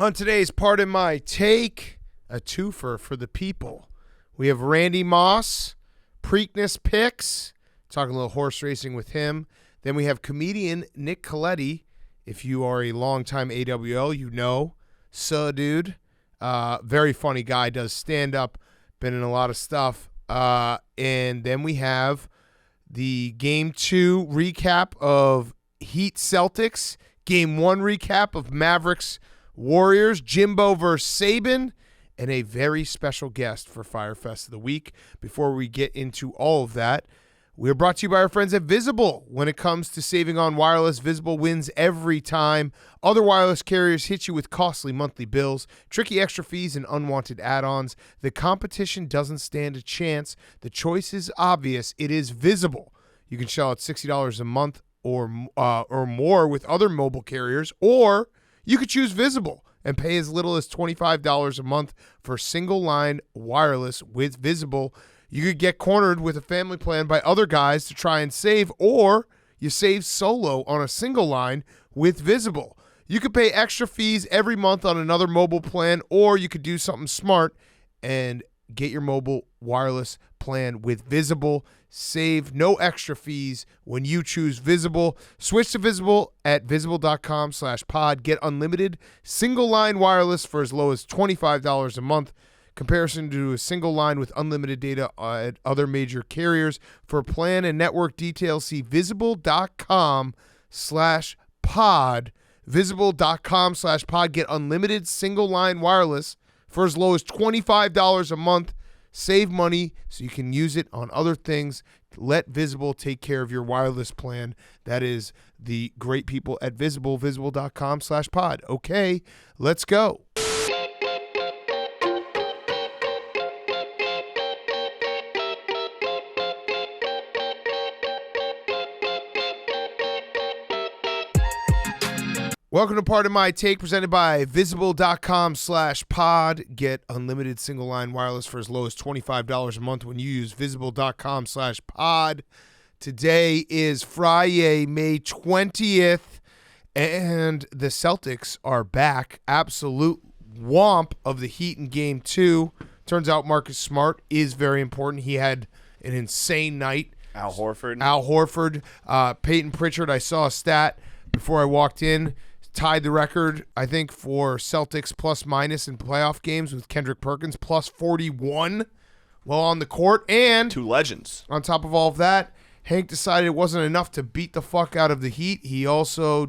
On today's Pardon My Take, a twofer for the people. We have Randy Moss, Preakness picks, talking a little horse racing with him. Then we have comedian Nick Colletti. If you are a longtime AWL, you know Suh Dude. Very funny guy, does stand-up, been in a lot of stuff. And then we have the Game 2 recap of Heat Celtics, Game 1 recap of Mavericks Warriors, Jimbo versus Saban, and a very special guest for Fyre Fest of the week. Before we get into all of that, we are brought to you by our friends at Visible. When it comes to saving on wireless, Visible wins every time. Other wireless carriers hit you with costly monthly bills, tricky extra fees, and unwanted add-ons. The competition doesn't stand a chance. The choice is obvious. It is Visible. You can shell out $60 a month or more with other mobile carriers, or you could choose Visible and pay as little as $25 a month for single-line wireless with Visible. You could get cornered with a family plan by other guys to try and save, or you save solo on a single line with Visible. You could pay extra fees every month on another mobile plan, or you could do something smart and get your mobile wireless plan with Visible. Save no extra fees when you choose Visible. Switch to Visible at visible.com/pod. Get unlimited single-line wireless for as low as $25 a month. Comparison to a single line with unlimited data at other major carriers. For plan and network details, see visible.com/pod. Visible.com/pod. Get unlimited single-line wireless for as low as $25 a month. Save money so you can use it on other things. Let Visible take care of your wireless plan. That is the great people at Visible, visible.com/pod. Okay, let's go. Welcome to Pardon My Take, presented by visible.com/pod. Get unlimited single-line wireless for as low as $25 a month when you use visible.com/pod. Today is Friday, May 20th, and the Celtics are back. Absolute whomp of the Heat in Game 2. Turns out Marcus Smart is very important. He had an insane night. Al Horford. Peyton Pritchard, I saw a stat before I walked in, tied the record, I think, for Celtics plus-minus in playoff games with Kendrick Perkins, plus 41 while on the court. And two legends. On top of all of that, Hank decided it wasn't enough to beat the fuck out of the Heat. He also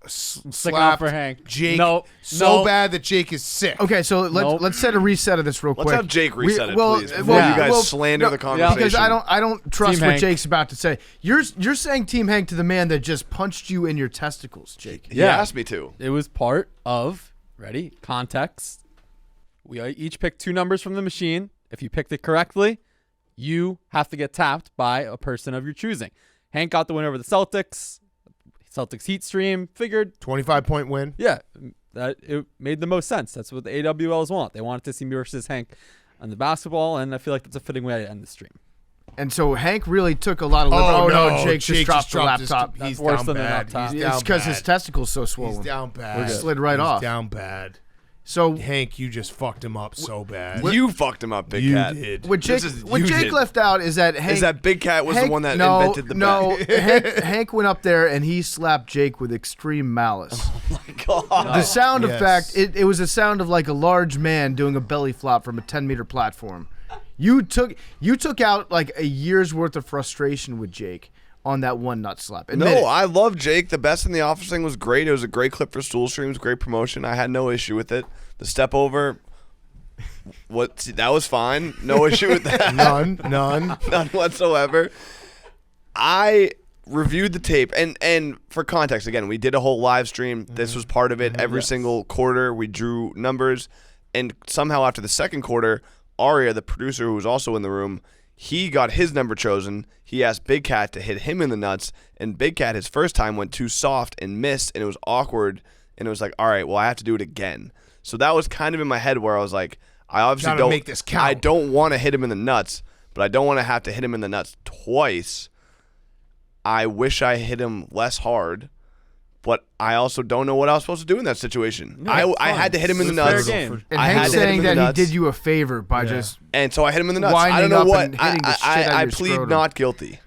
slapped for Hank. Jake bad that Jake is sick. Okay, so let's set a reset of this real quick. Let's have Jake reset it, please, before you guys slander the conversation. Because I don't trust Team what Hank. Jake's about to say. You're saying Team Hank to the man that just punched you in your testicles, Jake. He asked me to. It was part of, context. We each picked two numbers from the machine. If you picked it correctly, you have to get tapped by a person of your choosing. Hank got the win over the Celtics. Celtics Heat stream. Figured 25-point win. Yeah, that it made the most sense. That's what the AWLs want. They wanted to see me versus Hank on the basketball, and I feel like that's a fitting way to end the stream. And so Hank really took a lot of liberty. Oh, no, Jake just dropped the laptop. He's worse down than bad. the laptop. It's because his testicles so swollen. He's down bad. Slid right off. He's down bad. So Hank, you just fucked him up so bad. You fucked him up, Big you Cat. did. what Jake left out is that Hank... Is that Big Cat was the one that invented the bet. Hank went up there and he slapped Jake with extreme malice. Oh, my God. The sound Yes. effect, it was a sound of like a large man doing a belly flop from a 10-meter platform. You took out like a year's worth of frustration with Jake on that one nut slap. No, I love Jake. The Best in the Office thing was great. It was a great clip for Stool Streams, great promotion. I had no issue with it. The step over, that was fine. No issue with that. None whatsoever. I reviewed the tape, and for context, again, we did a whole live stream. This was part of it. Every single quarter, we drew numbers, and somehow after the second quarter, Aria, the producer who was also in the room, he got his number chosen. He asked Big Cat to hit him in the nuts, and Big Cat, his first time, went too soft and missed, and it was awkward, and it was like, all right, well, I have to do it again. So that was kind of in my head where I was like, I obviously Gotta don't make this count. I don't want to hit him in the nuts, but I don't want to have to hit him in the nuts twice. I wish I hit him less hard, But I also don't know what I was supposed to do in that situation. No, I had to hit him in the It's fair nuts. game. And I had Hank's to hit him saying in the that he nuts. did you a favor by just. And so I hit him in the nuts. I Winding don't know up what. and hitting the shit out of I your plead scrotum. not guilty.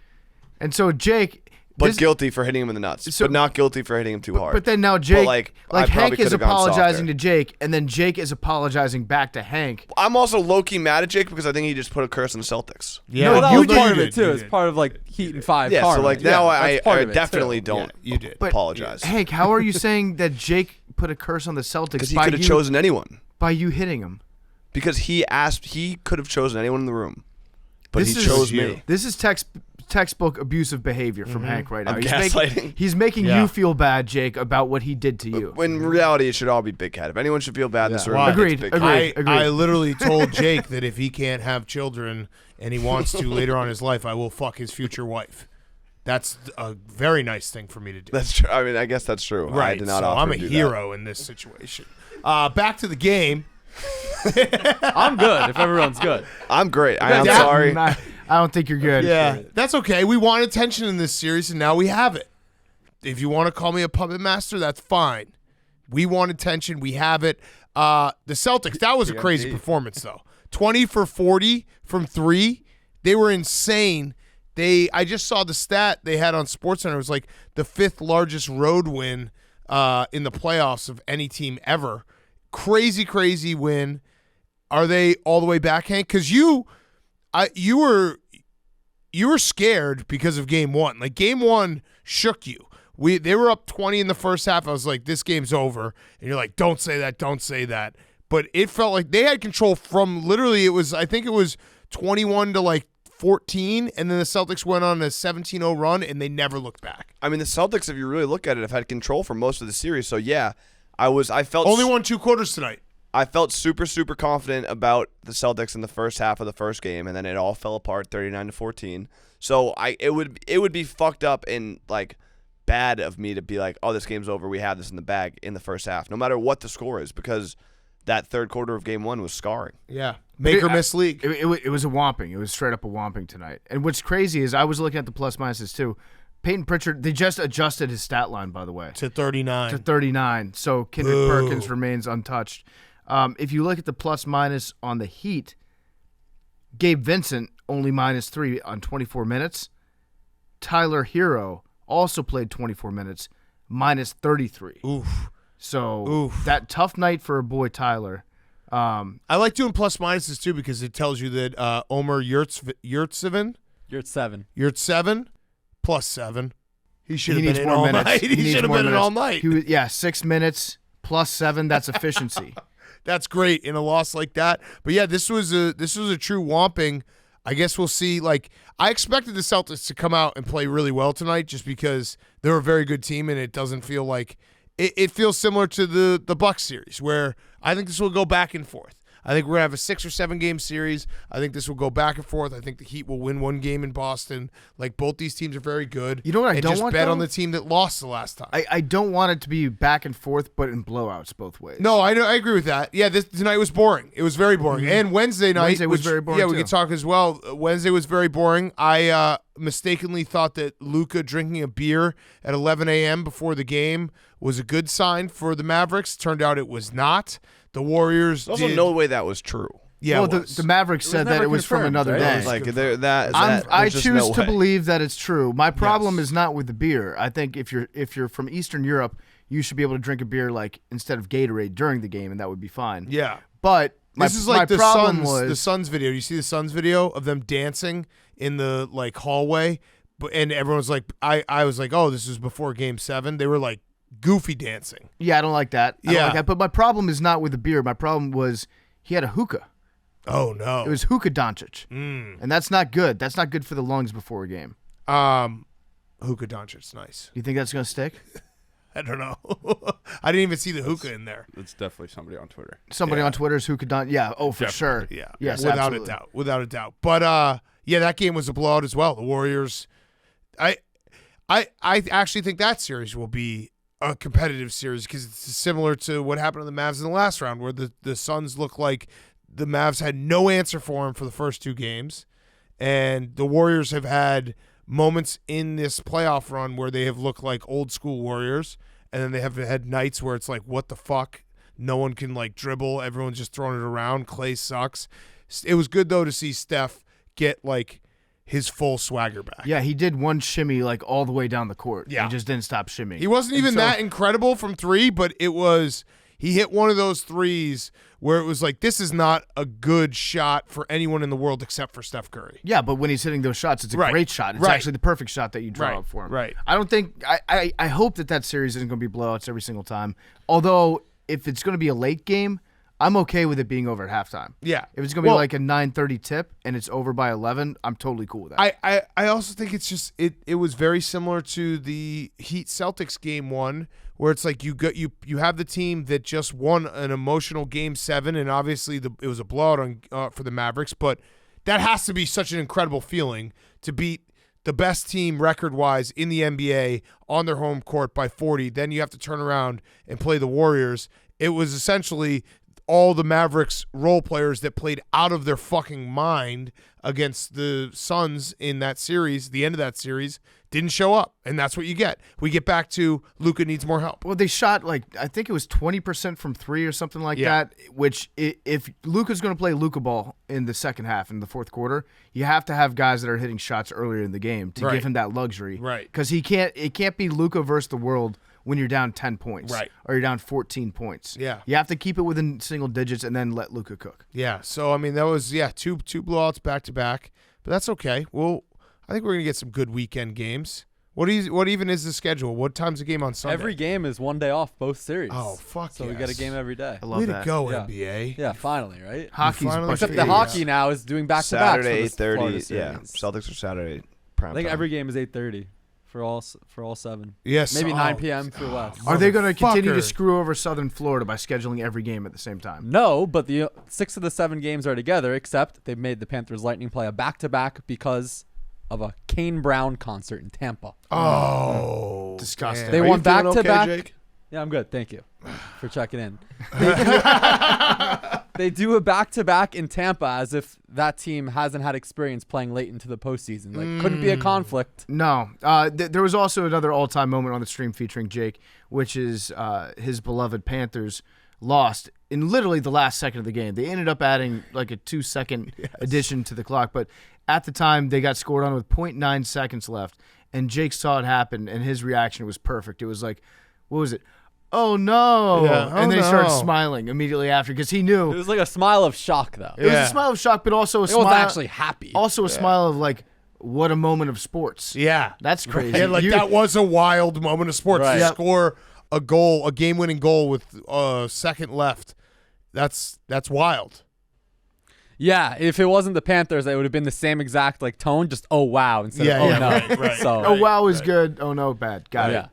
And so Jake. But this- guilty for hitting him in the nuts. So- but not guilty for hitting him too hard. But then now Jake, like, I probably Hank is could've gone apologizing softer. to Jake, and then Jake is apologizing back to Hank. I'm also low-key mad at Jake because I think he just put a curse on the Celtics. Yeah, Well, that you was did. part of You it did, too. you It's did. part of like Heat and 5 Yeah, so karma. like now that's part I of it, definitely too. don't you did. But apologize. Hank, how are you saying that Jake put a curse on the Celtics Because he by could have you, chosen anyone. by you hitting him? Because he could have chosen anyone in the room. But This he is chose you. me. This is textbook abusive behavior from Hank right now. I'm He's gaslighting. He's making Yeah. you feel bad, Jake, about what he did to you. When in reality, it should all be Big Cat. If anyone should feel bad in this room, Why? it's Agreed, Big agreed. Cat. I literally told Jake that if he can't have children and he wants to later on in his life, I will fuck his future wife. That's a very nice thing for me to do. That's true. I mean, I guess that's true. I Right, did not so offer I'm a to do hero in this situation. Back to the game. I'm good if everyone's good. that. I'm great. I'm That- sorry. I don't think you're good. Yeah, that's okay. We wanted tension in this series, and now we have it. If you want to call me a puppet master, that's fine. We wanted tension. We have it. The Celtics, that was a crazy performance, though. 20 for 40 from 3. They were insane. I just saw the stat they had on SportsCenter. It was like the 5th largest road win in the playoffs of any team ever. Crazy, crazy win. Are they all the way back, Hank? Because you were scared because of game 1. Like game 1 shook you. They were up 20 in the first half. I was like, this game's over. And you're like, don't say that, don't say that. But it felt like they had control from literally I think it was 21 to like 14, and then the Celtics went on a 17-0 run, and they never looked back. I mean, the Celtics, if you really look at it, have had control for most of the series. So yeah, I felt Only won 2 quarters tonight. I felt super, super confident about the Celtics in the first half of the first game, and then it all fell apart, 39-14. So it would be fucked up and like bad of me to be like, oh, this game's over. We have this in the bag in the first half, no matter what the score is, because that third quarter of game 1 was scarring. Yeah. Make or miss league. It was a whomping. It was straight up a whomping tonight. And what's crazy is I was looking at the plus minuses too. Peyton Pritchard, they just adjusted his stat line, by the way, To 39. to 39. So Kendrick Boo. Perkins remains untouched. If you look at the plus minus on the Heat, Gabe Vincent only -3 on 24 minutes. Tyler Hero also played 24 minutes, -33. Oof. So Oof. that tough night for a boy Tyler. I like doing plus minuses too because it tells you that Omer Yurtseven You're at 7. +7. He should He have needs been in more all minutes. night. He needs should have more been in minutes. all night. He was, 6 minutes +7. That's efficiency. That's great in a loss like that. But yeah, this was a true whomping. I guess we'll see. Like I expected the Celtics to come out and play really well tonight, just because they're a very good team, and it doesn't feel like it feels similar to the Bucks series, where I think this will go back and forth. I think we're gonna have a 6 or 7 game series. I think this will go back and forth. I think the Heat will win 1 game in Boston. Like both these teams are very good. You know what I and don't just want, bet on though? the team that lost the last time. I don't want it to be back and forth, but in blowouts both ways. No, I know. I agree with that. Yeah, tonight was boring. It was very boring. And Wednesday night, Wednesday was which- very boring, Yeah, we too. could talk as well. Wednesday was very boring. I mistakenly thought that Luka drinking a beer at 11 a.m. before the game was a good sign for the Mavericks. Turned out it was not. The Warriors There's also did. no way that was true. Yeah, well, it was. the Mavericks said that never it was from confirmed, another right? day. It was like that. I there's just choose no to way. believe that it's true. My problem Yes. is not with the beer. I think if you're from Eastern Europe, you should be able to drink a beer like instead of Gatorade during the game, and that would be fine. Yeah. But This is like my the problem Suns. was The Suns video. You see the Suns video of them dancing in the like hallway, and everyone was like, I was like, oh, this is before Game 7. They were like goofy dancing. yeah, I don't like that. I don't Yeah. like that. But my problem is not with the beer. My problem was he had a hookah. Oh no. It was hookah Doncic, and that's not good. That's not good for the lungs before a game. Hookah Doncic's nice. You think that's gonna stick? I don't know. I didn't even see the hookah in there. It's definitely somebody on Twitter. Somebody Yeah. on Twitter's hookah Doncic. Yeah. Oh, for sure. Yeah. Yes. Without absolutely. a doubt. Without a doubt. But yeah, that game was a blowout as well. The Warriors. I actually think that series will be a competitive series because it's similar to what happened to the Mavs in the last round, where the Suns look like the Mavs had no answer for them for the first 2 games, and the Warriors have had moments in this playoff run where they have looked like old school Warriors, and then they have had nights where it's like, what the fuck? No one can like dribble. Everyone's just throwing it around. Clay sucks. It was good though to see Steph get like his full swagger back. Yeah, he did one shimmy like all the way down the court. Yeah. He just didn't stop shimmying. He wasn't even so- that incredible from three, but he hit one of those threes where it was like, this is not a good shot for anyone in the world except for Steph Curry. Yeah, but when he's hitting those shots, it's a Right. great shot. It's Right. actually the perfect shot that you draw Right. up for him. Right. I don't think I hope that series isn't going to be blowouts every single time. Although if it's going to be a late game, I'm okay with it being over at halftime. Yeah. If it's going to be like a 9:30 tip and it's over by 11, I'm totally cool with that. I also think it's just it was very similar to the Heat Celtics game 1, where it's like you have the team that just won an emotional game 7, and obviously it was a blowout for the Mavericks, but that has to be such an incredible feeling to beat the best team record-wise in the NBA on their home court by 40. Then you have to turn around and play the Warriors. It was essentially all the Mavericks role players that played out of their fucking mind against the Suns in that series, the end of that series, didn't show up. And that's what you get. We get back to Luka needs more help. Well, they shot like I think it was 20% from 3 or something like Yeah. that. Which if Luka's going to play Luka ball in the second half in the fourth quarter, you have to have guys that are hitting shots earlier in the game to Right. give him that luxury. Right. Because it can't be Luka versus the world when you're down 10 points. Right. Or you're down 14 points. Yeah. You have to keep it within single digits and then let Luka cook. Yeah. So, I mean, that was, two blowouts back-to-back. But that's okay. Well, I think we're going to get some good weekend games. What even is the schedule? What time's the game on Sunday? Every game is one day off, both series. Oh, fuck So we yes. get a game every day. I love Way that. to go, Yeah. NBA. Yeah, finally, right? Hockey's finally- Except the Yeah. hockey now is doing back-to-backs Saturday for this Florida 8:30. Yeah, series. Celtics are Saturday prime I think time. every game is 8:30 for all 7. Yes. Maybe Oh, 9 p.m. for West. Are they going to continue to Motherfucker. screw over Southern Florida by scheduling every game at the same time? No, but the 6 of the 7 games are together, except they've made the Panthers Lightning play a back-to-back because of a Kane Brown concert in Tampa. Oh. Disgusting. damn. They Are you won feeling okay, back-to-back. Jake? Yeah, I'm good. Thank you for checking in. They do a back-to-back in Tampa as if that team hasn't had experience playing late into the postseason. Like, couldn't be a conflict. No. There was also another all-time moment on the stream featuring Jake, which is his beloved Panthers lost in literally the last second of the game. They ended up adding like a 2-second addition to the clock, but at the time they got scored on with 0.9 seconds left, and Jake saw it happen, and his reaction was perfect. It was like, what was it? Oh, no. Yeah, and oh, then he started no. smiling immediately after because he knew. It was like a smile of shock, though. It was Yeah. a smile of shock, but also a It smile. was actually happy. Also a smile of like, what a moment of sports. Yeah. That's crazy. Yeah, like that was a wild moment of sports. Right. To Yep. score a goal, a game-winning goal with a second left. That's wild. Yeah, if it wasn't the Panthers, it would have been the same exact like tone, just oh wow instead Yeah, of oh yeah, no. right. So Oh, wow is good. Oh, no, bad. Got yeah. it.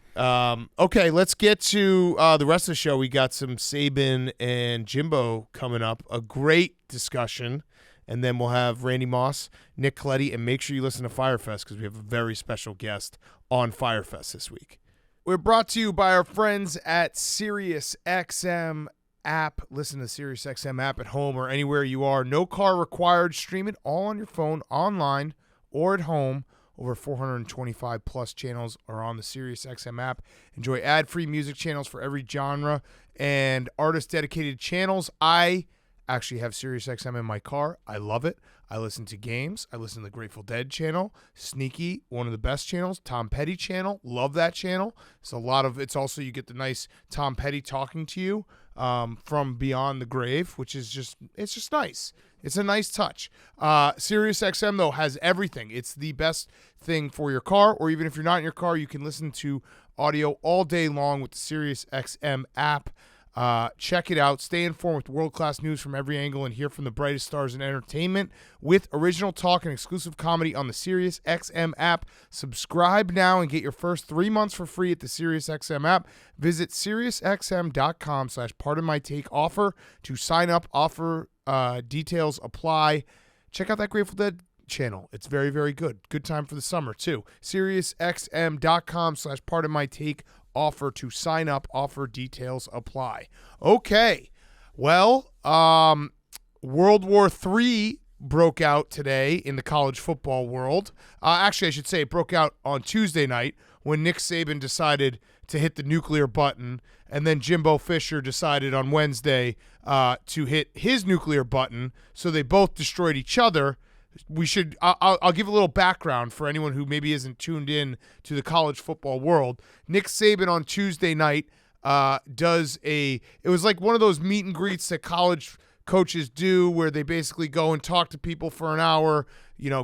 Okay, let's get to the rest of the show. We got some Saban and Jimbo coming up. A great discussion. And then we'll have Randy Moss, Nick Colletti, and make sure you listen to Fyre Fest because we have a very special guest on Fyre Fest this week. We're brought to you by our friends at SiriusXM app. Listen to the SiriusXM app at home or anywhere you are. No car required. Stream it all on your phone, online, or at home. Over 425 plus channels are on the SiriusXM app. Enjoy ad-free music channels for every genre and artist-dedicated channels. I actually have SiriusXM in my car. I love it. I listen to games. I listen to the Grateful Dead channel. Sneaky, one of the best channels. Tom Petty channel. Love that channel. It's also you get the nice Tom Petty talking to you from beyond the grave, which is just nice. It's a nice touch. SiriusXM, though, has everything. It's the best thing for your car, or even if you're not in your car, you can listen to audio all day long with the SiriusXM app. Check it out. Stay informed with world-class news from every angle and hear from the brightest stars in entertainment with original talk and exclusive comedy on the SiriusXM app. Subscribe now and get your first 3 months for free at the SiriusXM app. Visit SiriusXM.com/pardonmytake offer to sign up. Offer details apply. Check out that Grateful Dead channel. It's very, very good. Good time for the summer, too. SiriusXM.com/pardonmytake offer to sign up. Offer details apply. Okay. Well, World War III broke out today in the college football world. Actually, I should say it broke out on Tuesday night when Nick Saban decided to hit the nuclear button, and then Jimbo Fisher decided on Wednesday to hit his nuclear button, so they both destroyed each other. I'll give a little background for anyone who maybe isn't tuned in to the college football world. Nick Saban on Tuesday night it was like one of those meet and greets that college coaches do where they basically go and talk to people for an hour,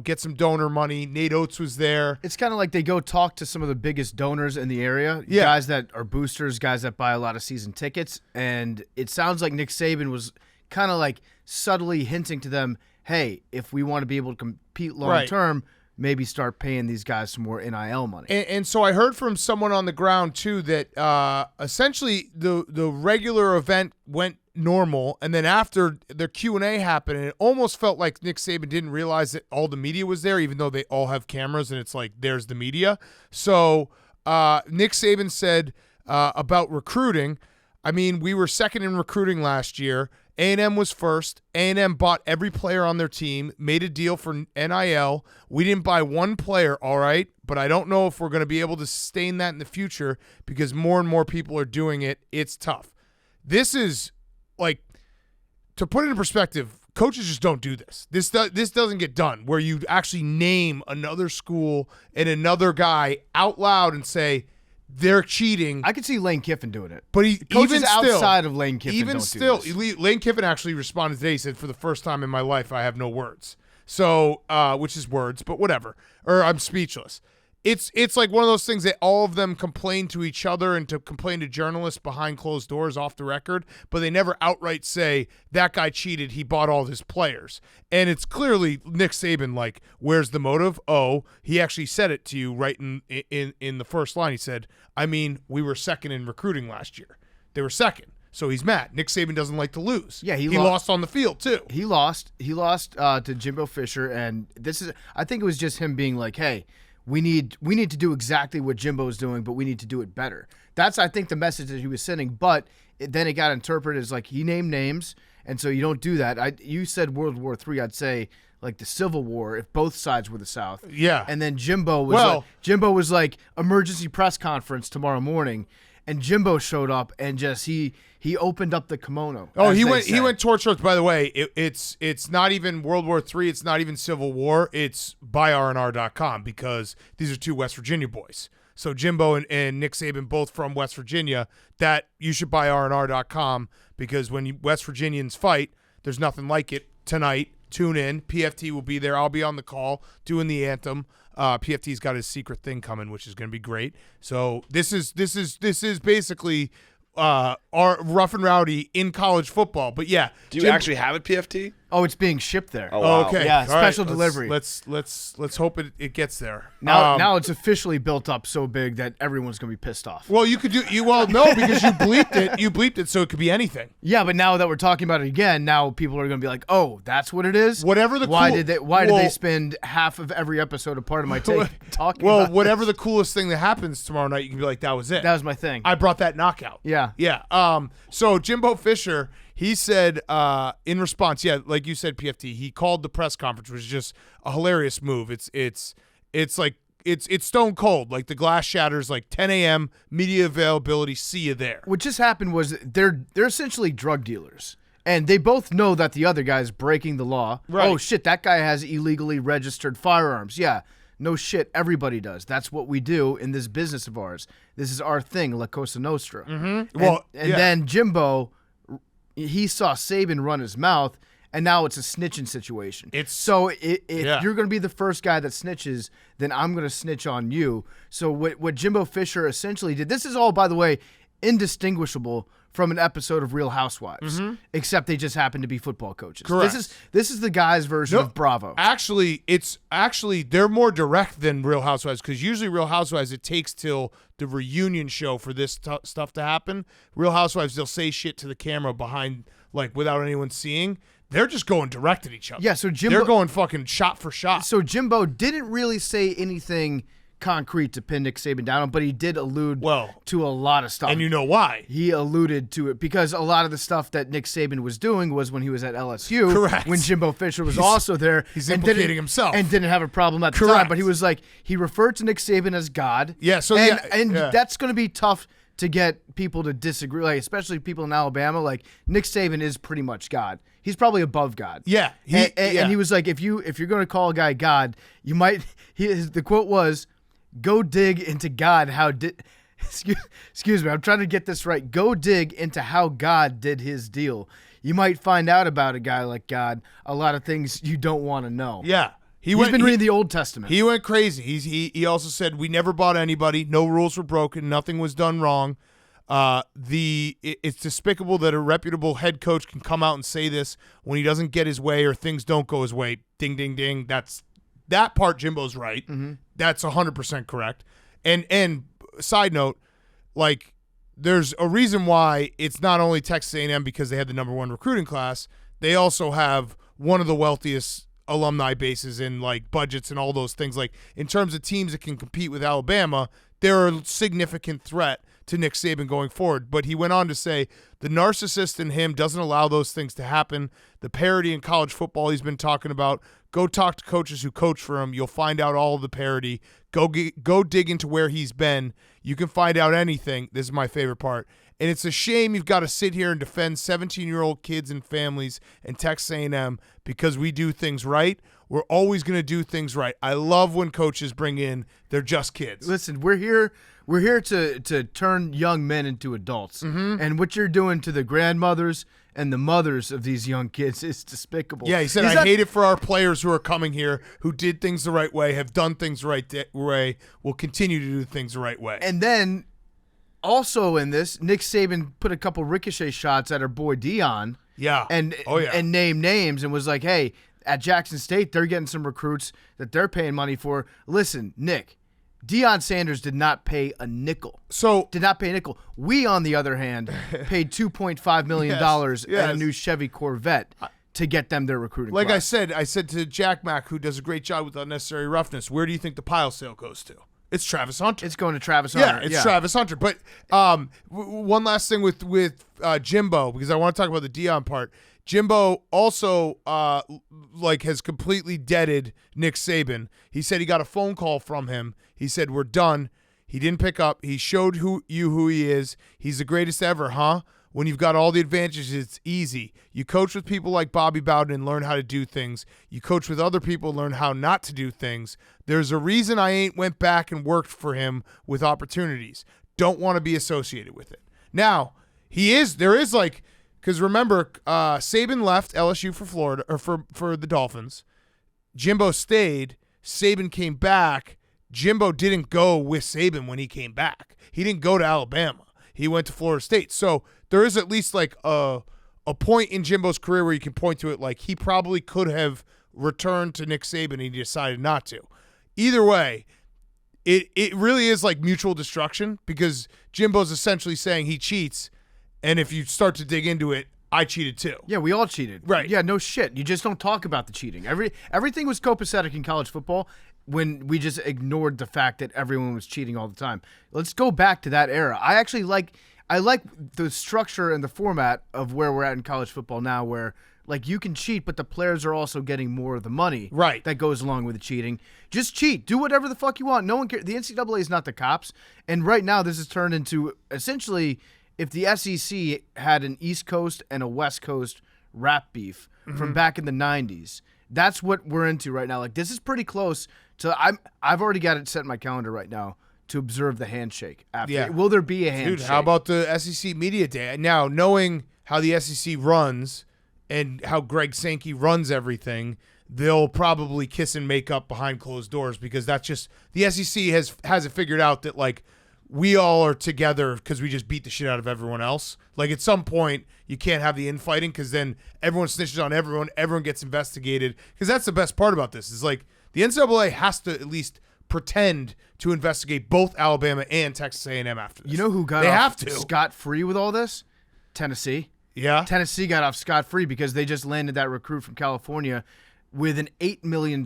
get some donor money. Nate Oates was there. It's kind of like they go talk to some of the biggest donors in the area, Yeah. guys that are boosters, guys that buy a lot of season tickets, and it sounds like Nick Saban was kind of like subtly hinting to them, hey, if we want to be able to compete long term, maybe start paying these guys some more NIL money. And so I heard from someone on the ground too that essentially the regular event went normal, and then after their Q&A happened, and it almost felt like Nick Saban didn't realize that all the media was there, even though they all have cameras, and it's like there's the media. So Nick Saban said about recruiting, I mean, we were second in recruiting last year. A&M was first. A&M bought every player on their team, made a deal for NIL. We didn't buy one player, all right, but I don't know if we're going to be able to sustain that in the future because more and more people are doing it. It's tough. This is like, to put it in perspective, coaches just don't do this. This doesn't get done where you actually name another school and another guy out loud and say, they're cheating. I could see Lane Kiffin doing it. But Coaches outside of Lane Kiffin even don't still, do this. Lane Kiffin actually responded today. He said, for the first time in my life, I have no words. So, which is words, but whatever. Or I'm speechless. It's like one of those things that all of them complain to each other and to complain to journalists behind closed doors off the record, but they never outright say, that guy cheated, he bought all his players. And it's clearly Nick Saban, like, where's the motive? Oh, he actually said it to you right in the first line. He said, I mean, we were second in recruiting last year. They were second. So he's mad. Nick Saban doesn't like to lose. Yeah, he lost on the field too. He lost to Jimbo Fisher, and I think it was just him being like, hey, we need to do exactly what Jimbo's doing, but we need to do it better. That's, I think, the message that he was sending, but then it got interpreted as like he named names, and so you don't do that. You said World War III, I'd say like the Civil War if both sides were the South. Yeah. And then Jimbo was like emergency press conference tomorrow morning, and Jimbo showed up and just he opened up the kimono. Oh, he went torch roast. By the way, it's not even World War III. It's not even Civil War. It's buyrnr.com because these are two West Virginia boys. So Jimbo and Nick Saban both from West Virginia. That you should buy rnr.com because when West Virginians fight, there's nothing like it tonight. Tune in. PFT will be there. I'll be on the call doing the anthem. PFT's got his secret thing coming, which is going to be great. So this is basically our rough and rowdy in college football. But yeah, do you actually have it, PFT? Oh, it's being shipped there. Oh, wow. Okay. Yeah, All special right. delivery. Let's hope it gets there. Now it's officially built up so big that everyone's gonna be pissed off. Well, no, because you bleeped it. You bleeped it, so it could be anything. Yeah, but now that we're talking about it again, now people are gonna be like, "Oh, that's what it is." Whatever the why did they spend half of every episode of Part of My Take talking? Well, about whatever the coolest thing that happens tomorrow night, you can be like, "That was it. That was my thing." I brought that knockout." Yeah. Yeah. So Jimbo Fisher, he said in response, like you said, PFT, he called the press conference, which is just a hilarious move. It's stone cold. Like the glass shatters, like 10 a.m. media availability. See you there. What just happened was they're essentially drug dealers, and they both know that the other guy's breaking the law. Right. Oh shit, that guy has illegally registered firearms. Yeah. No shit, everybody does. That's what we do in this business of ours. This is our thing, La Cosa Nostra. Mm-hmm. And then Jimbo, he saw Saban run his mouth, and now it's a snitching situation. If you're going to be the first guy that snitches, then I'm going to snitch on you. So what Jimbo Fisher essentially did, this is all, by the way, indistinguishable from an episode of Real Housewives, except they just happen to be football coaches. Correct. This is the guy's version of Bravo. Actually, they're more direct than Real Housewives because usually Real Housewives, it takes till the reunion show for this stuff to happen. Real Housewives, they'll say shit to the camera behind, like without anyone seeing. They're just going direct at each other. Yeah, so Jimbo, they're going fucking shot for shot. So Jimbo didn't really say anything concrete to pin Nick Saban down on, but he did allude to a lot of stuff. And you know why? He alluded to it because a lot of the stuff that Nick Saban was doing was when he was at LSU. Correct. When Jimbo Fisher was also there. He's and implicating himself. And didn't have a problem at the Correct. time. But he was like, he referred to Nick Saban as God. Yeah, so and that's going to be tough to get people to disagree, like especially people in Alabama. Like Nick Saban is pretty much God. He's probably above God. Yeah. And he was like, if you're going to call a guy God, you might. The quote was, "Go dig into God how did." Excuse me, I'm trying to get this right. Go dig into how God did his deal. You might find out about a guy like God a lot of things you don't want to know. Yeah. He's been reading the Old Testament. He went crazy. He also said, we never bought anybody. No rules were broken. Nothing was done wrong. It's despicable that a reputable head coach can come out and say this when he doesn't get his way or things don't go his way. Ding, ding, ding. That part Jimbo's right. Mm-hmm. That's 100% correct. And side note, like, there's a reason why it's not only Texas A&M because they had the number one recruiting class. They also have one of the wealthiest alumni bases in like budgets and all those things. Like in terms of teams that can compete with Alabama, they're a significant threat to Nick Saban going forward. But he went on to say the narcissist in him doesn't allow those things to happen. The parity in college football he's been talking about. Go talk to coaches who coach for him. You'll find out all of the parity. Go dig into where he's been. You can find out anything. This is my favorite part. And it's a shame you've got to sit here and defend 17-year-old kids and families and Texas A&M because we do things right. We're always going to do things right. I love when coaches bring in they're just kids. Listen, we're here to turn young men into adults. Mm-hmm. And what you're doing to the grandmothers and the mothers of these young kids is despicable. Yeah, he said, I hate it for our players who are coming here, who did things the right way, have done things the right way, will continue to do things the right way. And then also in this, Nick Saban put a couple ricochet shots at our boy Dion. Yeah. And named names and was like, hey, at Jackson State, they're getting some recruits that they're paying money for. Listen, Nick, Deion Sanders did not pay a nickel. We, on the other hand, paid $2.5 million at a new Chevy Corvette to get them their recruiting class. I said to Jack Mack, who does a great job with Unnecessary Roughness, where do you think the pile sale goes to? It's Travis Hunter. It's going to Travis Hunter. Yeah, it's Travis Hunter. But one last thing with Jimbo, because I want to talk about the Dion part. Jimbo also has completely deaded Nick Saban. He said he got a phone call from him. He said, we're done. He didn't pick up. He showed who he is. He's the greatest ever, huh? When you've got all the advantages, it's easy. You coach with people like Bobby Bowden and learn how to do things. You coach with other people and learn how not to do things. There's a reason I ain't went back and worked for him with opportunities. Don't want to be associated with it. Now, because remember, Saban left LSU for Florida or for the Dolphins. Jimbo stayed. Saban came back. Jimbo didn't go with Saban when he came back. He didn't go to Alabama. He went to Florida State. So there is at least like a point in Jimbo's career where you can point to it like he probably could have returned to Nick Saban and he decided not to. Either way, it really is like mutual destruction because Jimbo's essentially saying he cheats, and if you start to dig into it, I cheated too. Yeah, we all cheated. Right. Yeah, no shit. You just don't talk about the cheating. Everything was copacetic in college football when we just ignored the fact that everyone was cheating all the time. Let's go back to that era. I like the structure and the format of where we're at in college football now where like you can cheat, but the players are also getting more of the money that goes along with the cheating. Just cheat. Do whatever the fuck you want. No one cares. The NCAA is not the cops. And right now this has turned into essentially if the SEC had an East Coast and a West Coast rap beef from back in the 90s, that's what we're into right now. Like this is pretty close to I've already got it set in my calendar right now to observe the handshake after. Yeah. Will there be a handshake? Dude, how about the SEC Media Day? Now, knowing how the SEC runs and how Greg Sankey runs everything, they'll probably kiss and make up behind closed doors because that's just the SEC has it figured out that like we all are together because we just beat the shit out of everyone else. Like at some point you can't have the infighting because then everyone snitches on everyone gets investigated because that's the best part about this is like the NCAA has to at least pretend to investigate both Alabama and Texas A&M after this. You know who got off scot-free with all this? Tennessee. Yeah. Tennessee got off scot-free because they just landed that recruit from California with an $8 million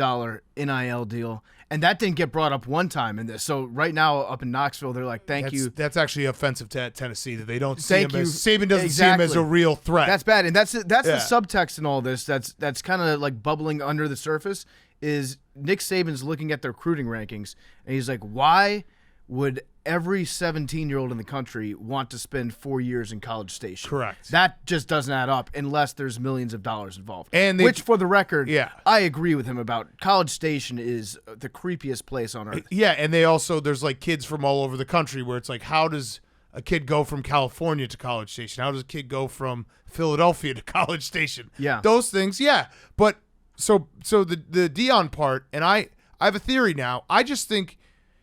NIL deal. And that didn't get brought up one time in this. So right now up in Knoxville, they're like, thank you. That's actually offensive to Tennessee that they don't see Thank him you. as Saban doesn't see him as a real threat. That's bad. And that's the subtext in all this that's kind of like bubbling under the surface is Nick Saban's looking at the recruiting rankings, and he's like, why would every 17-year-old in the country want to spend 4 years in College Station? Correct. That just doesn't add up unless there's millions of dollars involved. And which, for the record, Yeah. I agree with him about. College Station is the creepiest place on earth. Yeah, and there's like kids from all over the country where it's like, how does a kid go from California to College Station? How does a kid go from Philadelphia to College Station? Yeah. Those things, yeah. But so the Dion part, and I have a theory now. I just think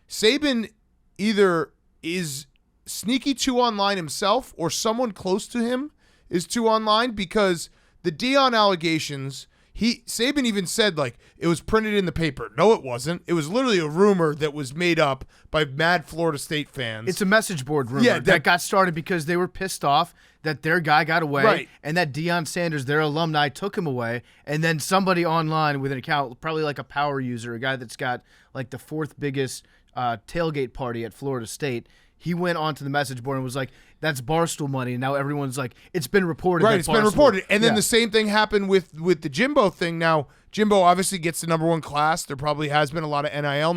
Saban either is sneaky too online himself or someone close to him is too online, because the Dion allegations, Saban even said like it was printed in the paper. No, it wasn't. It was literally a rumor that was made up by mad Florida State fans. It's a message board rumor Yeah, that got started because they were pissed off that their guy got away, Right. and that Deion Sanders, their alumni, took him away, and then somebody online with an account, probably like a power user, a guy that's got like the fourth biggest tailgate party at Florida State, he went onto the message board and was like, that's Barstool money, and now everyone's like, it's been reported. Right, that it's been Barstool- reported. And then Yeah. the same thing happened with the Jimbo thing. Now, Jimbo obviously gets the number one class. There probably has been a lot of NIL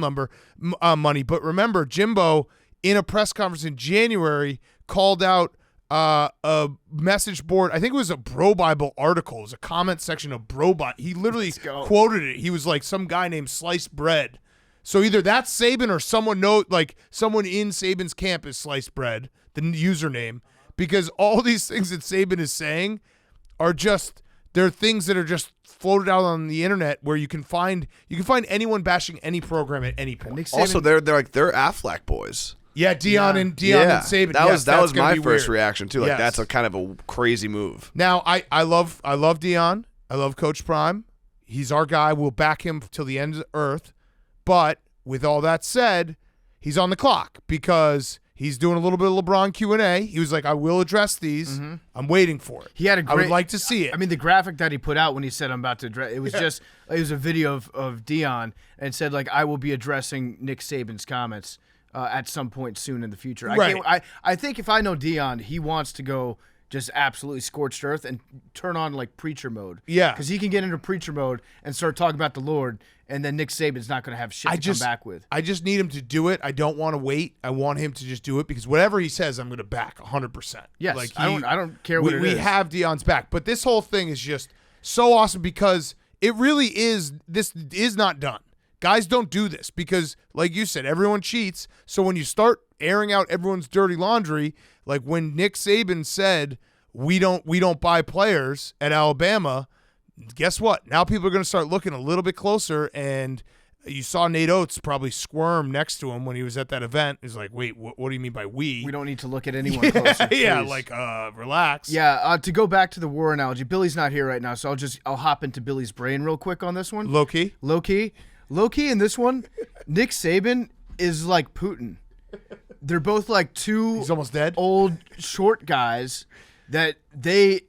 money. But remember, Jimbo, in a press conference in January, called out a message board. I think it was a Bro Bible article. It was a comment section of Bro Bible. He literally quoted it. He was like, some guy named Sliced Bread. So either that's Saban or someone in Saban's camp is Sliced Bread, the username, because all these things that Saban is saying are just, they're things that are just floated out on the internet where you can find anyone bashing any program at any point. Nick Saban- Also, they're Affleck boys. Yeah, Dion and Saban. That Yes, was gonna my be first weird. reaction too. Like Yes. that's a kind of a crazy move. Now I love Dion. I love Coach Prime. He's our guy. We'll back him till the end of the earth. But with all that said, he's on the clock because he's doing a little bit of LeBron Q&A. He was like, I will address these. I'm waiting for it. He had a I would great- like to see it. I mean, the graphic that he put out when he said, I'm about to address, it was a video of Dion, and it said, like, I will be addressing Nick Saban's comments at some point soon in the future. Right. I think if I know Dion, he wants to go just absolutely scorched earth and turn on like preacher mode. Yeah. Because he can get into preacher mode and start talking about the Lord, and then Nick Saban's not going to have shit to come back with. I just need him to do it. I don't want to wait. I want him to just do it because whatever he says, I'm going to back 100%. Yes, Like I don't care what it we is. have Dion's back, but this whole thing is just so awesome because it really is. This is not done. Guys don't do this because, like you said, everyone cheats. So when you start airing out everyone's dirty laundry, like when Nick Saban said we don't buy players at Alabama, guess what? Now people are going to start looking a little bit closer, and you saw Nate Oates probably squirm next to him when he was at that event. He's like, wait, what do you mean by we? We don't need to look at anyone closer. Yeah, please. like relax. Yeah, to go back to the war analogy, Billy's not here right now, so I'll hop into Billy's brain real quick on this one. Low key. Low key in this one, Nick Saban is like Putin. They're both like two He's almost dead. old short guys that they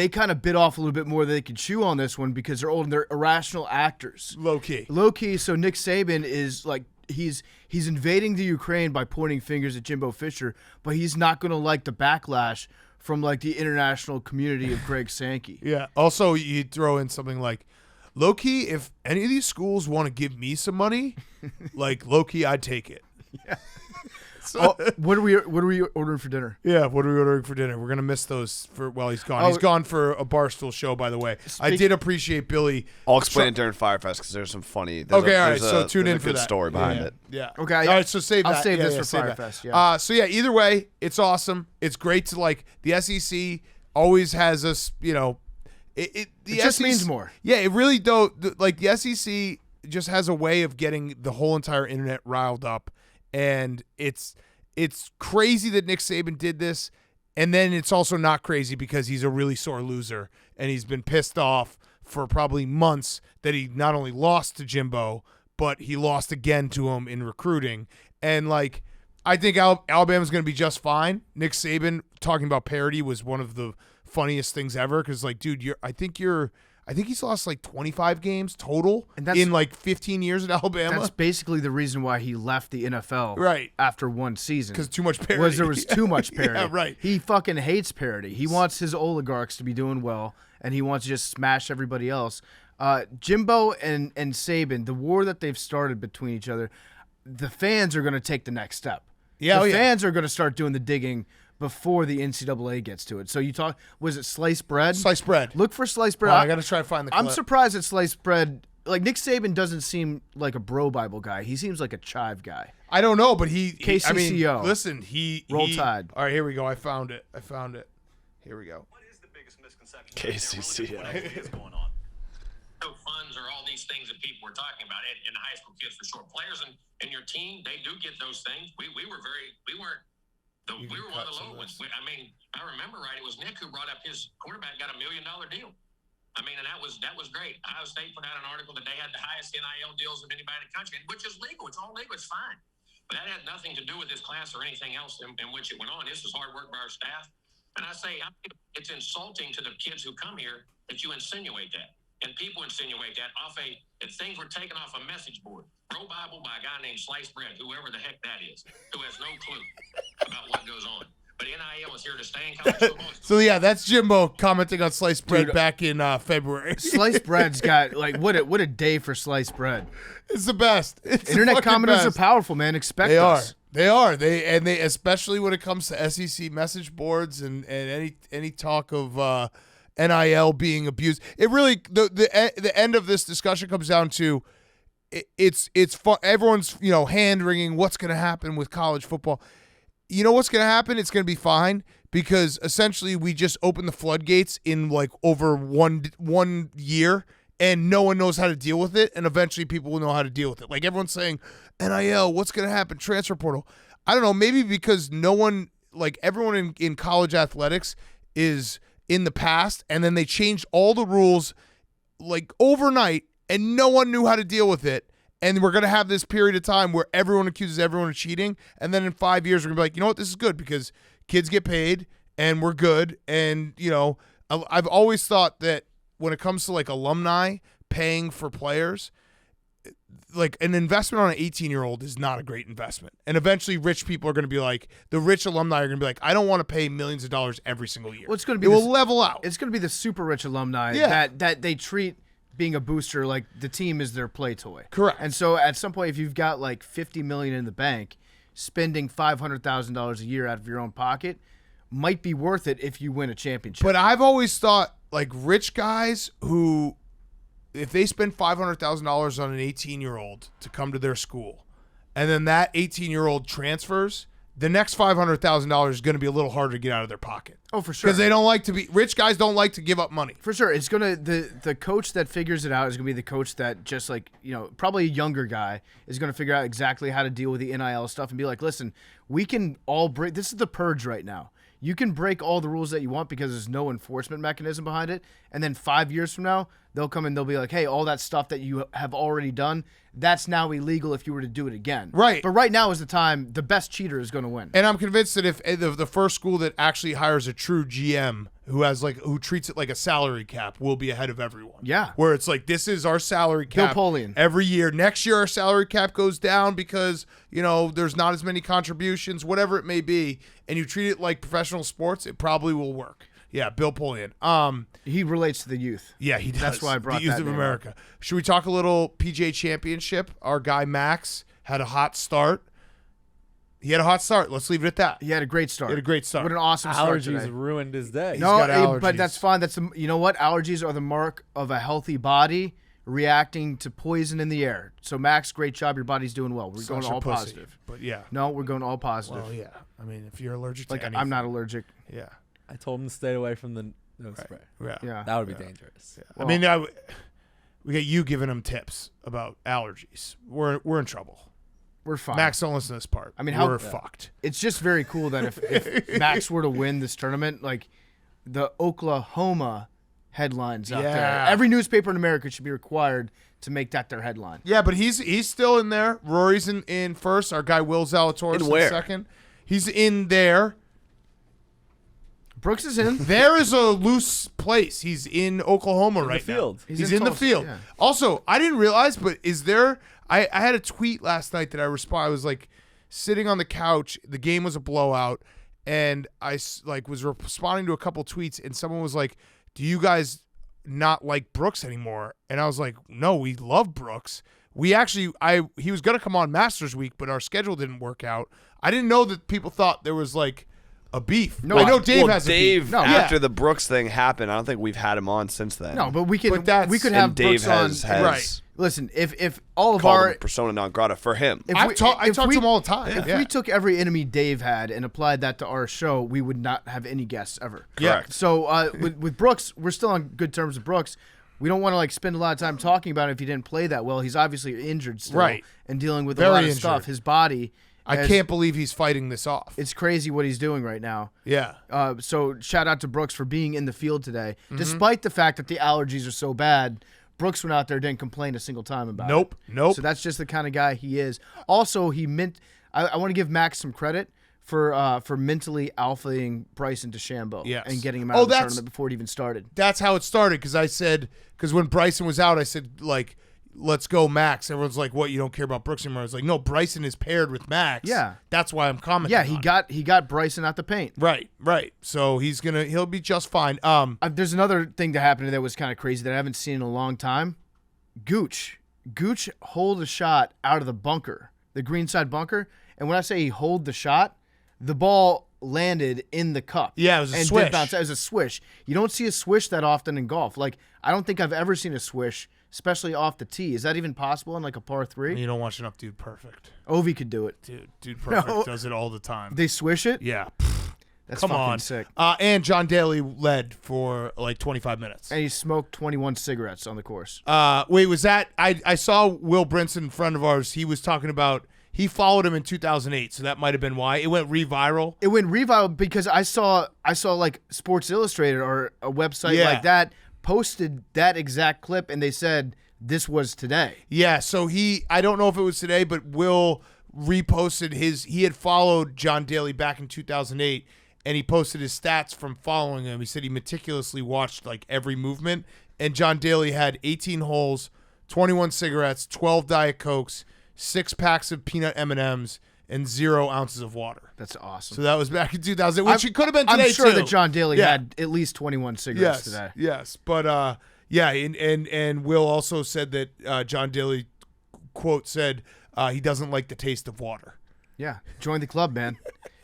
kind of bit off a little bit more than they could chew on this one because they're old and they're irrational actors. Low key. Low key, so Nick Saban is like he's invading the Ukraine by pointing fingers at Jimbo Fisher, but he's not going to like the backlash from like the international community of Greg Sankey. Yeah. Also, you throw in something like, low key, if any of these schools want to give me some money, like low key, I'd take it. Oh, what are we ordering for dinner? Yeah, what are we ordering for dinner? We're gonna miss those while he's gone. Oh. He's gone for a Barstool show, by the way. I did appreciate Billy. I'll explain it during Fyre Fest because there's some funny. Okay, all right. So tune in for good that. story behind yeah, it. Yeah. Okay, All right. So save I'll that. save Yeah, this yeah, for save Fyre that. Fest, yeah. So yeah, either way, it's awesome. It's great to like the SEC always has us. You know, the It just SEC means more. Yeah, it really though. Like the SEC just has a way of getting the whole entire internet riled up, and it's crazy that Nick Saban did this, and then it's also not crazy because he's a really sore loser, and he's been pissed off for probably months that he not only lost to Jimbo, but he lost again to him in recruiting. And, like, I think Alabama's going to be just fine. Nick Saban talking about parity was one of the funniest things ever because, like, dude, I think you're I think he's lost like 25 games total And that's- in like 15 years at Alabama. That's basically the reason why he left the NFL Right. after one season. Because too much parity. Was there was too much parity. Yeah, right. He fucking hates parity. He wants his oligarchs to be doing well, and he wants to just smash everybody else. Jimbo and Saban, the war that they've started between each other, the fans are going to take the next step. Yeah, the fans are going to start doing the digging before the NCAA gets to it. So you talk, was it sliced bread? Sliced bread. Look for sliced bread. Oh, I got to try to find the clip. I'm surprised that sliced bread. Like Nick Saban doesn't seem like a bro Bible guy. He seems like a chive guy. I don't know, but he I mean, KCCO. listen, Roll he- Tide. All right, here we go. I found it. Here we go. What is the biggest misconception KCCO. out there relative to what actually is going on? No funds or all these things that people were talking about, and the high school kids for sure. Players and your team, they do get those things. We were one of the low ones. I mean, I remember right, it was Nick who brought up his quarterback got $1 million deal. I mean, and that was great. Iowa State put out an article that they had the highest NIL deals of anybody in the country, which is legal. It's all legal. It's fine. But that had nothing to do with this class or anything else in which it went on. This is hard work by our staff. And I say it's insulting to the kids who come here that you insinuate that. And people insinuate that if things were taken off a message board. Bro Bible by a guy named Sliced Bread, whoever the heck that is, who has no clue about what goes on. But NIL is here to stay in college football. So yeah, that's Jimbo commenting on sliced bread Dude, back in February. Sliced bread's got like what a day for sliced bread. It's the best. It's the Internet fucking commenters best. are powerful, man. Expect They are. us. They are. They especially when it comes to SEC message boards and any talk of NIL being abused. It really the end of this discussion comes down to it's fun. Everyone's hand wringing. What's going to happen with college football? You know what's going to happen? It's going to be fine because essentially we just open the floodgates in like over one year. And no one knows how to deal with it, and eventually people will know how to deal with it. Like everyone's saying, NIL, what's going to happen? Transfer portal. I don't know, maybe because no one, like everyone in college athletics is in the past, and then they changed all the rules like overnight, and no one knew how to deal with it. And we're going to have this period of time where everyone accuses everyone of cheating, and then in 5 years we're going to be like, you know what, this is good because kids get paid, and we're good. And, I've always thought that when it comes to like alumni paying for players, like an investment on an 18-year-old is not a great investment. And eventually rich people are going to be like, the rich alumni are going to be like, I don't want to pay millions of dollars every single year. Well, it's going to be it will level out. It's going to be the super rich alumni Yeah. that they treat being a booster like the team is their play toy. Correct. And so at some point, if you've got like $50 million in the bank, spending $500,000 a year out of your own pocket might be worth it if you win a championship. But I've always thought like rich guys who, if they spend $500,000 on an 18-year-old to come to their school, and then that 18-year-old transfers, the next $500,000 is going to be a little harder to get out of their pocket. Oh, for sure. Because they don't like to be rich guys don't like to give up money. For sure. It's going to the coach that figures it out is going to be the coach that just like, probably a younger guy is going to figure out exactly how to deal with the NIL stuff and be like, listen, we can all break. This is the purge right now. You can break all the rules that you want because there's no enforcement mechanism behind it. And then 5 years from now, they'll come and they'll be like, hey, all that stuff that you have already done, that's now illegal if you were to do it again. Right. But right now is the time the best cheater is going to win. And I'm convinced that if the first school that actually hires a true GM who treats it like a salary cap will be ahead of everyone. Yeah. Where it's like, this is our salary cap Polian. every year. Next year our salary cap goes down because, there's not as many contributions, whatever it may be, and you treat it like professional sports, it probably will work. Yeah, Bill Polian. He relates to the youth. Yeah, he does. That's why I brought the youth that of name America. Should we talk a little PGA Championship? Our guy Max had a hot start. He had a hot start. Let's leave it at that. He had a great start. He had a great start. What an awesome start Allergies today. ruined his day. No, got allergies. But that's fine. You know what? Allergies are the mark of a healthy body reacting to poison in the air. So Max, great job. Your body's doing well. We're going Such a all pussy. positive. But yeah. No, we're going all positive. Well, yeah. I mean, if you're allergic to Like anything. I'm not allergic. Yeah. I told him to stay away from the nose spray. Yeah. Yeah. That would be dangerous. I mean, we got you giving him tips about allergies. We're in trouble. We're fine. Max, don't listen to this part. I mean, we're fucked. It's just very cool that if Max were to win this tournament, like the Oklahoma headlines out there, Yeah. every newspaper in America should be required to make that their headline. Yeah, but he's still in there. Rory's in first. Our guy Will Zalatoris In where? in second. He's in there. Brooks is in. There is a loose place. He's in Oklahoma right field. now. He's He's in in the Tulsa, field. yeah. Also, I didn't realize, but is there? I had a tweet last night that I responded. I was like sitting on the couch. The game was a blowout, and I was responding to a couple tweets, and someone was like, "Do you guys not like Brooks anymore?" And I was like, "No, we love Brooks. We actually, he was gonna come on Masters Week, but our schedule didn't work out. I didn't know that people thought there was like a beef. No, I know Dave well, has Dave, a beef. No, after yeah. the Brooks thing happened, I don't think we've had him on since then. No, but we could And have Dave Brooks has on. Right. Listen, if all of called our him persona non grata for him. if I we- talk if to we- him all the time. If Yeah. we took every enemy Dave had and applied that to our show, we would not have any guests ever. Yeah. Correct. So with Brooks, we're still on good terms with Brooks. We don't want to like spend a lot of time talking about it if he didn't play that well. He's obviously injured still, Right. and dealing with a Very lot of injured. stuff. His body, I can't believe he's fighting this off. It's crazy what he's doing right now. Yeah. So shout out to Brooks for being in the field today, Mm-hmm. despite the fact that the allergies are so bad. Brooks went out there, didn't complain a single time about it. Nope. So that's just the kind of guy he is. Also, I want to give Max some credit for mentally alphaing Bryson DeChambeau Yes. and getting him out Oh, of the that's- tournament before it even started. That's how it started because when Bryson was out, I said, like, let's go Max. Everyone's like, what, you don't care about Brooks anymore? I was like, no, Bryson is paired with Max. Yeah. That's why I'm commenting Yeah, on it. he got Bryson out the paint. Right. So he'll be just fine. There's another thing that happened that was kind of crazy that I haven't seen in a long time. Gooch hold a shot out of the bunker, the greenside bunker. And when I say he hold the shot, the ball landed in the cup. Yeah, it was a and swish. Did bounce. It was a swish. You don't see a swish that often in golf. Like, I don't think I've ever seen a swish, especially off the tee. Is that even possible in like a par 3? you don't watch enough Dude Perfect. Ovi could do it. Dude Perfect No. does it all the time. They swish it? Yeah. That's Come fucking on. sick. And John Daly led for like 25 minutes. And he smoked 21 cigarettes on the course. Wait, was that I saw Will Brinson, friend of ours, he was talking about he followed him in 2008, so that might have been why. It went reviral. It went reviral because I saw like Sports Illustrated or a website Yeah. like that posted that exact clip and they said this was today. Yeah, so I don't know if it was today, but Will reposted he had followed John Daly back in 2008, and he posted his stats from following him. He said he meticulously watched like every movement, and John Daly had 18 holes, 21 cigarettes, 12 Diet Cokes, 6 packs of peanut M&Ms, and 0 ounces of water. That's awesome. So that was back in 2000, which it could have been today I'm sure too. that John Daly Yeah. had at least 21 cigarettes today. Yes, but yeah, and Will also said that John Daly quote said he doesn't like the taste of water. Yeah, join the club, man.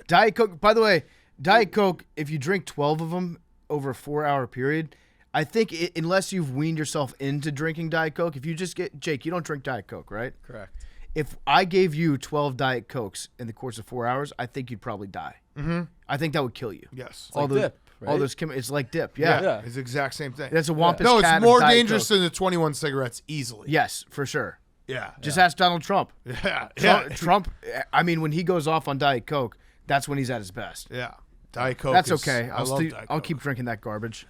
Diet Coke, by the way, Diet Coke, if you drink 12 of them over a 4-hour period, I think unless you've weaned yourself into drinking Diet Coke, if you just Jake, you don't drink Diet Coke, right? Correct. If I gave you 12 Diet Cokes in the course of 4 hours, I think you'd probably die. Mm-hmm. I think that would kill you. Yes. Like dip, right? All those it's like dip. Yeah. Yeah. It's the exact same thing. That's a Wampus No, cat it's of more Diet dangerous Coke. than the 21 cigarettes easily. Yes, for sure. Yeah. Just ask Donald Trump. Yeah. Trump, I mean, when he goes off on Diet Coke, that's when he's at his best. Yeah. Diet Coke. That's is- okay. I love Diet I'll Coke. keep drinking that garbage.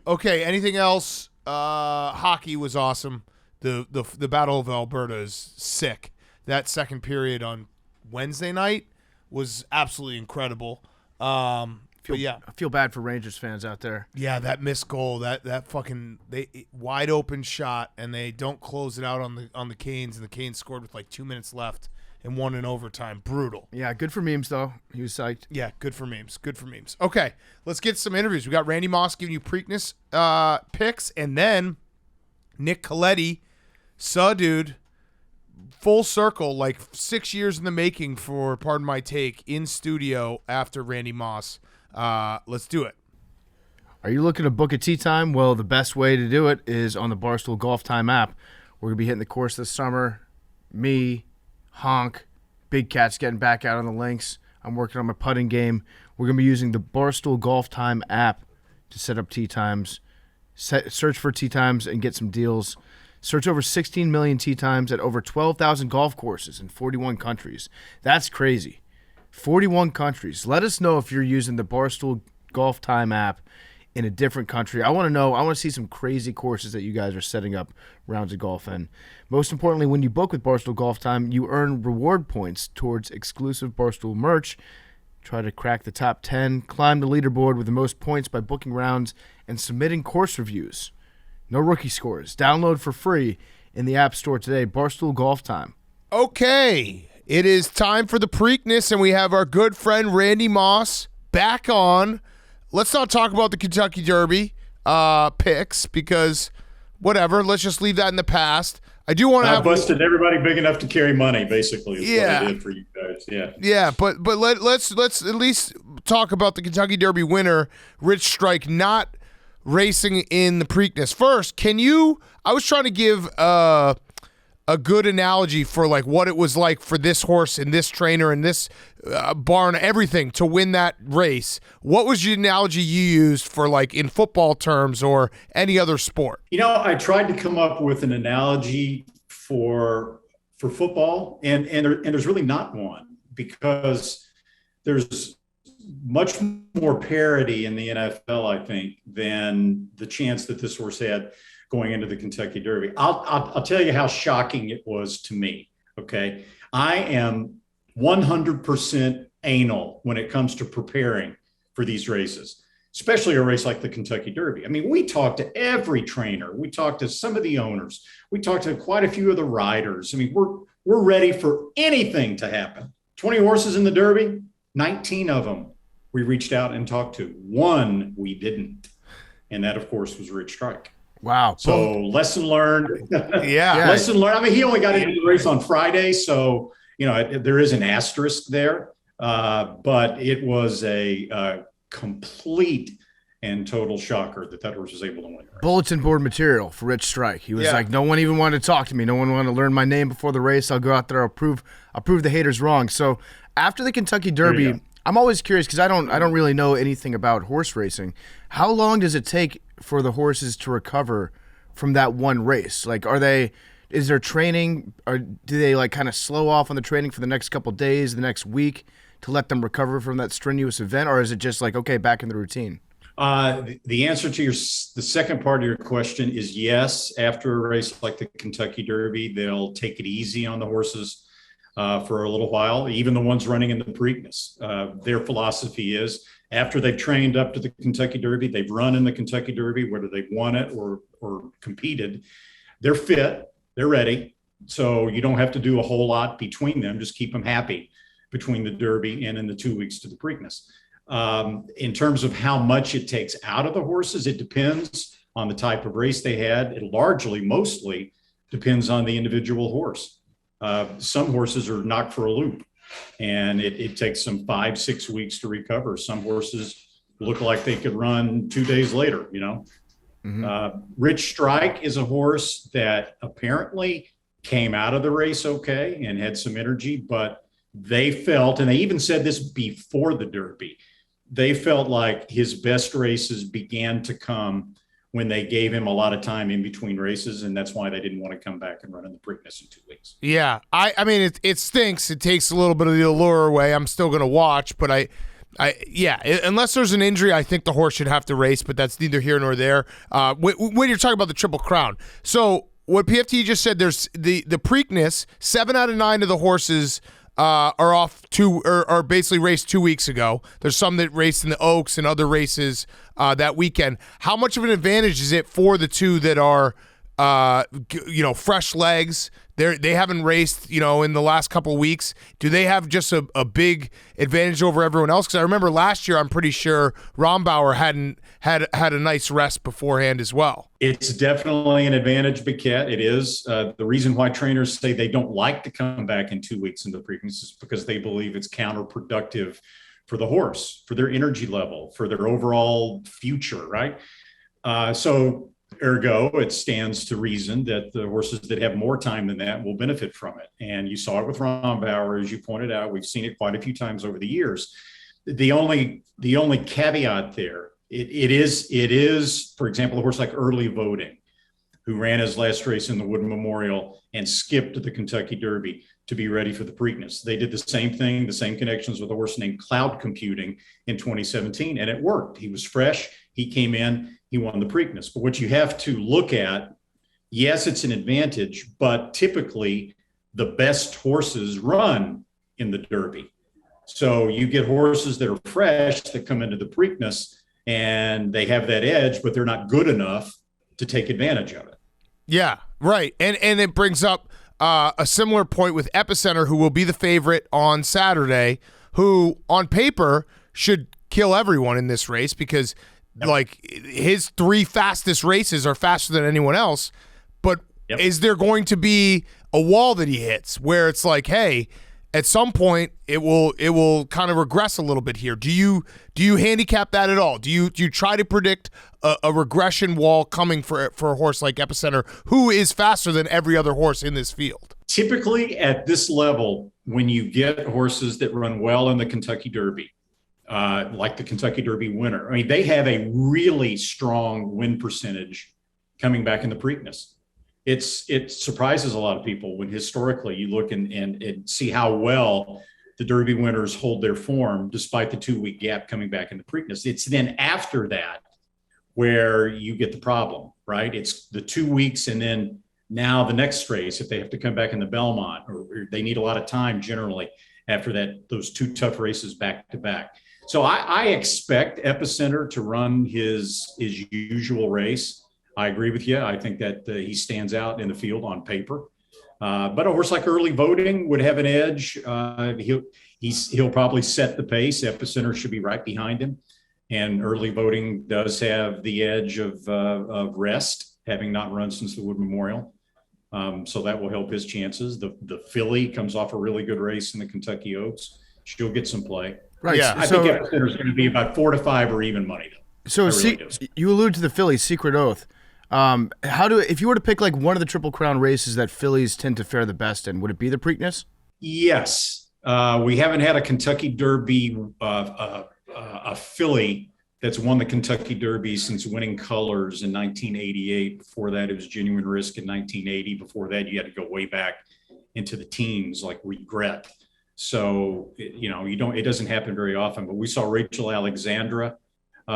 Okay. Anything else? Hockey was awesome. The Battle of Alberta is sick. That second period on Wednesday night was absolutely incredible. But yeah, I feel bad for Rangers fans out there. yeah, that missed goal, that fucking wide open shot, and they don't close it out on the Canes, and the Canes scored with like 2 minutes left and won in overtime. Brutal. Yeah, good for memes though. He was psyched. Yeah, good for memes. Good for memes. Okay, let's get some interviews. We got Randy Moss giving you Preakness picks, and then Nick Colletti, Suh Dude, full circle, like 6 years in the making for Pardon My Take, in studio after Randy Moss. Let's do it. Are you looking to book a tee time? Well, the best way to do it is on the Barstool Golf Time app. We're going to be hitting the course this summer. Me, Honk, Big Cat's getting back out on the links. I'm working on my putting game. We're going to be using the Barstool Golf Time app to set up tee times. Search for tee times and get some deals. Search over 16 million tee times at over 12,000 golf courses in 41 countries. That's crazy. 41 countries. Let us know if you're using the Barstool Golf Time app in a different country. I want to know. I want to see some crazy courses that you guys are setting up rounds of golf in. Most importantly, when you book with Barstool Golf Time, you earn reward points towards exclusive Barstool merch. try to crack the top 10, climb the leaderboard with the most points by booking rounds and submitting course reviews. No rookie scores. Download for free in the App Store today. Barstool Golf Time. Okay, it is time for the Preakness, and we have our good friend Randy Moss back on. Let's not talk about the Kentucky Derby picks because whatever. Let's just leave that in the past. I do want to have busted everybody big enough to carry money, basically. Is Yeah. what I did for you guys. Yeah. Yeah, but let's at least talk about the Kentucky Derby winner, Rich Strike, not racing in the Preakness. First, I was trying to give a good analogy for like what it was like for this horse and this trainer and this barn, everything to win that race. What was the analogy you used for like in football terms or any other sport? You know, I tried to come up with an analogy for football, and there's really not one, because there's much more parity in the NFL, I think, than the chance that this horse had going into the Kentucky Derby. I'll tell you how shocking it was to me. Okay. I am 100% anal when it comes to preparing for these races, especially a race like the Kentucky Derby. I mean, we talked to every trainer. We talked to some of the owners. We talked to quite a few of the riders. I mean, we're ready for anything to happen. 20 horses in the Derby, 19 of them we reached out and talked to. One we didn't. And that, of course, was Rich Strike. Wow. So lesson learned. Yeah. Lesson learned. I mean, he only got into the race on Friday, so, you know, there is an asterisk there. But it was a complete and total shocker that horse was able to win. Bulletin board material for Rich Strike. He was like, no one even wanted to talk to me. No one wanted to learn my name before the race. I'll go out there. I'll prove the haters wrong. So after the Kentucky Derby, I'm always curious because I don't really know anything about horse racing. How long does it take for the horses to recover from that one race? Like, is there training, or do they like kind of slow off on the training for the next couple of days, the next week, to let them recover from that strenuous event, or is it just like, okay, back in the routine? The answer to the second part of your question is yes. After a race like the Kentucky Derby, they'll take it easy on the horses for a little while, even the ones running in the Preakness. Their philosophy is, after they've trained up to the Kentucky Derby, they've run in the Kentucky Derby, whether they've won it or competed, they're fit, they're ready. So you don't have to do a whole lot between them. Just keep them happy between the Derby and in the 2 weeks to the Preakness. In terms of how much it takes out of the horses, it depends on the type of race they had. It mostly depends on the individual horse. Some horses are knocked for a loop, and it takes them 5-6 weeks to recover. Some horses look like they could run 2 days later, you know. Mm-hmm. Rich Strike is a horse that apparently came out of the race okay and had some energy, but they felt, and they even said this before the Derby, they felt like his best races began to come when they gave him a lot of time in between races, and that's why they didn't want to come back and run in the Preakness in 2 weeks. Yeah, I mean, it stinks. It takes a little bit of the allure away. I'm still going to watch, but unless there's an injury, I think the horse should have to race, but that's neither here nor there. When you're talking about the Triple Crown. So what PFT just said, there's the Preakness, 7 out of 9 of the horses are off are basically raced 2 weeks ago. There's some that raced in the Oaks and other races that weekend. How much of an advantage is it for the two that are, fresh legs? They haven't raced, in the last couple of weeks. Do they have just a big advantage over everyone else? Because I remember last year, I'm pretty sure Rombauer hadn't had a nice rest beforehand as well. It's definitely an advantage, Biquette. It is. The reason why trainers say they don't like to come back in 2 weeks into the Preakness is because they believe it's counterproductive for the horse, for their energy level, for their overall future, right? Ergo, it stands to reason that the horses that have more time than that will benefit from it. And you saw it with Rombauer, as you pointed out. We've seen it quite a few times over the years. The only caveat there, it is, for example, a horse like Early Voting, who ran his last race in the Wood Memorial and skipped the Kentucky Derby to be ready for the Preakness. They did the same thing, the same connections with a horse named Cloud Computing in 2017, and it worked. He was fresh. He came in. He won the Preakness. But what you have to look at, yes, it's an advantage, but typically the best horses run in the Derby. So you get horses that are fresh that come into the Preakness and they have that edge, but they're not good enough to take advantage of it. Yeah, right. And it brings up a similar point with Epicenter, who will be the favorite on Saturday, who on paper should kill everyone in this race because like his 3 fastest races are faster than anyone else. But is there going to be a wall that he hits where it's like, hey, at some point it will kind of regress a little bit here? Do you handicap that at all? Do you try to predict a regression wall coming for a horse like Epicenter, who is faster than every other horse in this field? Typically at this level, when you get horses that run well in the Kentucky Derby, like the Kentucky Derby winner, I mean, they have a really strong win percentage coming back in the Preakness. It surprises a lot of people when historically you look and see how well the Derby winners hold their form despite the 2-week gap coming back in the Preakness. It's then after that where you get the problem, right? It's the 2 weeks and then now the next race, if they have to come back in the Belmont, or they need a lot of time generally after that, those 2 tough races back to back. So I expect Epicenter to run his usual race. I agree with you. I think that he stands out in the field on paper. But a horse like Early Voting would have an edge. He'll probably set the pace. Epicenter should be right behind him. And Early Voting does have the edge of rest, having not run since the Wood Memorial. So that will help his chances. The filly comes off a really good race in the Kentucky Oaks. She'll get some play. Right. Yeah. I think Epicenter is going to be about 4 to 5 or even money, though. So really you allude to the fillies, Secret Oath. If you were to pick like one of the Triple Crown races that fillies tend to fare the best in, would it be the Preakness? Yes. We haven't had a Kentucky Derby, a filly that's won the Kentucky Derby since Winning Colors in 1988. Before that, it was Genuine Risk in 1980. Before that, you had to go way back into the teens, like Regret. So, it doesn't happen very often, but we saw Rachel Alexandra,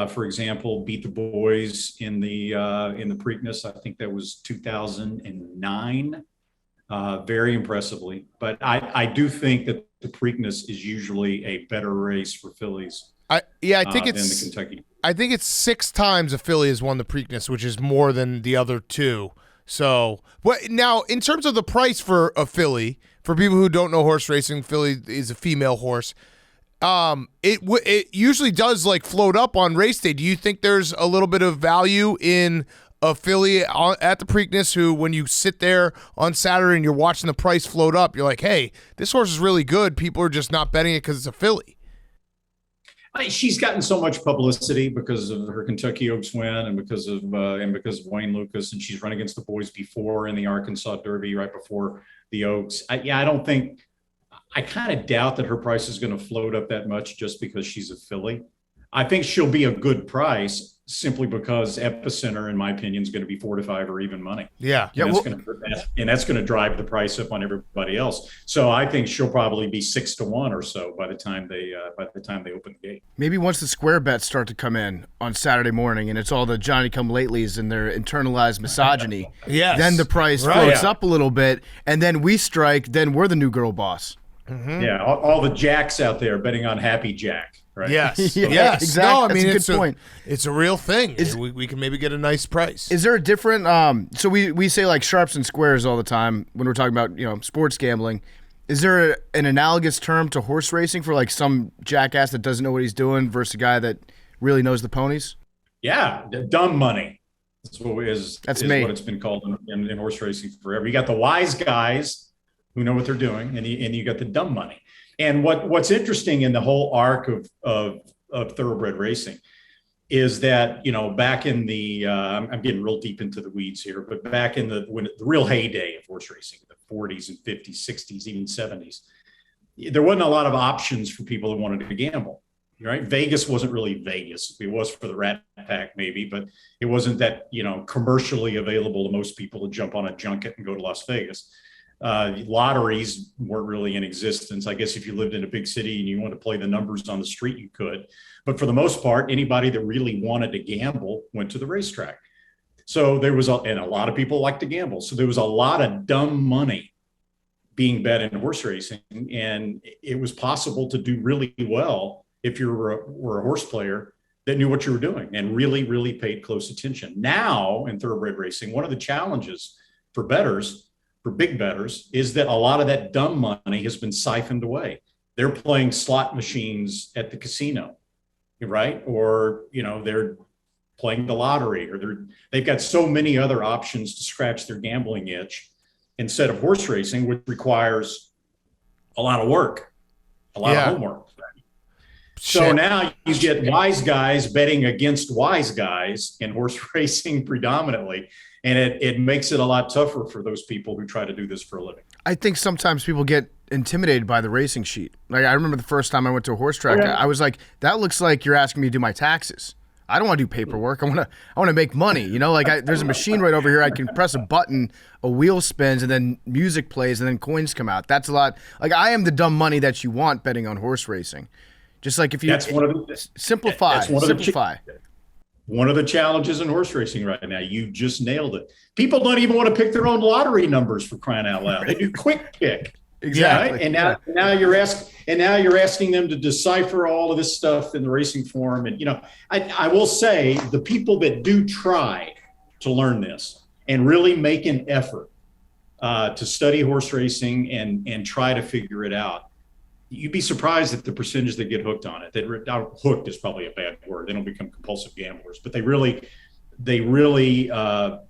for example, beat the boys in the Preakness. I think that was 2009, very impressively. But I do think that the Preakness is usually a better race for fillies. I think than the it's Kentucky. I think it's 6 times a filly has won the Preakness, which is more than the other 2. So, now in terms of the price for a filly, for people who don't know horse racing, filly is a female horse. It usually does like float up on race day. Do you think there's a little bit of value in a filly at the Preakness who, when you sit there on Saturday and you're watching the price float up, you're like, hey, this horse is really good. People are just not betting it because it's a filly. She's gotten so much publicity because of her Kentucky Oaks win and because of Wayne Lucas, and she's run against the boys before in the Arkansas Derby right before the Oaks. I kind of doubt that her price is going to float up that much just because she's a filly. I think she'll be a good price simply because Epicenter, in my opinion, is going to be 4 to 5 or even money. Yeah. And that's going to drive the price up on everybody else. So I think she'll probably be 6 to 1 or so by the time they open the gate. Maybe once the square bets start to come in on Saturday morning and it's all the Johnny-come-latelys and their internalized misogyny, yes. Then the price floats up a little bit, and then we strike, then we're the new girl boss. Mm-hmm. Yeah, all the jacks out there betting on Happy Jack, right? Yes, Yeah, yes. exactly. No, I That's mean, a good it's point. It's a real thing. We can maybe get a nice price. Is there a different so we say like sharps and squares all the time when we're talking about, sports gambling. Is there an analogous term to horse racing for like some jackass that doesn't know what he's doing versus a guy that really knows the ponies? Yeah, dumb money. That's what it's been called in horse racing forever. You got the wise guys who know what they're doing, and you got the dumb money. And what's interesting in the whole arc of thoroughbred racing is that, back in the I'm getting real deep into the weeds here, but back in the real heyday of horse racing, the 40s and 50s, 60s, even 70s, there wasn't a lot of options for people who wanted to gamble. Right? Vegas wasn't really Vegas. It was for the Rat Pack maybe, but it wasn't that, commercially available to most people to jump on a junket and go to Las Vegas. Lotteries weren't really in existence. I guess if you lived in a big city and you wanted to play the numbers on the street, you could. But for the most part, anybody that really wanted to gamble went to the racetrack. So there was and a lot of people like to gamble. So there was a lot of dumb money being bet in horse racing, and it was possible to do really well if you were a horse player that knew what you were doing and really, really paid close attention. Now in thoroughbred racing, one of the challenges for bettors, for big bettors, is that a lot of that dumb money has been siphoned away. They're playing slot machines at the casino, right? Or, they're playing the lottery, or they've got so many other options to scratch their gambling itch instead of horse racing, which requires a lot of work, a lot of homework. So now you get wise guys betting against wise guys in horse racing predominantly. And it makes it a lot tougher for those people who try to do this for a living. I think sometimes people get intimidated by the racing sheet. Like, I remember the first time I went to a horse track, I was like, that looks like you're asking me to do my taxes. I don't want to do paperwork. I want to make money. There's a machine right over here. I can press a button, a wheel spins, and then music plays, and then coins come out. That's a lot. Like, I am the dumb money that you want betting on horse racing. Just like if you simplify. One of the challenges in horse racing right now, you just nailed it. People don't even want to pick their own lottery numbers, for crying out loud. They do quick pick. Exactly. Yeah, and now you're asking them to decipher all of this stuff in the racing form. And I will say, the people that do try to learn this and really make an effort to study horse racing and try to figure it out, you'd be surprised at the percentage that get hooked on it. Hooked is probably a bad word. They don't become compulsive gamblers, but they really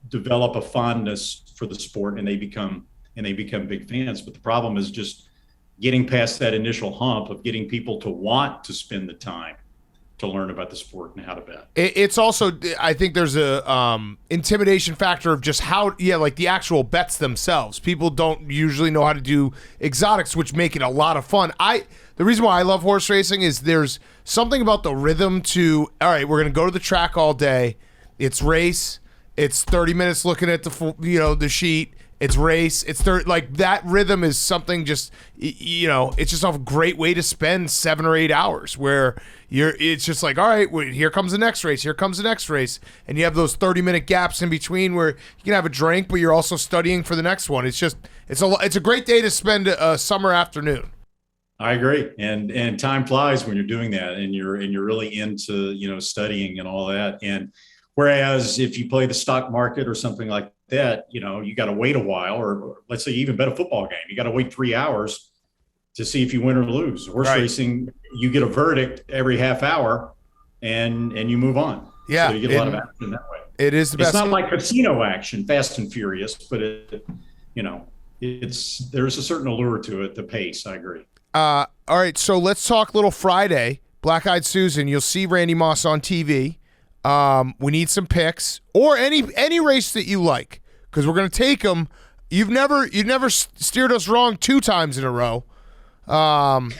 develop a fondness for the sport, and they become big fans. But the problem is just getting past that initial hump of getting people to want to spend the time to learn about the sport and how to bet. It's also, I think there's a intimidation factor of just like the actual bets themselves. People don't usually know how to do exotics, which make it a lot of fun. The reason why I love horse racing is there's something about the rhythm to, all right, we're going to go to the track all day. It's race. It's 30 minutes looking at the sheet. It's race. It's like that rhythm is something just, it's just a great way to spend 7 or 8 hours where it's just like, all right, here comes the next race. Here comes the next race. And you have those 30-minute gaps in between where you can have a drink, but you're also studying for the next one. It's a great day to spend a summer afternoon. I agree. And time flies when you're doing that and you're really into, studying and all that. And whereas if you play the stock market or something like that, you got to wait a while, or let's say you even bet a football game, you got to wait 3 hours to see if you win or lose. Horse racing, you get a verdict every half hour and you move on. Yeah. So you get a lot of action that way. It is the best. It's not like casino action, Fast and Furious, but there's a certain allure to it, the pace. I agree. All right. So let's talk little Friday, Black Eyed Susan. You'll see Randy Moss on TV. We need some picks or any race that you like, because we're going to take them. You've never steered us wrong 2 times in a row. You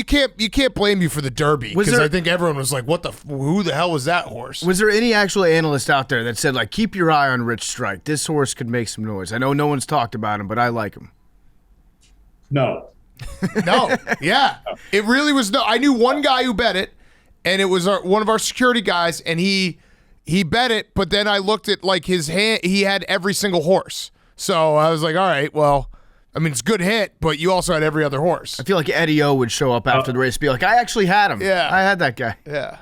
can't blame you for the Derby, because I think everyone was like, who the hell was that horse? Was there any actual analyst out there that said, like, keep your eye on Rich Strike? This horse could make some noise. I know no one's talked about him, but I like him. No. Yeah. It really was no. I knew one guy who bet it, and it was one of our security guys, and he bet it, but then I looked at like his hand. He had every single horse. So I was like, all right, well, I mean, it's a good hit, but you also had every other horse. I feel like Eddie O would show up after the race and be like, I actually had him. Yeah. I had that guy. Yeah.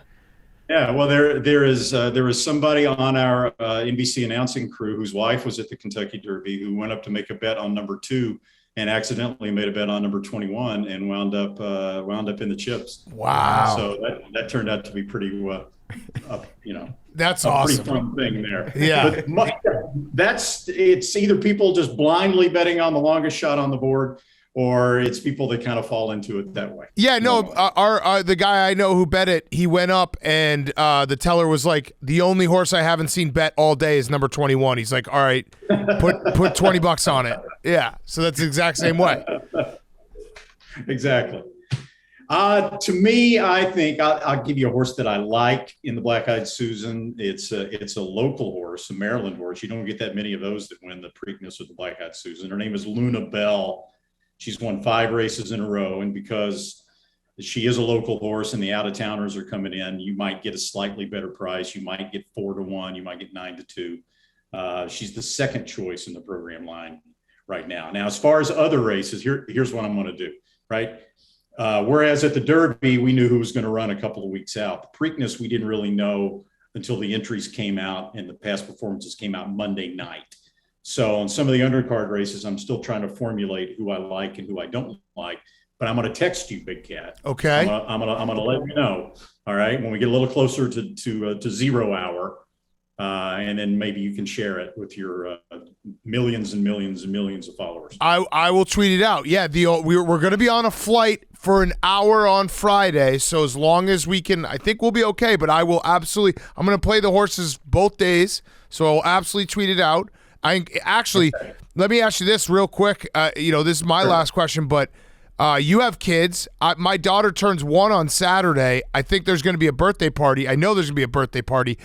Yeah, well, there was somebody on our NBC announcing crew whose wife was at the Kentucky Derby who went up to make a bet on number 2 and accidentally made a bet on number 21 and wound up in the chips. Wow! So that turned out to be pretty, that's a awesome. Pretty fun thing there. Yeah, but it's either people just blindly betting on the longest shot on the board, or it's people that kind of fall into it that way. Yeah, no, the guy I know who bet it, he went up and the teller was like, the only horse I haven't seen bet all day is number 21. He's like, all right, put $20 on it. Yeah, so that's the exact same way. Exactly. To me, I think I'll give you a horse that I like in the Black Eyed Susan. It's a local horse, a Maryland horse. You don't get that many of those that win the Preakness or the Black Eyed Susan. Her name is Luna Bell. She's won 5 races in a row, and because she is a local horse and the out-of-towners are coming in, you might get a slightly better price. You might get 4-1. You might get 9-2. She's the second choice in the program line right now. Now, as far as other races, here's what I'm going to do, right? Whereas at the Derby, we knew who was going to run a couple of weeks out. The Preakness, we didn't really know until the entries came out and the past performances came out Monday night. So on some of the undercard races, I'm still trying to formulate who I like and who I don't like. But I'm going to text you, Big Cat. Okay. I'm gonna let you know. All right, when we get a little closer to 0 hour, and then maybe you can share it with your millions and millions and millions of followers. I will tweet it out. Yeah, we're going to be on a flight for an hour on Friday, so as long as we can, I think we'll be okay. But I will absolutely. I'm going to play the horses both days, so I'll absolutely tweet it out. Let me ask you this real quick. This is my last question, but. You have kids. My daughter turns 1 on Saturday. I think there's going to be a birthday party. I know there's going to be a birthday party.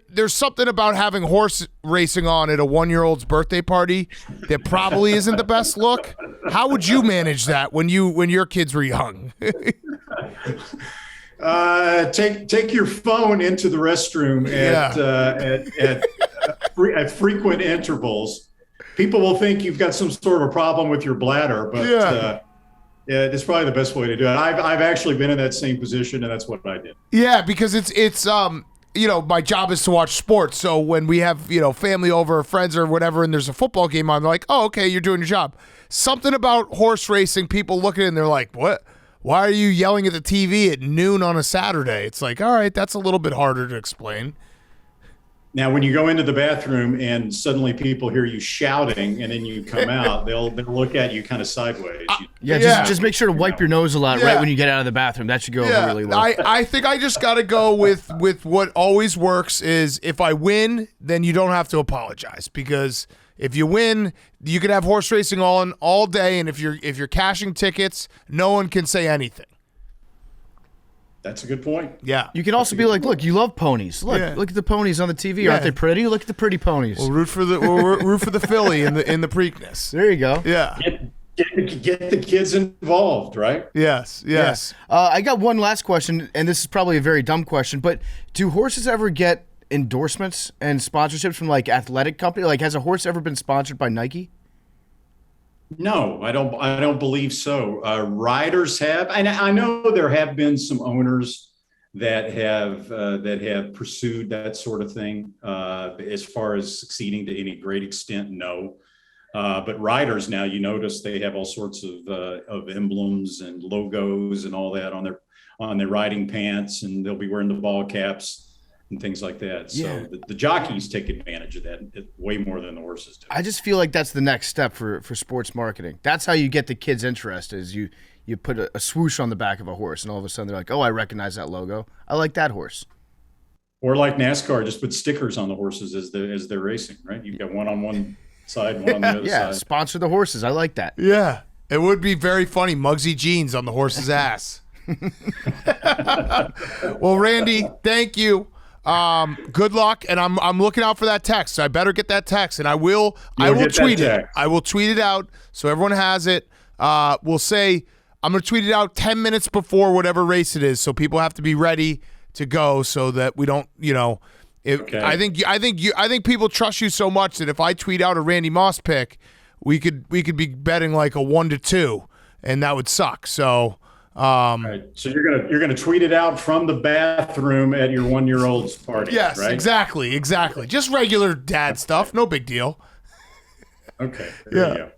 There's something about having horse racing on at a 1-year-old's birthday party that probably isn't the best look. How would you manage that when your kids were young? Take your phone into the restroom at frequent intervals. People will think you've got some sort of a problem with your bladder, but it's probably the best way to do it. I've actually been in that same position, and that's what I did. Yeah, because it's my job is to watch sports. So when we have family over, friends or whatever, and there's a football game on, they're like, "Oh, okay, you're doing your job." Something about horse racing, people look at it and they're like, "What? Why are you yelling at the TV at noon on a Saturday?" It's like, all right, that's a little bit harder to explain. Now, when you go into the bathroom and suddenly people hear you shouting and then you come out, they'll look at you kind of sideways. Just make sure to wipe your nose a lot right when you get out of the bathroom. That should go over really well. I think I just got to go with what always works is if I win, then you don't have to apologize, because if you win, you can have horse racing on all day, and if you're cashing tickets, no one can say anything. That's a good point. Yeah. You can also be like, look, you love ponies. Look at the ponies on the TV. Aren't they pretty? Look at the pretty ponies. We'll root for the filly in the Preakness. There you go. Yeah. Get the kids involved, right? Yes. Yeah. I got one last question, and this is probably a very dumb question, but do horses ever get endorsements and sponsorships from like athletic company? Like, has a horse ever been sponsored by Nike? No, I don't believe so. Riders have, and I know there have been some owners that have pursued that sort of thing. As far as succeeding to any great extent, no. But riders now, you notice they have all sorts of emblems and logos and all that on their riding pants, and they'll be wearing the ball caps and things like that. So the jockeys take advantage of that way more than the horses do. I just feel like that's the next step for sports marketing. That's how you get the kids interested, is you put a swoosh on the back of a horse, and all of a sudden they're like, oh, I recognize that logo. I like that horse. Or like NASCAR, just put stickers on the horses as they're racing, right? You've got one on one side, one on the other side. Sponsor the horses. I like that. Yeah. It would be very funny. Muggsy jeans on the horse's ass. Well, Randy, thank you. Good luck, and I'm looking out for that text. So I better get that text, and I will tweet it. I will tweet it out so everyone has it. We'll say I'm going to tweet it out 10 minutes before whatever race it is, so people have to be ready to go, so that we don't, Okay. I think people trust you so much that if I tweet out a Randy Moss pick, we could be betting like a 1-2, and that would suck. So. Right. So you're gonna tweet it out from the bathroom at your 1-year-old's party. Yes, right? exactly. Just regular dad stuff, no big deal. Okay. There you go.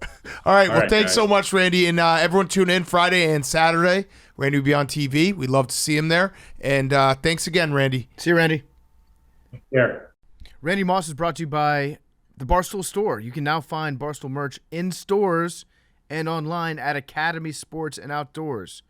All right. Well, thanks guys. so much, Randy, and everyone tune in Friday and Saturday. Randy will be on TV. We'd love to see him there. And thanks again, Randy. See you, Randy. Yeah. Randy Moss is brought to you by the Barstool Store. You can now find Barstool merch in stores and online at Academy Sports and Outdoors.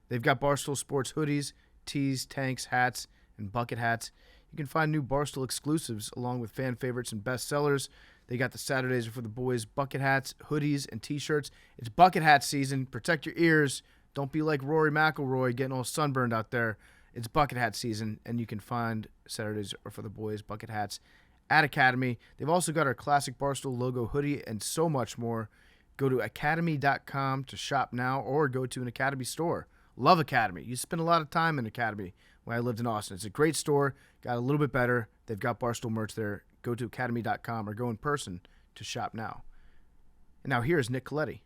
They've got Barstool Sports hoodies, tees, tanks, hats, and bucket hats. You can find new Barstool exclusives along with fan favorites and bestsellers. They got the Saturdays for the boys bucket hats, hoodies, and T-shirts. It's bucket hat season. Protect your ears. Don't be like Rory McIlroy getting all sunburned out there. It's bucket hat season, and you can find Saturdays for the boys bucket hats at Academy. They've also got our classic Barstool logo hoodie and so much more. Go to academy.com to shop now, or go to an Academy store. Love Academy. You spend a lot of time in Academy when I lived in Austin. It's a great store. Got a little bit better. They've got Barstool merch there. Go to academy.com or go in person to shop now. And now here's Nick Colletti.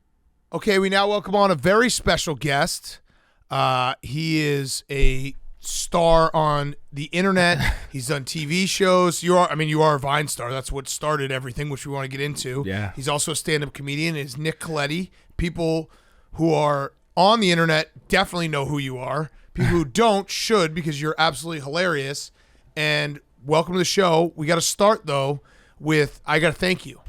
Okay, we now welcome on a very special guest. He is a star on the internet. He's done TV shows. You are a Vine star. That's what started everything, which we want to get into. Yeah. He's also a stand-up comedian. Is Nick Colletti. People who are on the internet definitely know who you are. People who don't should, because you're absolutely hilarious. And welcome to the show. We got to start though with I got to thank you.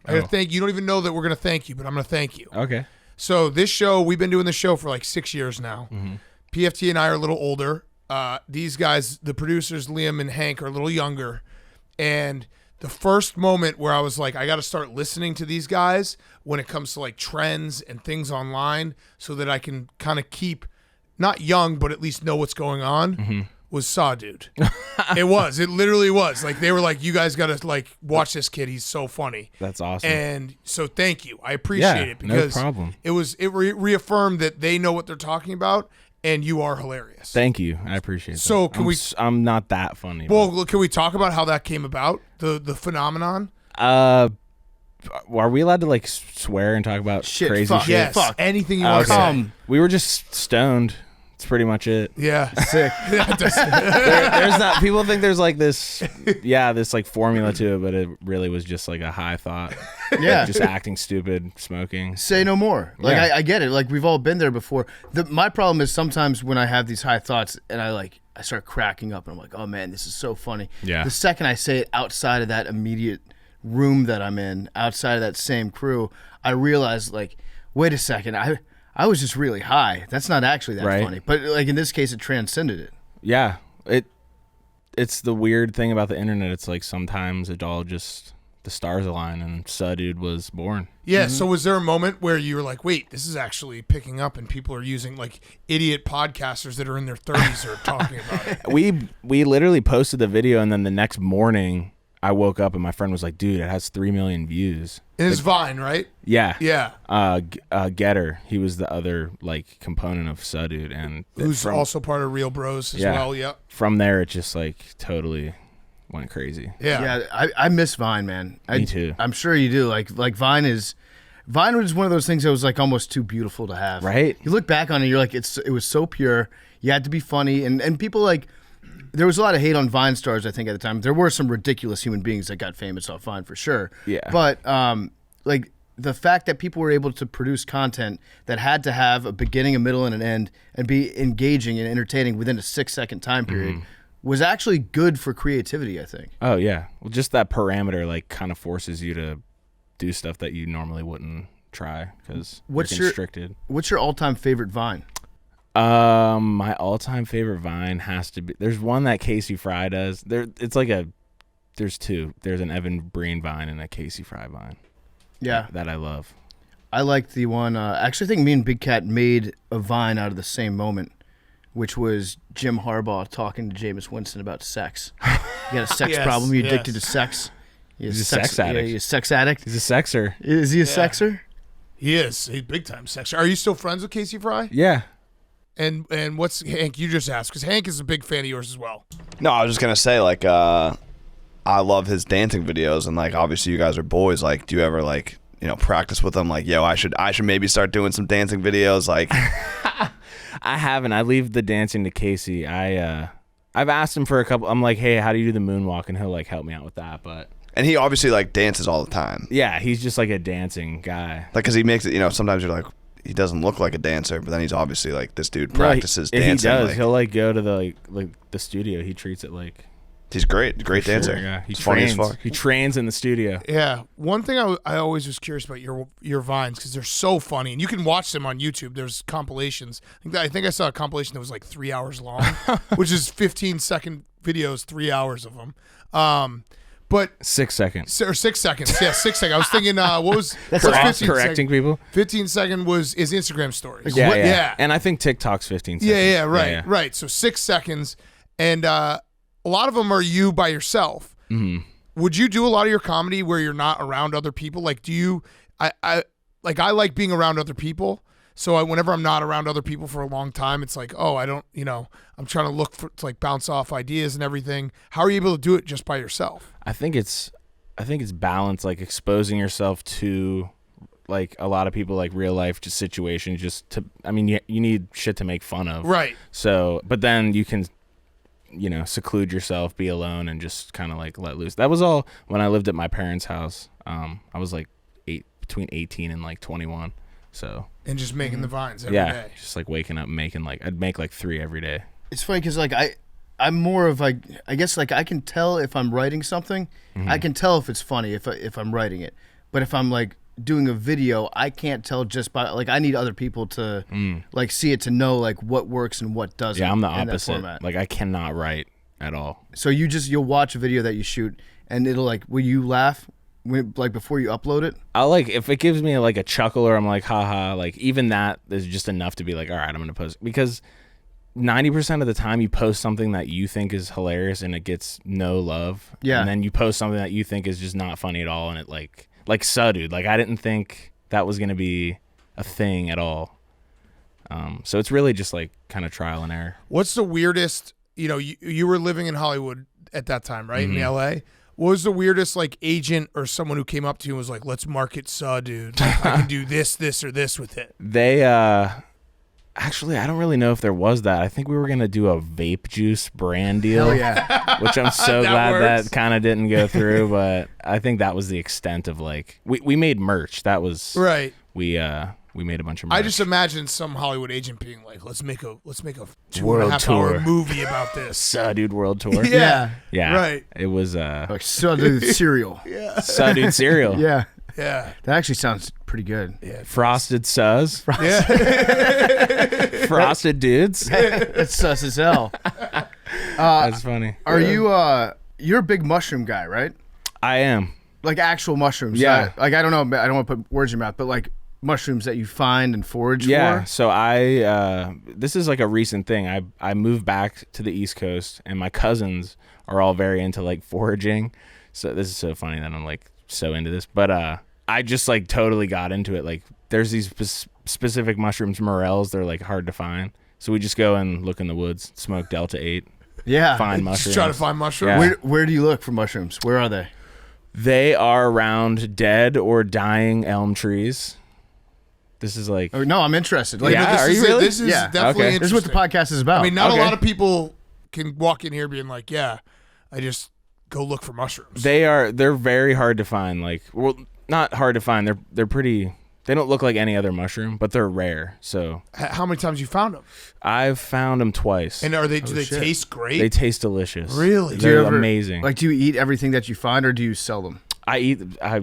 I got to thank you. You don't even know that we're going to thank you, but I'm going to thank you. Okay. So this show, we've been doing the show for like 6 years now. Mm-hmm. PFT and I are a little older. These guys, the producers, Liam and Hank, are a little younger. And the first moment where I was like, I got to start listening to these guys when it comes to like trends and things online so that I can kind of keep, not young, but at least know what's going on, was Suh Dude. It literally was. Like they were like, you guys got to like watch this kid. He's so funny. That's awesome. And so thank you. I appreciate it because no problem. It reaffirmed that they know what they're talking about. And you are hilarious. Thank you. I appreciate that. So I'm not that funny. Well, can we talk about how that came about? The phenomenon? Are we allowed to like swear and talk about crazy fuck, shit? Yes. Fuck. Anything you want to say. We were just stoned. That's pretty much it. Yeah. Sick. There's not. People think there's like this like formula to it, but it really was just like a high thought. Yeah. Just acting stupid, smoking. Say no more. Like Yeah. I get it. Like we've all been there before. My problem is sometimes when I have these high thoughts and I start cracking up and I'm like, oh man, this is so funny. Yeah. The second I say it outside of that immediate room that I'm in, outside of that same crew, I realize like, wait a second, I was just really high. That's not actually that Right. funny. But like in this case, it transcended it. Yeah. It's the weird thing about the internet. It's like sometimes it all just the stars align, and Suh Dude was born. Yeah. So was there a moment where you were like, wait, this is actually picking up and people are using like idiot podcasters that are in their 30s are talking about it? We literally posted the video, and then the next morning I woke up and my friend was like, dude, it has 3 million views. And it's Vine, right? Yeah. Yeah. Getter, he was the other like component of Suh Dude, and Who's also part of Real Bros as well. Yep. From there, it just like totally went crazy. Yeah. Yeah, I miss Vine, man. Me too. I'm sure you do. Like Vine was one of those things that was like almost too beautiful to have. Right. You look back on it, you're like, it was so pure. You had to be funny, and people like. There was a lot of hate on Vine stars, I think, at the time. There were some ridiculous human beings that got famous off Vine for sure. Yeah. But like the fact that people were able to produce content that had to have a beginning, a middle, and an end, and be engaging and entertaining within a 6-second time period was actually good for creativity, I think. Oh yeah. Well, just that parameter like kind of forces you to do stuff that you normally wouldn't try because you're constricted. What's your all-time favorite Vine? My all-time favorite Vine has to be. There's one that Casey Fry does. It's like there's two. There's an Evan Breen Vine and a Casey Fry Vine. Yeah, that I love. I like the one. Actually, I think me and Big Cat made a Vine out of the same moment, which was Jim Harbaugh talking to Jameis Winston about sex. You got a sex problem. You addicted to sex. He's a sex addict. Yeah, he's a sex addict. He's a sexer. Is he a sexer? He is. He's big time sexer. Are you still friends with Casey Fry? Yeah. And what's Hank? You just asked because Hank is a big fan of yours as well. No, I was just gonna say like I love his dancing videos, and like obviously you guys are boys. Like, do you ever like practice with them? Like, yo, I should maybe start doing some dancing videos. Like, I haven't. I leave the dancing to Casey. I've asked him for a couple. I'm like, hey, how do you do the moonwalk? And he'll like help me out with that. and he obviously like dances all the time. Yeah, he's just like a dancing guy. Like, cause he makes it. Sometimes you're like, he doesn't look like a dancer, but then he's obviously like this dude practices dancing. He does. Like, He'll like go to the like the studio. He treats it like he's great dancer. Sure, yeah, he He's funny as trains. fuck. He trains in the studio. Yeah. One thing I always was curious about your Vines because they're so funny and you can watch them on YouTube. There's compilations. I think I saw a compilation that was like 3 hours long, which is 15-second videos, 3 hours of them. But 6 seconds. Or 6 seconds. Yeah, 6 seconds. I was thinking, what was That's what's awesome. 15 Correcting people. 15-second is Instagram stories. Yeah. And I think TikTok's 15 seconds. Yeah, right. So 6 seconds, and a lot of them are you by yourself. Mm-hmm. Would you do a lot of your comedy where you're not around other people? Like, do you? I like being around other people. So whenever I'm not around other people for a long time, it's like, oh, I don't, I'm trying to look to like bounce off ideas and everything. How are you able to do it just by yourself? I think it's balance, like exposing yourself to like a lot of people like real life just situations just to. I mean, you need shit to make fun of. Right. So, but then you can, seclude yourself, be alone, and just kind of like let loose. That was all when I lived at my parents' house. I was like between 18 and like 21. So. And just making the vines every day. Just like waking up and making I'd make like 3 every day. It's funny because like I'm more of like, I guess like I can tell if I'm writing something. I can tell if it's funny if I'm writing it. But if I'm like doing a video, I can't tell just by like I need other people to like see it to know like what works and what doesn't. Yeah, I'm the in that opposite. format. Like I cannot write at all. So you'll watch a video that you shoot and it'll like, will you laugh like before you upload it? I'll like if it gives me like a chuckle or I'm like haha, like even that is just enough to be like, all right, I'm gonna post, because 90% of the time you post something that you think is hilarious and it gets no love. Yeah. And then you post something that you think is just not funny at all and it like Suh Dude. Like I didn't think that was gonna be a thing at all. So it's really just like kind of trial and error. What's the weirdest, you were living in Hollywood at that time, right? In LA. What was the weirdest like agent or someone who came up to you and was like, let's market Suh Dude. Like, I can do this, or this with it. They actually, I don't really know if there was that. I think we were gonna do a vape juice brand deal. Hell yeah. Which I'm so That glad works. that kind of didn't go through, but I think that was the extent of like we made merch. That was Right. We made a bunch of merch. I just imagine some Hollywood agent being like, let's make a 2.5 World hour tour. movie about this. Suh Dude World Tour. Yeah. Yeah. Right. It was Like Suh Dude cereal. Suh Dude cereal. Yeah. Yeah. That actually sounds pretty good. Yeah. Frosted Suhs. Yeah. Frosted Dudes. That's sus as hell. That's funny. Are you you're a big mushroom guy, right? I am. Like actual mushrooms. Yeah. Like I don't know, I don't want to put words in your mouth, but like mushrooms that you find and forage Yeah. for. So I this is like a recent thing. I moved back to the East Coast and my cousins are all very into like foraging. So this is so funny that I'm like so into this. But I just like totally got into it. Like there's these specific mushrooms, morels, they're like hard to find. So we just go and look in the woods, smoke Delta 8, Yeah. find mushrooms. Just try to find mushrooms. Yeah. Where do you look for mushrooms? Where are they? They are around dead or dying elm trees. This is like Oh, no, I'm interested. Like, Yeah, This are is you it. really? This is Yeah. definitely Okay. this is what the interesting. podcast is about. I mean, not Okay. a lot of people can walk in here being like, yeah, I just go look for mushrooms. they're very hard to find. Like, well, not hard to find. They're pretty. They don't look like any other mushroom, but they're rare. So How many times you found them? I've found them twice. And do they shit. taste great? They taste delicious. Really? Do you They're ever- amazing. Like, do you eat everything that you find, or do you sell them? I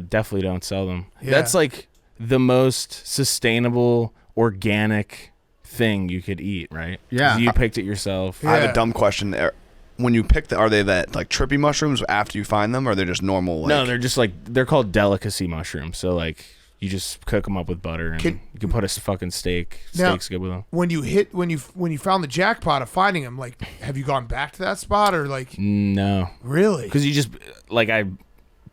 definitely don't sell them. Yeah. That's like the most sustainable, organic thing you could eat, right? Yeah. 'Cause you picked it yourself. Yeah. I have a dumb question there. When you pick are they that like trippy mushrooms after you find them, or they're just normal? Like, No, they're just like they're called delicacy mushrooms. So like you just cook them up with butter and you can put a fucking steak. Now- Steak's good with them. when you found the jackpot of finding them, like, have you gone back to that spot or like No, really? because you just like I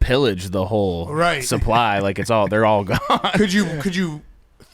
pillaged the whole Right. supply. Like they're all gone. Could you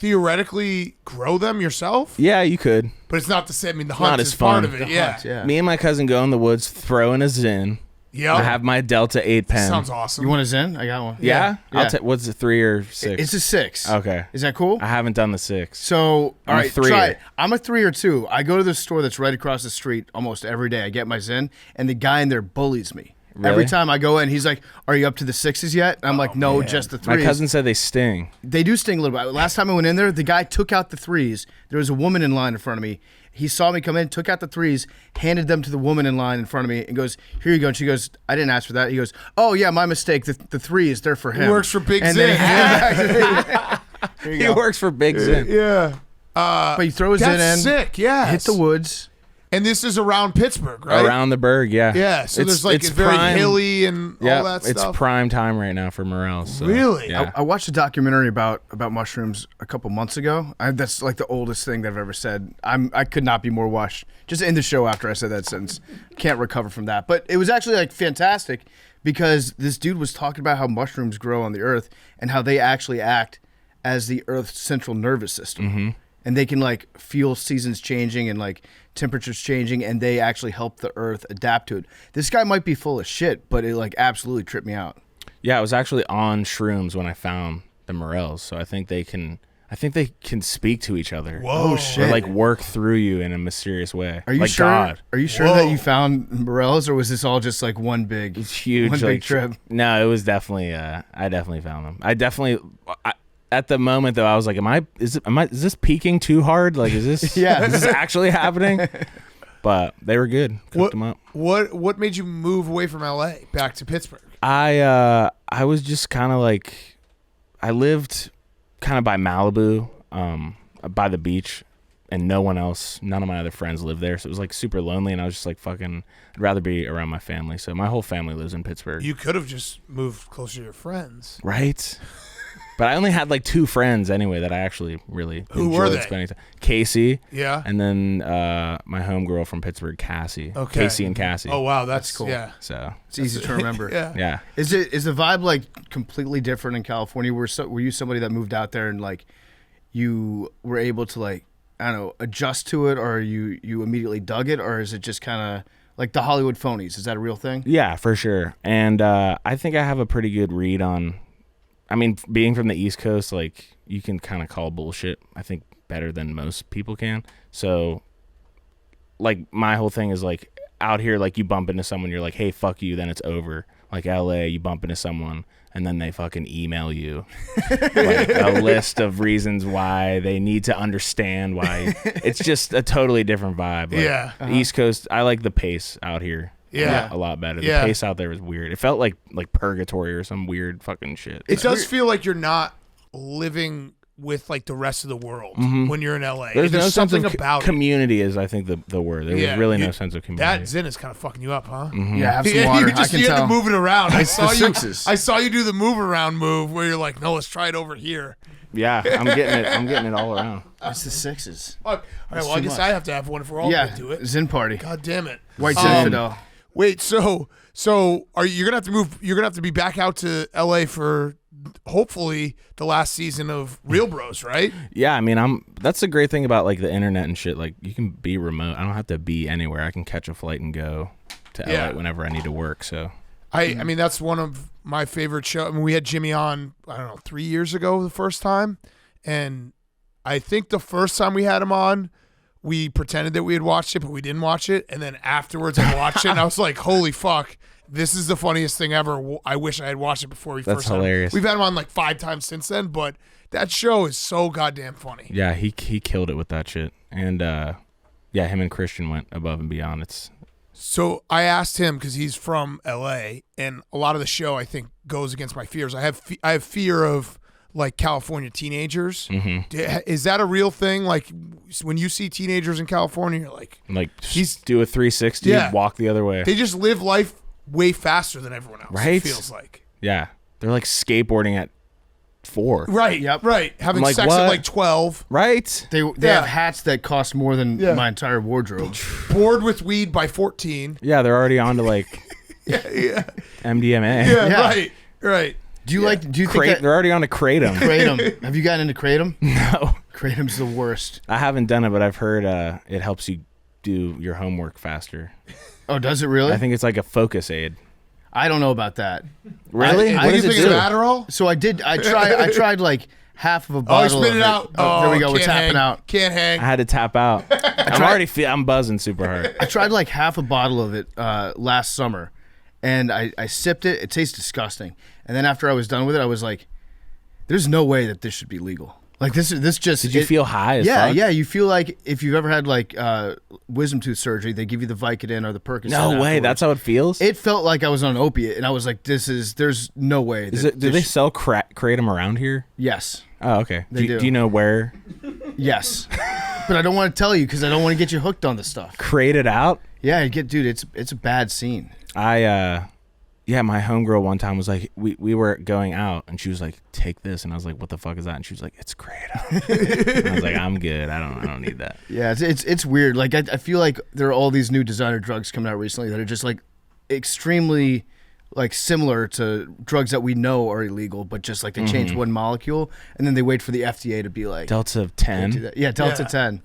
theoretically grow them yourself? Yeah, you could. But it's not the same. I mean, the Not hunt as is part fun. of it. Yeah. Yeah. Me and my cousin go in the woods, throw in a Zin. Yep. I have my Delta 8 pen. Sounds awesome. You want a Zen? I got one. Yeah? Yeah. I'll take. What's it, 3 or 6? It's a 6. Okay. Is that cool? I haven't done the 6. So, all I'm a right, threer. try it. I'm a 3 or 2. I go to the store that's right across the street almost every day. I get my Zen, and the guy in there bullies me. Every Really? time I go in, he's like, "Are you up to the 6s yet?" And I'm like, "No, just the 3s." My cousin said they sting. They do sting a little bit. Last time I went in there, the guy took out the 3s. There was a woman in line in front of me. He saw me come in, took out the 3s, handed them to the woman in line in front of me, and goes, "Here you go." And she goes, "I didn't ask for that." He goes, "Oh yeah, my mistake. The 3s, they're for him." He works for Big And Zin. then- Here you He go. works for Big Zin. Yeah. But you throw his Zen in, That's sick. Yeah. hit the woods. And this is around Pittsburgh, right? Around the Berg, yeah. Yeah. So there's like it's very prime- hilly and Yeah, all that it's stuff. prime time right now for morels. So, Really? Yeah. I watched a documentary about mushrooms a couple months ago. That's like the oldest thing that I've ever said. I could not be more washed. Just in the show after I said that sentence. Can't recover from that. But it was actually like fantastic because this dude was talking about how mushrooms grow on the earth and how they actually act as the earth's central nervous system. Mm-hmm. And they can like feel seasons changing and like temperatures changing, and they actually help the earth adapt to it. This guy might be full of shit, but it like absolutely tripped me out. Yeah, I was actually on shrooms when I found the Morels, so I think they can speak to each other. Whoa. Oh, shit. Or like work through you in a mysterious way. Are you like sure? God. Are you sure Whoa. that you found Morels, or was this all just like one big, It's huge. one like, big trip? No, it was definitely. I definitely found them. At the moment though, I was like, is this peaking too hard? Like, is this Yeah. is this actually happening? But they were good. Cooked them up. What made you move away from LA back to Pittsburgh? I was just kind of like, I lived kind of by Malibu, by the beach, and none of my other friends lived there, so it was like super lonely, and I was just like, fucking, I'd rather be around my family. So my whole family lives in Pittsburgh. You could have just moved closer to your friends. Right? But I only had like 2 friends anyway that I actually really Who were enjoyed they? spending time. Casey, Yeah. and then my homegirl from Pittsburgh, Cassie. Okay. Casey and Cassie. Oh wow, that's cool. Yeah. So It's easy to remember. Yeah. yeah. Is the vibe like completely different in California? Were you somebody that moved out there and like you were able to like, I don't know, adjust to it, or you immediately dug it, or is it just kind of like the Hollywood phonies? Is that a real thing? Yeah, for sure. And I think I have a pretty good read on, I mean, being from the East Coast, like, you can kind of call bullshit, I think, better than most people can. So, like, my whole thing is, like, out here, like, you bump into someone, you're like, hey, fuck you, then it's over. Like, LA, you bump into someone, and then they fucking email you like a list of reasons why they need to understand why. It's just a totally different vibe. Like, Yeah. the East Coast, I like the pace out here. Yeah. A lot better. Yeah. The pace out there was weird. It felt like purgatory or some weird fucking shit. It does feel like you're not living with like the rest of the world when you're in LA. There's no sense something of about it. community is, I think, the word. There was really no sense of community. That Zin is kind of fucking you up, huh? Yeah, have some Yeah, water. you just I can you had tell. to move it around. I saw the you. sixes. I saw you do the move around move where you're like, no, let's try it over here. Yeah, I'm getting it all around. It's the sixes. Fuck. All right, well, I too guess much. I have to have one if we're all Yeah, gonna do it. Zen party. God damn it. White Zinfidel. Wait, so are you're gonna have to move? You're gonna have to be back out to LA for hopefully the last season of Real Bros, right? Yeah, I mean, that's the great thing about like the internet and shit. Like, you can be remote. I don't have to be anywhere. I can catch a flight and go to Yeah. LA whenever I need to work. So I mean, that's one of my favorite shows. I mean, we had Jimmy on, I don't know, 3 years ago the first time, and I think the first time we had him on, we pretended that we had watched it, but we didn't watch it. And then afterwards I watched it, and I was like, holy fuck, this is the funniest thing ever. I wish I had watched it before we That's first had him. hilarious. We've had him on like 5 times since then, but that show is so goddamn funny. yeah, he killed it with that shit. And yeah, him and Christian went above and beyond. So I asked him, because he's from LA, and a lot of the show I think goes against my fears. I have fear of like California teenagers. Is that a real thing? Like when you see teenagers in California, you're like do a 360, Yeah. walk the other way. they just live life way faster than everyone else. Right? It feels like. Yeah, they're like skateboarding at 4. Right. Yep. Right. Having I'm like, sex at what? like 12. Right? They Yeah. have hats that cost more than Yeah. my entire wardrobe. Bored with weed by 14. Yeah, they're already on to like Yeah. MDMA. Yeah. Yeah. Right. Right. Do you think that They're already on to Kratom. Kratom? Have you gotten into Kratom? No, Kratom's the worst. I haven't done it, but I've heard it helps you do your homework faster. Oh, does it really? I think it's like a focus aid. I don't know about that. Really? What What do you does it think do? of Adderall? So I tried like half of a Oh, bottle. spit it of out. Oh, there we go. We're can't tapping hang. out. Can't hang. I had to tap out. I'm buzzing super hard. I tried like half a bottle of it last summer, and I sipped it. It tastes disgusting. And then after I was done with it, I was like, "There's no way that this should be legal." Like this just. Did you feel high as Yeah, fuck? yeah. You feel like if you've ever had like wisdom tooth surgery, they give you the Vicodin or the Percocet. No way. afterwards. That's how it feels? It felt like I was on an opiate, and I was like, "There's no way." Do they sell Kratom around here? Yes, Oh, okay. They do. Do you know where? yes, but I don't want to tell you because I don't want to get you hooked on the stuff. Crate it out? Yeah, dude. It's a bad scene. Yeah, my homegirl one time was like, we were going out, and she was like, take this, and I was like, what the fuck is that? And she was like, it's Kratom. And I was like, I'm good. I don't need that. Yeah, it's weird. Like I feel like there are all these new designer drugs coming out recently that are just like extremely like similar to drugs that we know are illegal, but just like they change one molecule and then they wait for the FDA to be like Delta "Don't do 10. that." Yeah, Delta 10.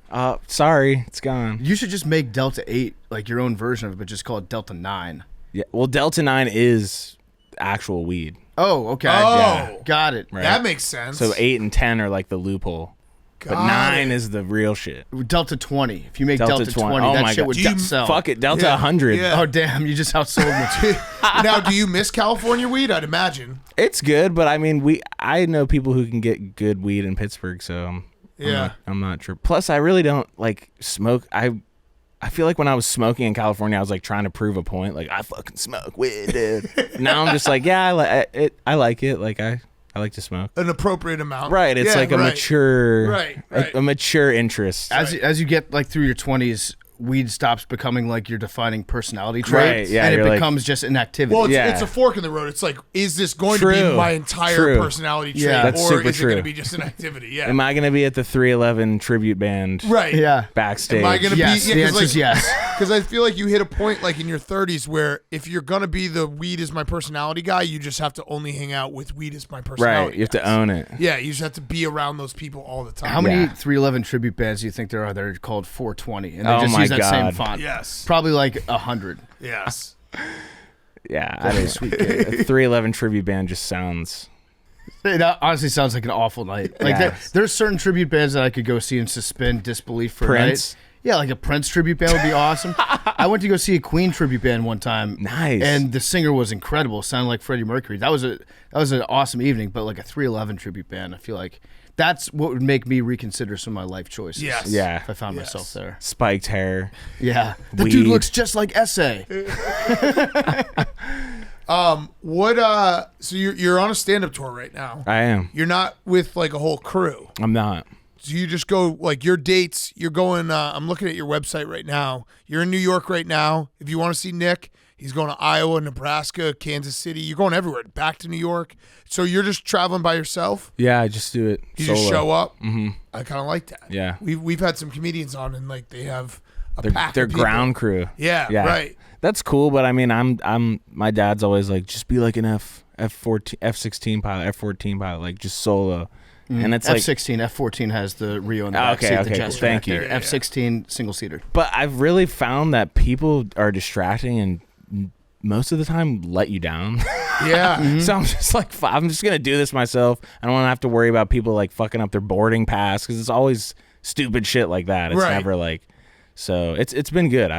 Sorry, it's gone. You should just make Delta 8 like your own version of it, but just call it Delta 9. Yeah, well, Delta 9 is actual weed. Oh, okay. Oh. Yeah. Got it. Right. That makes sense. So 8 and 10 are like the loophole. But 9 is the real shit. Delta 20. If you make Delta 20, Oh that my shit God. would Do you- sell. Fuck it, Delta Yeah. 100. Yeah. Oh, damn. You just outsold me. Now, do you miss California weed? I'd imagine. It's good, but I mean, I know people who can get good weed in Pittsburgh, so I'm not sure. Plus, I really don't like smoke. I feel like when I was smoking in California, I was like trying to prove a point. Like, I fucking smoke weed, dude. Now I'm just like, yeah, I like it. Like, I like to smoke. An appropriate amount. Right. It's Yeah, like a right. mature, Right. a mature interest. As you get like through your 20s, weed stops becoming like your defining personality trait, Right, yeah, and it you're like- becomes just an activity. Well, Yeah. it's a fork in the road. It's like, is this going to True. be my entire True. personality trait, Yeah. That's or super is it going to true. be just an activity? Yeah. Am I going to be at the 311 tribute band right. yeah. backstage? Am I going to Yes, be? the answer is yes. Because I feel like you hit a point like in your 30s where if you're going to be the weed is my personality guy, you just have to only hang out with weed is my personality. Right. You have to guys. own it. Yeah, you just have to be around those people all the time. How many Yeah. 311 tribute bands do you think there are that are called 420? And they Oh just my use that same God. font. Yes. Probably like 100. Yes. Yeah. I didn't, Sweet kid. a 311 tribute band just sounds. It honestly sounds like an awful night. Like Yeah. there's certain tribute bands that I could go see and suspend disbelief for Prince? a night. Yeah, like a Prince tribute band would be awesome. I went to go see a Queen tribute band one time. Nice. And the singer was incredible. Sounded like Freddie Mercury. That was an awesome evening. But like a 311 tribute band, I feel like that's what would make me reconsider some of my life choices. Yes. Yeah. If I found Yes. myself there. Spiked hair. Yeah. The Weed. dude looks just like Essay. What? So you're on a stand-up tour right now. I am. You're not with like a whole crew. I'm not. So you just go like your dates. You're going. I'm looking at your website right now. You're in New York right now. If you want to see Nick, he's going to Iowa, Nebraska, Kansas City. You're going everywhere. Back to New York. So you're just traveling by yourself. Yeah, I just do it. You solo. just show up. Mm-hmm. I kind of like that. Yeah. We've had some comedians on and like they have a They're, pack. they're of people. ground crew. Yeah. Yeah. Right. That's cool, but I mean, I'm. My dad's always like, just be like an F14, F16 pilot, F14 pilot, like just solo. And it's like, F16, F14 has the Rio in the Oh, back okay, seat, okay, the cool. Jester Thank back you. there. F16 single seater. but I've really found that people are distracting and most of the time let you down. Yeah. So I'm just like, I'm just gonna do this myself. I don't want to have to worry about people like fucking up their boarding pass because it's always stupid shit like that. It's Right. never like, so it's been good.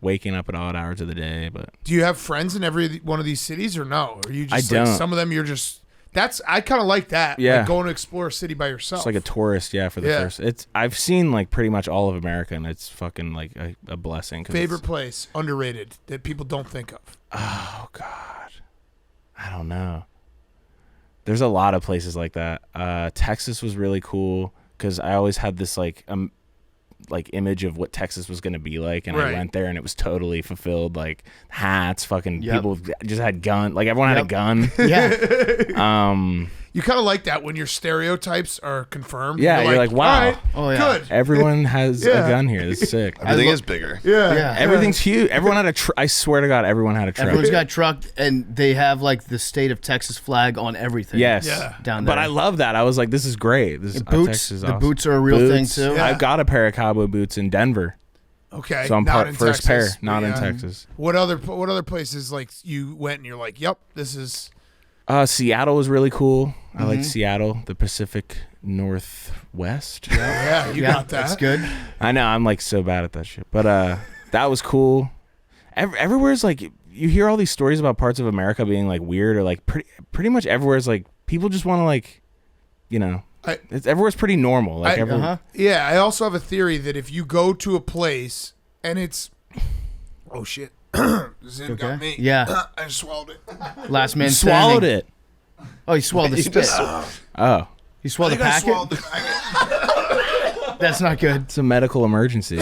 Waking up at odd hours of the day, but Do you have friends in every one of these cities or no? Or you just I like, don't. some of them you're just. That's I kind of like that. Yeah. Like going to explore a city by yourself. it's like a tourist. Yeah, for the Yeah. first. I've seen like pretty much all of America, and it's fucking like a blessing. 'cause favorite it's- place underrated that people don't think of. Oh God, I don't know. There's a lot of places like that. Texas was really cool because I always had this like image of what Texas was going to be like, and Right. I went there and it was totally fulfilled. Like hats, fucking Yep. people just had gun. Like everyone had a Yep. gun. Yeah. You kind of like that when your stereotypes are confirmed. Yeah, you're like, wow. all right, Oh, yeah. good. Everyone has Yeah. a gun here. This is sick. Everything is bigger. Yeah, Yeah. Everything's huge. Everyone had a. I swear to God, everyone had a truck. Everyone's got a truck, and they have like the state of Texas flag on everything. Yes. Yeah. Down there. But I love that. I was like, this is great. This is boots. Texas is The awesome. boots are a real thing Boots. too. Yeah. I got a pair of cowboy boots in Denver, Okay, so I'm not in first Texas. pair, not in Yeah. Texas. What other places like you went and you're like, yep, this is Seattle was really cool. I Mm-hmm. like Seattle, the Pacific Northwest. yeah, you Yeah, got that. that's good. I know I'm like so bad at that shit, but that was cool. Everywhere's like you hear all these stories about parts of America being like weird or like pretty much everywhere's like people just want to like, everywhere's pretty normal. Like Yeah, I also have a theory that if you go to a place and it's, oh shit, Zim got me. Yeah. I just swallowed it. Last man you swallowed standing. it. Oh, he swallowed the spit. Oh, You swallowed the I packet? swallowed the packet. That's not good. it's a medical emergency.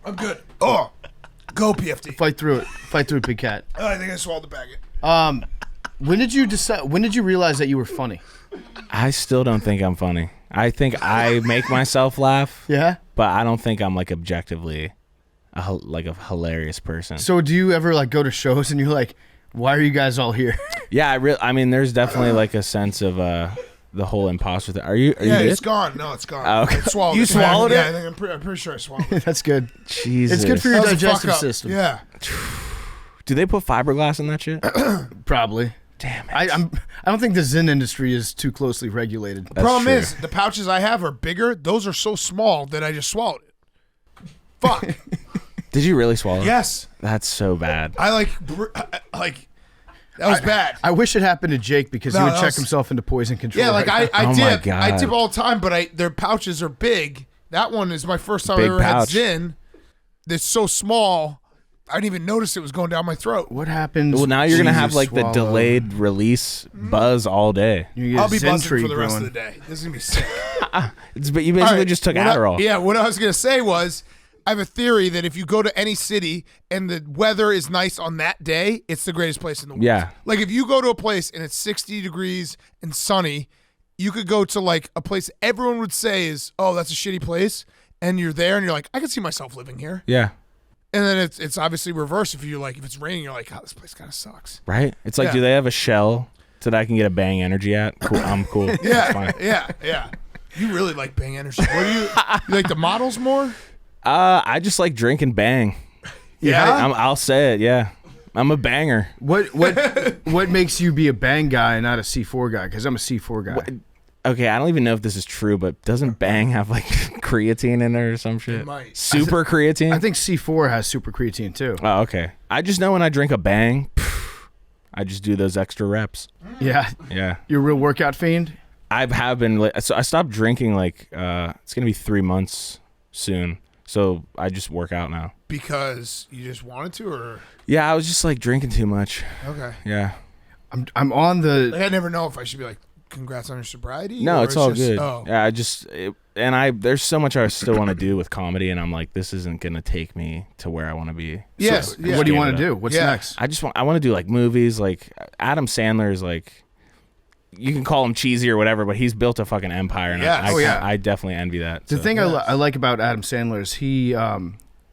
I'm good. Oh, go PFT. Fight through it. Fight through it, big cat. Oh, I think I swallowed the packet. When did you decide? When did you realize that you were funny? I still don't think I'm funny. I think I make myself laugh, Yeah. but I don't think I'm like objectively a hilarious person. So do you ever like go to shows and you're like, why are you guys all here? Yeah, I mean, there's definitely like a sense of the whole imposter thing. Are you Yeah, good? it's gone. No, it's gone. Oh, okay. I swallowed You it. swallowed Yeah, it? I think I'm pretty sure I swallowed it. That's good. Jesus. It's good for your That was a fuck digestive up. system. Yeah. Do they put fiberglass in that shit? Probably. Damn it. I don't think the Zyn industry is too closely regulated. That's Problem true. is, the pouches I have are bigger. Those are so small that I just swallowed it. Fuck. Did you really swallow? Yes. That's so bad. I like that was bad. I wish it happened to Jake because No, he would that check was- himself into poison control. Yeah, like right now. I Oh my dip. I God. dip all the time, but their pouches are big. That one is my first time I Big ever pouch. had Zyn. It's so small, I didn't even notice it was going down my throat. What happens? Well, now you're going to have Jesus, like the swallow. delayed release buzz all day. You get I'll be Zyn buzzing tree for the rest of growing. the day. This is gonna be sick. But you basically All right, just took what Adderall. What I was gonna say was, I have a theory that if you go to any city and the weather is nice on that day, it's the greatest place in the world. Yeah. Like if you go to a place and it's 60 degrees and sunny, you could go to like a place everyone would say is, oh, that's a shitty place, and you're there and you're like, I can see myself living here. Yeah. And then it's obviously reverse if you like if it's raining, you're like, oh, this place kind of sucks. Right? It's like, Yeah. do they have a shell so that I can get a bang energy at? Cool. I'm cool. That's Yeah, fine. yeah. You really like Bang Energy. What do you like the models more? I just like drinking bang. Yeah. I'll say it. Yeah. I'm a banger. What makes you be a bang guy and not a C4 guy? Because I'm a C4 guy. Okay, I don't even know if this is true, but doesn't bang have like creatine in it or some shit? It might. Super creatine? I think C4 has super creatine too. Oh, okay. I just know when I drink a bang, I just do those extra reps. Yeah, Yeah. you're a real workout fiend. I have been. So I stopped drinking like it's gonna be 3 months soon. So I just work out now. Because you just wanted to, or Yeah, I was just like drinking too much. okay. Yeah. I'm on the. Like I never know if I should be like, congrats on your sobriety. No, or it's all just, good. Oh, Yeah, there's so much I still want to do with comedy, and I'm like, this isn't gonna take me to where I want to be. Yes, So, yeah. What do you want Stand to it do? up. What's Yeah. next? I want to do like movies. Like Adam Sandler is like, you can call him cheesy or whatever, but he's built a fucking empire, and Yes. I definitely envy that. The so. thing I like about Adam Sandler is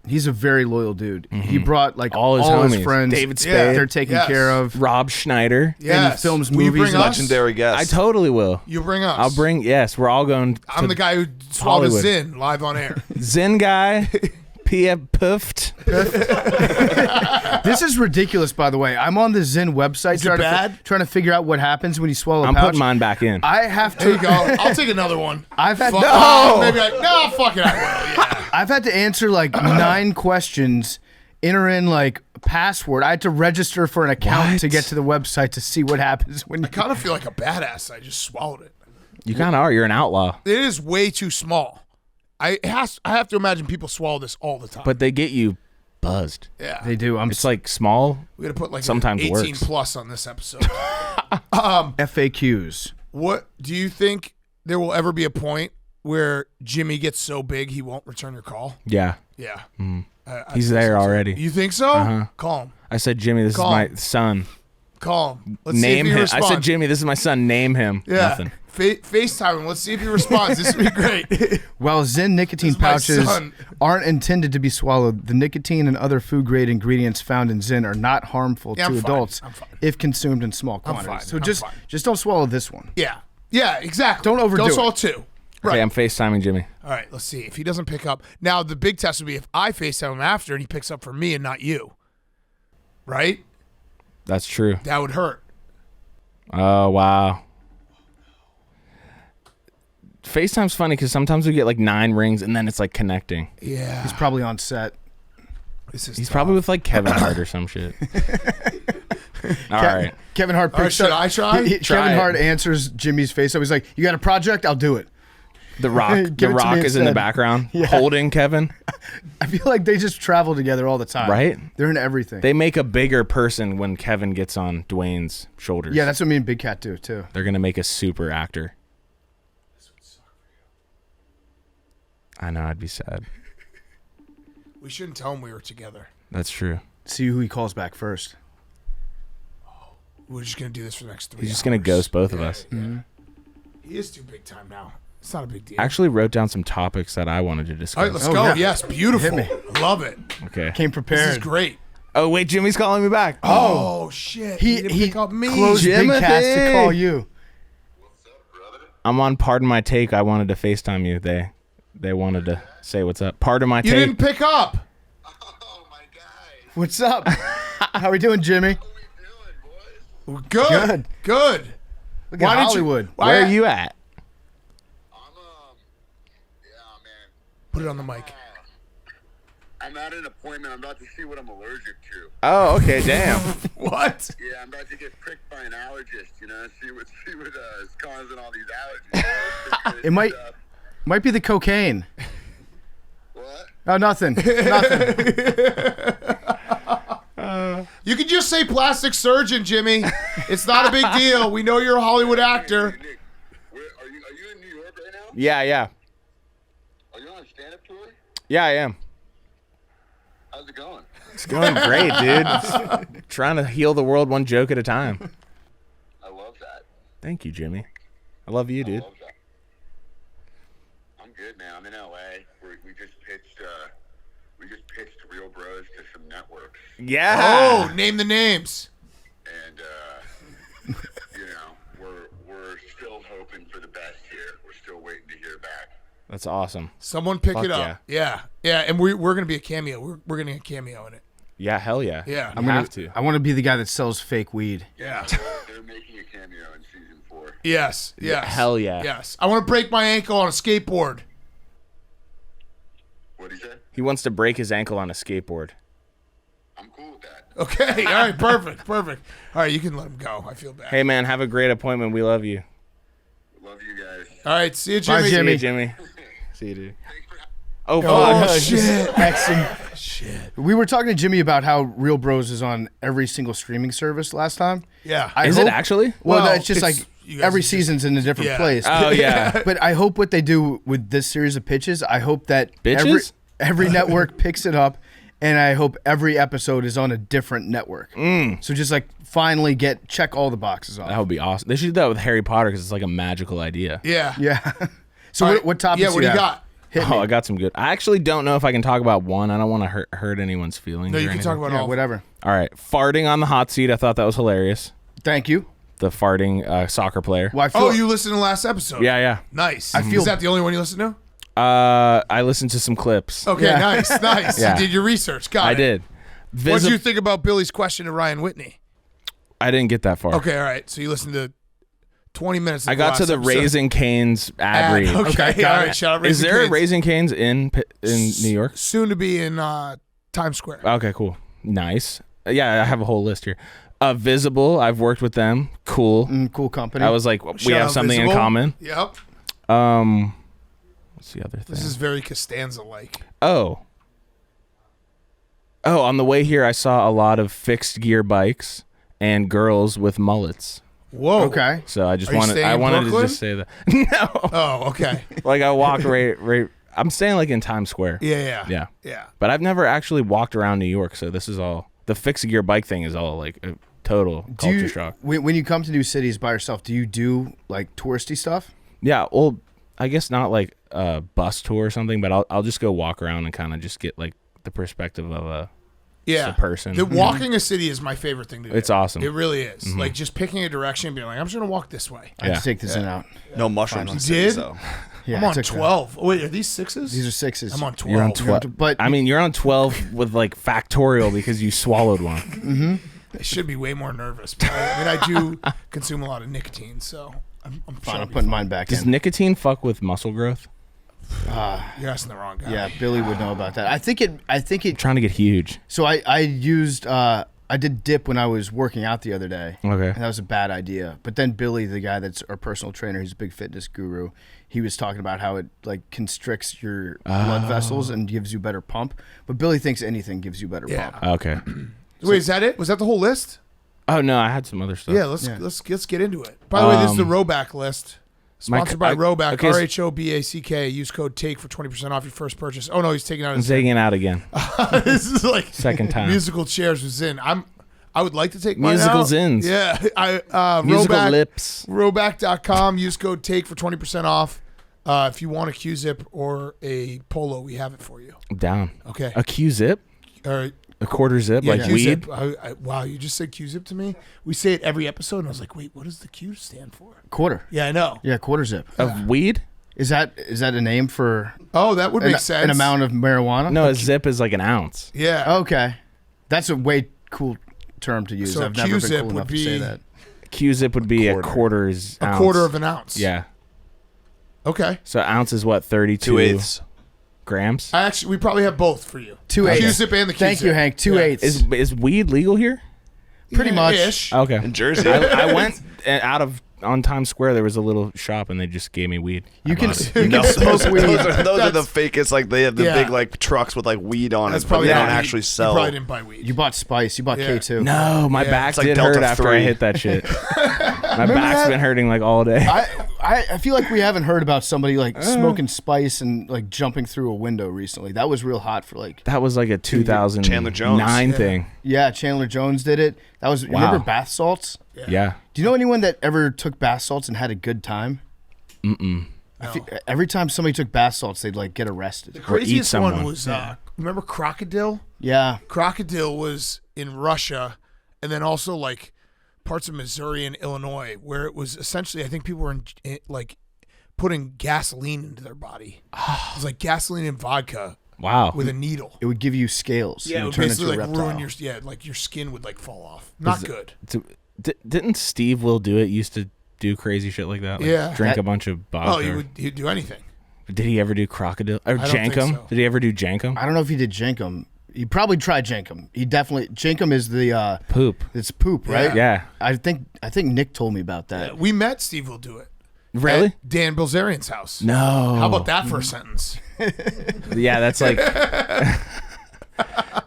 he's a very loyal dude. He brought like All his homies. friends. David Yeah. Spade, They're taken Yes. care of. Rob Schneider. yes. And he films Will you movies bring and us? Legendary guest. I totally will. You bring us. I'll bring. Yes, we're all going. I'm the guy who swallowed Hollywood. a Zyn live on air. Zen guy. PF Puffed. This is ridiculous, by the way. I'm on the Zyn website it bad? trying to figure out what happens when you swallow a I'm pouch. putting mine back in. I have There you to. go. I'll take another one. I've had Fuck, no. maybe no, fuck it, I will. Yeah. I've had to answer like 9 questions, enter in like password. I had to register for an account What? to get to the website to see what happens when you. I kind of feel like a badass. I just swallowed it. You kind of are. You're an outlaw. It is way too small. I have to imagine people swallow this all the time. But they get you buzzed. yeah, They do. I'm It's like small. we got to put like sometimes an 18 works. plus on this episode. FAQs. What do you think there will ever be a point where Jimmy gets so big he won't return your call? Yeah. Yeah, I He's think there so. already. You think so? Uh-huh. Call him. I said, Jimmy, this Call is my son. Call him. Let's Name see if he him. I responds. said, Jimmy, this is my son. Name him. Yeah. Nothing. FaceTime him. Let's see if he responds. This would be great. While Zyn nicotine This is my pouches son. aren't intended to be swallowed, the nicotine and other food-grade ingredients found in Zyn are not harmful Yeah, to I'm fine. adults I'm fine. if consumed in small I'm quantities. fine. So I'm just fine. don't swallow this one. Yeah. Yeah, exactly. Don't overdo Don't it. swallow two. Right. Okay, I'm FaceTiming Jimmy. All right, let's see. If he doesn't pick up. Now, the big test would be if I FaceTime him after and he picks up for me and not you. Right? That's true. That would hurt. Oh, wow. FaceTime's funny because sometimes we get like 9 rings and then it's like connecting. Yeah. He's probably on set. This is He's tough. probably with like Kevin Hart or some shit. All right. Kevin Hart All right, picks should up. I try? Try Kevin it. Hart answers Jimmy's face up. He's like, "You got a project? I'll do it." The Rock. Give The it to Rock me is in the instead. background Yeah. holding Kevin. I feel like they just travel together all the time. Right? They're in everything. They make a bigger person when Kevin gets on Dwayne's shoulders. Yeah, that's what me and Big Cat do too. They're gonna make a super actor. I know, I'd be sad. We shouldn't tell him we were together. That's true. See who he calls back first. We're just going to do this for the next 3 He's hours. just gonna ghost both of us. He is too big time now. It's not a big deal. I actually wrote down some topics that I wanted to discuss. All right, let's Oh, go. yeah. Yes, beautiful. Hit me. Love it. Okay. Came This prepared. is great. Oh wait, Jimmy's calling me back. Oh, shit. He didn't he pick up me. closed Big Timothy. Cat to call you. I'm on Pardon My Take. I wanted to FaceTime you. They wanted to say what's up. Pardon My You Take. didn't pick up. What's up? How we doing, Jimmy? Good. Good. Look at Hollywood. Where are you at? Put it on the mic. I'm at an appointment. I'm about to see what I'm allergic to. Oh, okay, damn. What? Yeah, I'm about to get pricked by an allergist. See what is causing all these allergies. It might be the cocaine. What? Oh, nothing. You can just say plastic surgeon, Jimmy. It's not a big deal. We know you're a Hollywood actor. Hey, Nick, are you in New York right now? Yeah. Are you on a stand-up tour? Yeah, I am. How's it going? It's going great, dude. Just trying to heal the world one joke at a time. I love that. Thank you, Jimmy. I love you, dude. I love that. I'm good, man. I'm in LA. We just pitched Real Bros to some networks, Yeah. Oh, name the names. and we're still hoping for the best here. We're still waiting to hear back. That's awesome. Someone pick Fuck it up. Yeah. And we're going to be a cameo. We're going to get a cameo in it. Yeah, hell yeah. Yeah. I'm have to. I want to be the guy that sells fake weed. Yeah. They're making a cameo in season 4. Yes. Hell yeah. Yes. I want to break my ankle on a skateboard. What do you say? He wants to break his ankle on a skateboard. I'm cool with that. Okay. All right. Perfect. All right. You can let him go. I feel bad. Hey, man, have a great appointment. We love you. Love you guys. All right. See you, Jimmy. Bye, Jimmy. See you, Jimmy. See you, dude. Thanks for Oh, Oh, fuck. shit. Shit. We were talking to Jimmy about how Real Bros is on every single streaming service last time. Yeah. Is it actually? Well, Well, it's just it's- like you guys every are just- season's in a different Yeah. place. Oh, yeah. But I hope what they do with this series of pitches, I hope that Bitches? every network picks it up, and I hope every episode is on a different network. So just like finally check all the boxes off. That would be awesome. They should do that with Harry Potter because it's like a magical idea. Yeah. Yeah. So All right. what topics Yeah. What do you have? got? Hit me. I got some good. I actually don't know if I can talk about one. I don't want to hurt anyone's feelings. No, or you can anything. talk about Yeah, all. whatever. All right. Farting on the hot seat. I thought that was hilarious. Thank you. The farting soccer player. Well, I feel Oh, you listened to the last episode. Yeah. Nice. I feel- Is that the only one you listened to? I listened to some clips. Okay. Yeah. Nice. Yeah. You did your research. Got it. I did. What did you think about Billy's question to Ryan Whitney? I didn't get that far. Okay. All right. So you listened to 20 minutes. Of I got to last the episode. Raising Cane's ad read. Okay. got All it. right. Shout out Is Raising there a Cane's. Raising Cane's in New York? Soon to be in Times Square. Okay, cool. Nice. Yeah, I have a whole list here. Visible, I've worked with them. Cool. cool company. I was like, we Shout have out something in Visible. common. Yep. What's the other thing? This is very Costanza-like. Oh, on the way here, I saw a lot of fixed gear bikes and girls with mullets. Whoa. okay. So I just Are you wanted, staying I in wanted Brooklyn? to just say that. No, Oh, okay. like I walked right. I'm staying like in Times Square. Yeah. Yeah. But I've never actually walked around New York, so this is all the fixed gear bike thing is all like a total culture shock. When you come to new cities by yourself, do you do like touristy stuff? Yeah, well, I guess not like a bus tour or something, but I'll just go walk around and kind of just get like the perspective of a person. The walking a city is my favorite thing to do. It's awesome. It really is. Like just picking a direction and being like, I'm just going to walk this way. I have Yeah. to take this in out. No mushrooms. in You cities, did? though. Yeah, I'm I on took 12. Wait, are these sixes? These are sixes. I'm on 12. You're on 12. But I mean, you're on 12 with like factorial because you swallowed one. I should be way more nervous. But I do consume a lot of nicotine, so I'm fine, trying I'm to putting mine back Does in. nicotine fuck with muscle growth? You're asking the wrong guy. Yeah, Billy would know about that. I think it. Trying to get huge. So I used I did dip when I was working out the other day. Okay. And that was a bad idea. But then Billy, the guy that's our personal trainer, he's a big fitness guru. He was talking about how it like constricts your blood vessels and gives you better pump. But Billy thinks anything gives you better Yeah. pump. Okay. Wait, is that it? Was that the whole list? Oh no, I had some other stuff. Yeah, let's get into it. By the way, this is the Roback list. Sponsored by Roback, okay, RHOBACK. Use code TAKE for 20% off your first purchase. Oh no, he's taking out I'm his taking it out again. this is like Second time. musical chairs was in. I would like to take mine Musical out. zins. Yeah. Musical Roback, lips. Roback.com. Use code TAKE for 20% off. If you want a Q-zip or a polo, we have it for you. Down. Okay. A Q-zip? Or A quarter zip? like Q-zip. weed? Wow, you just said Q-zip to me? We say it every episode, and I was like, wait, what does the Q stand for? Quarter. Yeah, I know. Yeah, quarter zip. Of weed? Is that a name for Oh, that would make sense. an amount of marijuana? No, a zip is like an ounce. Yeah. Okay. That's a way cool term to use. So I've never been Q-zip cool would enough to be say that. Q-zip would be a quarter of an ounce. Yeah. Okay. So ounce is what, 32 2/8 grams? We probably have both for you. 2/8. Q-zip and the Q-zip. Thank you, Hank. 2/8. Is weed legal here? Pretty much. Ish. Okay. in Jersey. I went on Times Square. There was a little shop, and they just gave me weed. You can bought it. you can smoke weed. Those are the fakest. Like they have the Yeah. big like trucks with like weed on That's it, but probably they not don't weed. actually You sell. probably didn't buy weed. You bought Spice. You bought Yeah. K2. No, my Yeah. back It's like did Delta hurt after I 3. hit that shit. My back's that? been hurting like all day. I feel like we haven't heard about somebody like smoking Spice and like jumping through a window recently. That was real hot for like. That was like a 2009 Chandler Jones. thing. Yeah, Chandler Jones did it. That was. You Wow. remember bath salts? Yeah. Do you know anyone that ever took bath salts and had a good time? Every time somebody took bath salts, they'd like get arrested. The craziest one someone. was remember Crocodile? Yeah. Crocodile was in Russia, and then also like parts of Missouri and Illinois, where it was essentially I think people were like putting gasoline into their body. It was like gasoline and vodka Wow. with a needle. It would give you scales. Yeah, it and would turn basically into a like reptile. ruin like your skin would like fall off. Not good. Didn't Steve Will Do It used to do crazy shit like that? Like Yeah. Drink a bunch of vodka. Oh, he'd do anything. Did he ever do Crocodile? Or don't think Jankum? so. Did he ever do Jankum? I don't know if he did Jenkum. He probably tried Jenkum. He definitely Jenkum is the Poop. it's poop, right? Yeah. I think Nick told me about that. We met Steve will do it. Really? At Dan Bilzerian's house. No. How about that for a sentence? Yeah, that's like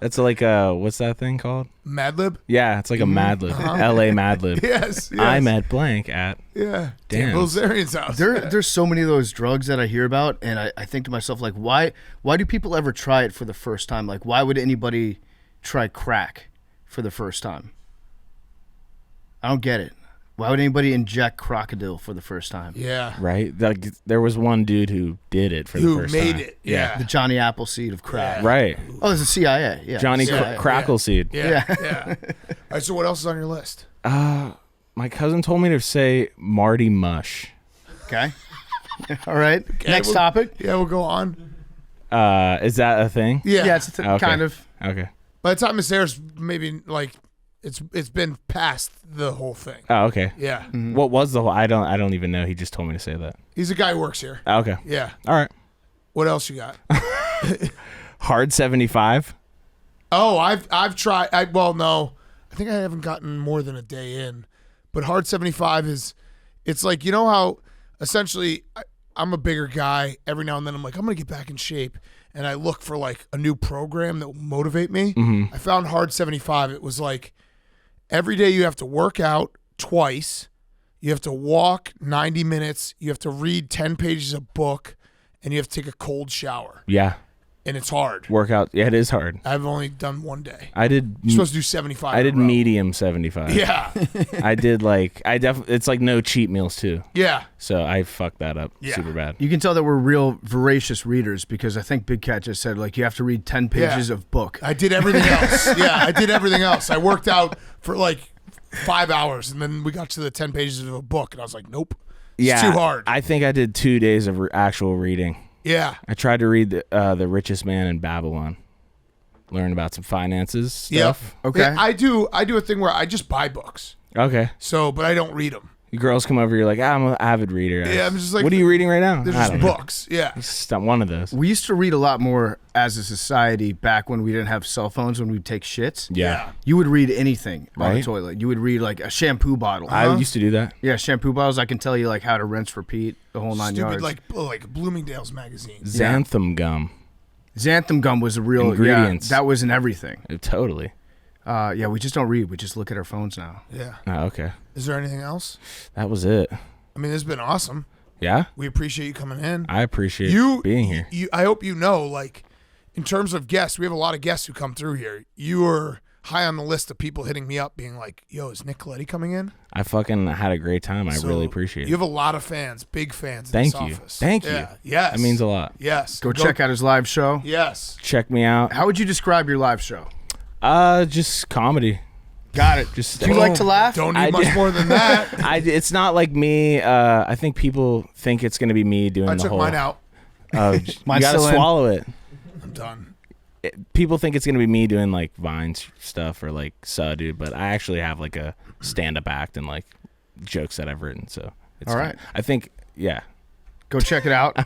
that's like what's that thing called? Mad Lib? Yeah, it's like a Mad Lib. LA Mad Lib. Yes. I met blank at Dan Damn. Bilzerian's house. There's so many of those drugs that I hear about, and I think to myself, like, why do people ever try it for the first time? Like, why would anybody try crack for the first time? I don't get it. Why would anybody inject Crocodile for the first time? Yeah. right? Like there was one dude who did it for the Who first made time. it? Yeah. The Johnny Appleseed of crack. Right. Oh, there's a CIA. Yeah. Johnny CIA. Crackleseed. Yeah. All right, so what else is on your list? My cousin told me to say Marty Mush. Okay. All right. Next we'll- topic. Yeah, we'll go on. Is that a thing? Yeah. Yeah, it's Okay. kind of. Okay. By the time it's there, it's maybe like it's been past the whole thing. Oh, okay. Yeah. What was the whole? I don't even know. He just told me to say that. He's a guy who works here. Okay. Yeah. All right. What else you got? Hard 75. Oh, I've tried. No, I think I haven't gotten more than a day in. But hard 75 it's like, you know how essentially I'm a bigger guy. Every now and then I'm like, I'm gonna get back in shape, and I look for like a new program that will motivate me. Mm-hmm. I found hard 75. It was like every day you have to work out twice, you have to walk 90 minutes, you have to read 10 pages of book, and you have to take a cold shower, Yeah. and it's hard. Workout. Yeah, it is hard. I've only done one day. I did. You're supposed to do 75. I in a did row. medium 75. Yeah. I did like it's like no cheat meals too. Yeah. So I fucked that up Yeah. super bad. You can tell that we're real voracious readers because I think Big Cat just said like you have to read 10 pages Yeah. of book. I did everything else. Yeah, I did everything else. I worked out for like 5 hours, and then we got to the 10 pages of a book, and I was like, nope. It's too hard. I think I did 2 days of actual reading. Yeah. I tried to read the Richest Man in Babylon, learn about some finances stuff. Okay. Yeah, I do a thing where I just buy books. Okay. So, but I don't read them. You girls come over, you're like, I'm an avid reader. Yeah, I'm just like, what are you reading right now? They're I just don't know. books. Yeah. Just one of those. We used to read a lot more as a society back when we didn't have cell phones when we'd take shits. Yeah. You would read anything on the Right. toilet. You would read like a shampoo bottle. I used to do that. Yeah, shampoo bottles. I can tell you like how to rinse, repeat, the whole 9 Stupid yards. like Bloomingdale's magazine. Xanthan gum. Xanthan gum was a real Ingredients. Yeah, that was in everything. Totally. Yeah, we just don't read. We just look at our phones now. Yeah. Oh, okay. Is there anything else? That was it. I mean, this has been awesome. Yeah? We appreciate you coming in. I appreciate you being here. I hope you know, like, in terms of guests, we have a lot of guests who come through here. You are high on the list of people hitting me up being like, yo, is Nick Colletti coming in? I fucking had a great time. I So, really appreciate it. You have a lot of fans, big fans in Thank this you. office. Thank you. Yeah. Yes. That means a lot. Yes. Go check out his live show. Yes. Check me out. How would you describe your live show? Just comedy. Got it. Just Do you like to laugh? Don't need I much do. more than that. It's not like me. I think people think it's gonna be me doing I the took whole. mine out. You Mine's gotta still in. swallow it. I'm done. people think it's gonna be me doing like Vine stuff or like Suh Dude, but I actually have like a stand-up act and like jokes that I've written. So it's All right. I think Go check it out.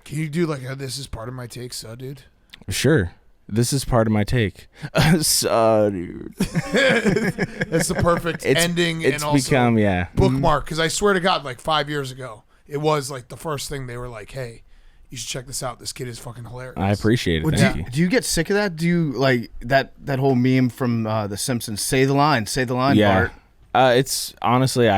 Can you do like a "This is part of my take, Suh Dude"? Sure. This is part of my take. Suh Dude. That's the perfect ending. It's and also become bookmark, because I swear to God, like 5 years ago, it was like the first thing they were like, "Hey, you should check this out. This kid is fucking hilarious." I appreciate it. Well, Thank you. do you get sick of that? Do you like that whole meme from The Simpsons? Say the line, Bart. It's honestly,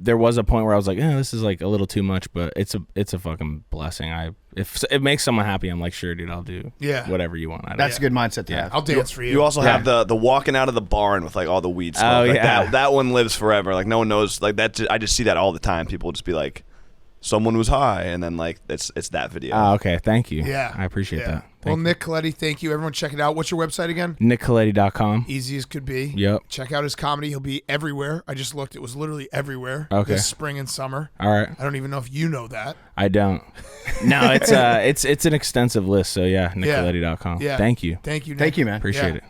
there was a point where I was like, this is like a little too much, but it's a fucking blessing. If it makes someone happy, I'm like, sure, dude, I'll do whatever you want. That's a good mindset to have. I'll dance for you. You also have the walking out of the barn with like all the weed smoke. Oh, like yeah. that one lives forever. Like no one knows. Like that. I just see that all the time. People will just be like, someone was high, and then like it's that video. Okay, thank you. Yeah. I appreciate that. Well, Thank you. Nick Colletti, thank you. Everyone check it out. What's your website again? NickColletti.com. Easy as could be. Yep. Check out his comedy. He'll be everywhere. I just looked. It was literally everywhere Okay. this spring and summer. All right. I don't even know if you know that. I don't. No, it's an extensive list. So yeah, NickColletti.com. Yeah. Thank you. Thank you, Nick. Thank you, man. Appreciate it.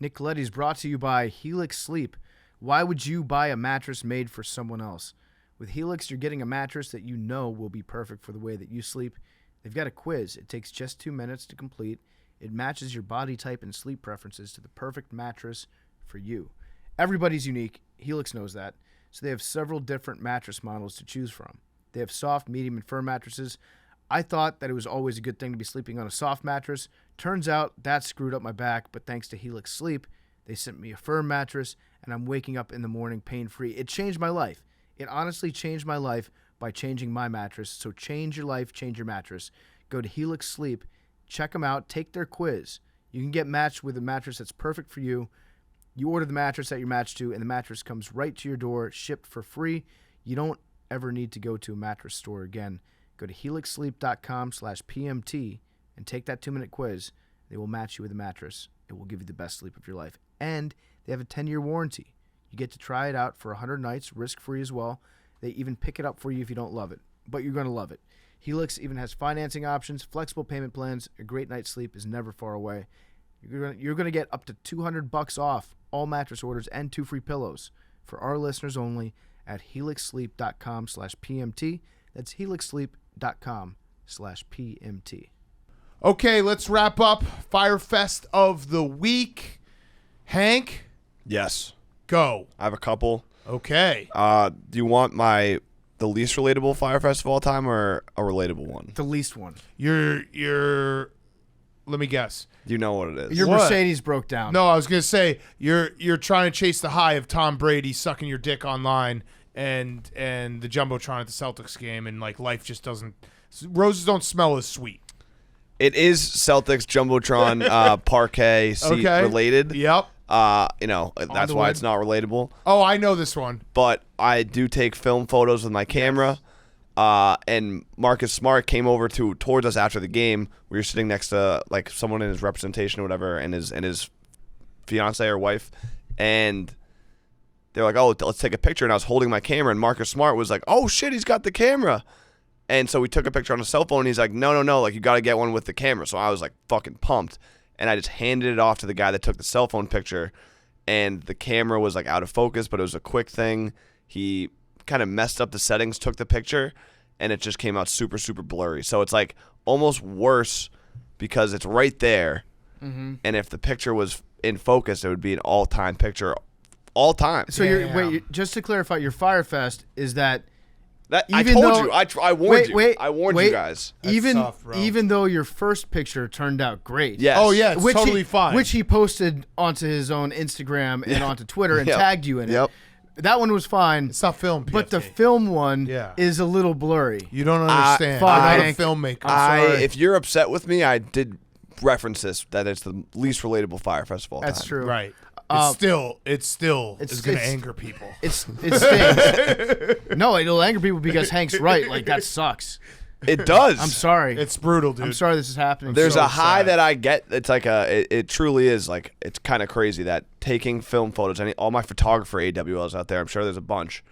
Nick Colletti is brought to you by Helix Sleep. Why would you buy a mattress made for someone else? With Helix, you're getting a mattress that you know will be perfect for the way that you sleep. They've got a quiz. It takes just 2 minutes to complete. It matches your body type and sleep preferences to the perfect mattress for you. Everybody's unique. Helix knows that. So they have several different mattress models to choose from. They have soft, medium, and firm mattresses. I thought that it was always a good thing to be sleeping on a soft mattress. Turns out that screwed up my back, but thanks to Helix Sleep, they sent me a firm mattress, and I'm waking up in the morning pain-free. It changed my life. It honestly changed my life by changing my mattress. So change your life, change your mattress. Go to Helix Sleep, check them out, take their quiz. You can get matched with a mattress that's perfect for you. You order the mattress that you're matched to, and the mattress comes right to your door, shipped for free. You don't ever need to go to a mattress store again. Go to helixsleep.com/PMT and take that 2-minute quiz. They will match you with a mattress. It will give you the best sleep of your life. And they have a 10-year warranty. You get to try it out for 100 nights, risk-free as well. They even pick it up for you if you don't love it, but you're going to love it. Helix even has financing options, flexible payment plans. A great night's sleep is never far away. You're going to get up to $200 off all mattress orders and 2 free pillows for our listeners only at helixsleep.com/PMT. That's helixsleep.com/PMT. Okay, let's wrap up Fyre Fest of the week. Hank, Yes. go. I have a couple. Okay. Do you want the least relatable Fyre Fest of all time or a relatable one? The least one. You're let me guess. You know what it is. Your What? Mercedes broke down. No, I was gonna say you're trying to chase the high of Tom Brady sucking your dick online and the jumbotron at the Celtics game, and like life just doesn't. Roses don't smell as sweet. It is Celtics Jumbotron parquet seat related. Yep. That's the why wood. it's not relatable. Oh, I know this one. But I do take film photos with my camera. And Marcus Smart came over towards us after the game. We were sitting next to like someone in his representation or whatever, and his fiance or wife, and they're like, "Oh, let's take a picture." And I was holding my camera, and Marcus Smart was like, "Oh shit, he's got the camera." And so we took a picture on a cell phone. And he's like, "No, like you got to get one with the camera." So I was like fucking pumped, and I just handed it off to the guy that took the cell phone picture, and the camera was like out of focus, but it was a quick thing. He kind of messed up the settings, took the picture, and it just came out super, super blurry. So it's like almost worse because it's right there. Mm-hmm. And if the picture was in focus, it would be an all-time picture, all time. So just to clarify, your Fyre Fest is that I told you. I warned you. I warned you guys. Even tough, bro. even though your first picture turned out great. Yes. Oh yeah, it's totally fine. Which he posted onto his own Instagram and onto Twitter and tagged you in it. Yep. That one was fine. It's not film, but the PFT. film one is a little blurry. You don't understand. fuck, I'm not a Hank. filmmaker. If you're upset with me, I did reference this, that it's the least relatable Fyre Fest of all time. That's true. Right. It's still is going to anger people. It stings. No, it'll anger people because Hank's right. Like, that sucks. It does. I'm sorry. It's brutal, dude. I'm sorry this is happening. There's so a high sad. that I get. It's like it truly is like, it's kind of crazy that taking film photos. All my photographer AWLs out there, I'm sure there's a bunch,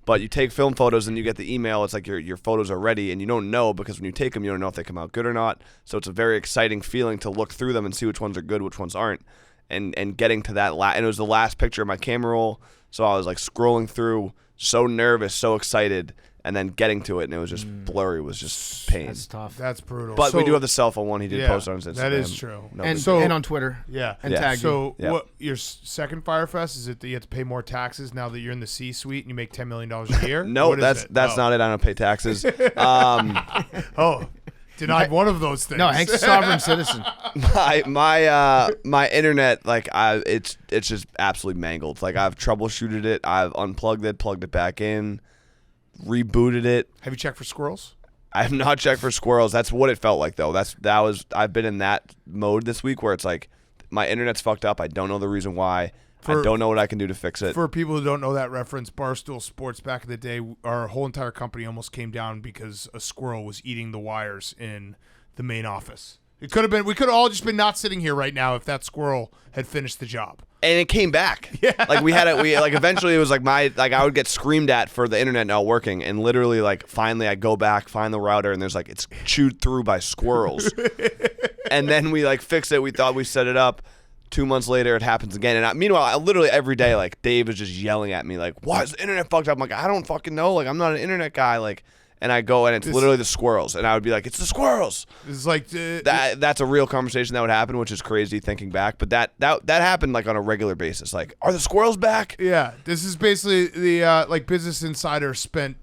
But you take film photos and you get the email. It's like your photos are ready, and you don't know because when you take them, you don't know if they come out good or not. So it's a very exciting feeling to look through them and see which ones are good, which ones aren't, and getting to that. And it was the last picture of my camera roll, so I was like scrolling through, so nervous, so excited, and then getting to it, and it was just blurry. It was just pain. That's tough. That's brutal. But So- we do have the cell phone one. He did post on his Instagram. That is true. No And, big So- and on Twitter. Yeah. And Yeah. tag you. So Yeah. what? Your second Fyre Fest is it that you have to pay more taxes now that you're in the C-suite and you make $10 million a year? No, What is that's it? that's Oh. not it. I don't pay taxes. Oh, denied one of those things. No, Hank's a sovereign citizen. my internet, like it's just absolutely mangled. Like I've troubleshooted it. I've unplugged it, plugged it back in, rebooted it. Have you checked for squirrels? I have not checked for squirrels. That's what it felt like though. I've been in that mode this week where it's like my internet's fucked up. I don't know the reason why. I don't know what I can do to fix it. For people who don't know that reference, Barstool Sports back in the day, our whole entire company almost came down because a squirrel was eating the wires in the main office. It could have been. We could have all just been not sitting here right now if that squirrel had finished the job. And it came back. Yeah. Like we had it. We like eventually it was like I would get screamed at for the internet not working, and literally like finally I go back, find the router, and there's like it's chewed through by squirrels. And then we like fix it. We thought we set it up. 2 months later, it happens again. And meanwhile, literally every day, like Dave is just yelling at me, like, "Why is the internet fucked up?" I'm like, "I don't fucking know. Like I'm not an internet guy." Like, and I go and it's literally the squirrels, and I would be like, "It's the squirrels." It's like That's a real conversation that would happen, which is crazy thinking back. But that happened like on a regular basis. Like, are the squirrels back? Yeah, this is basically the like Business Insider spent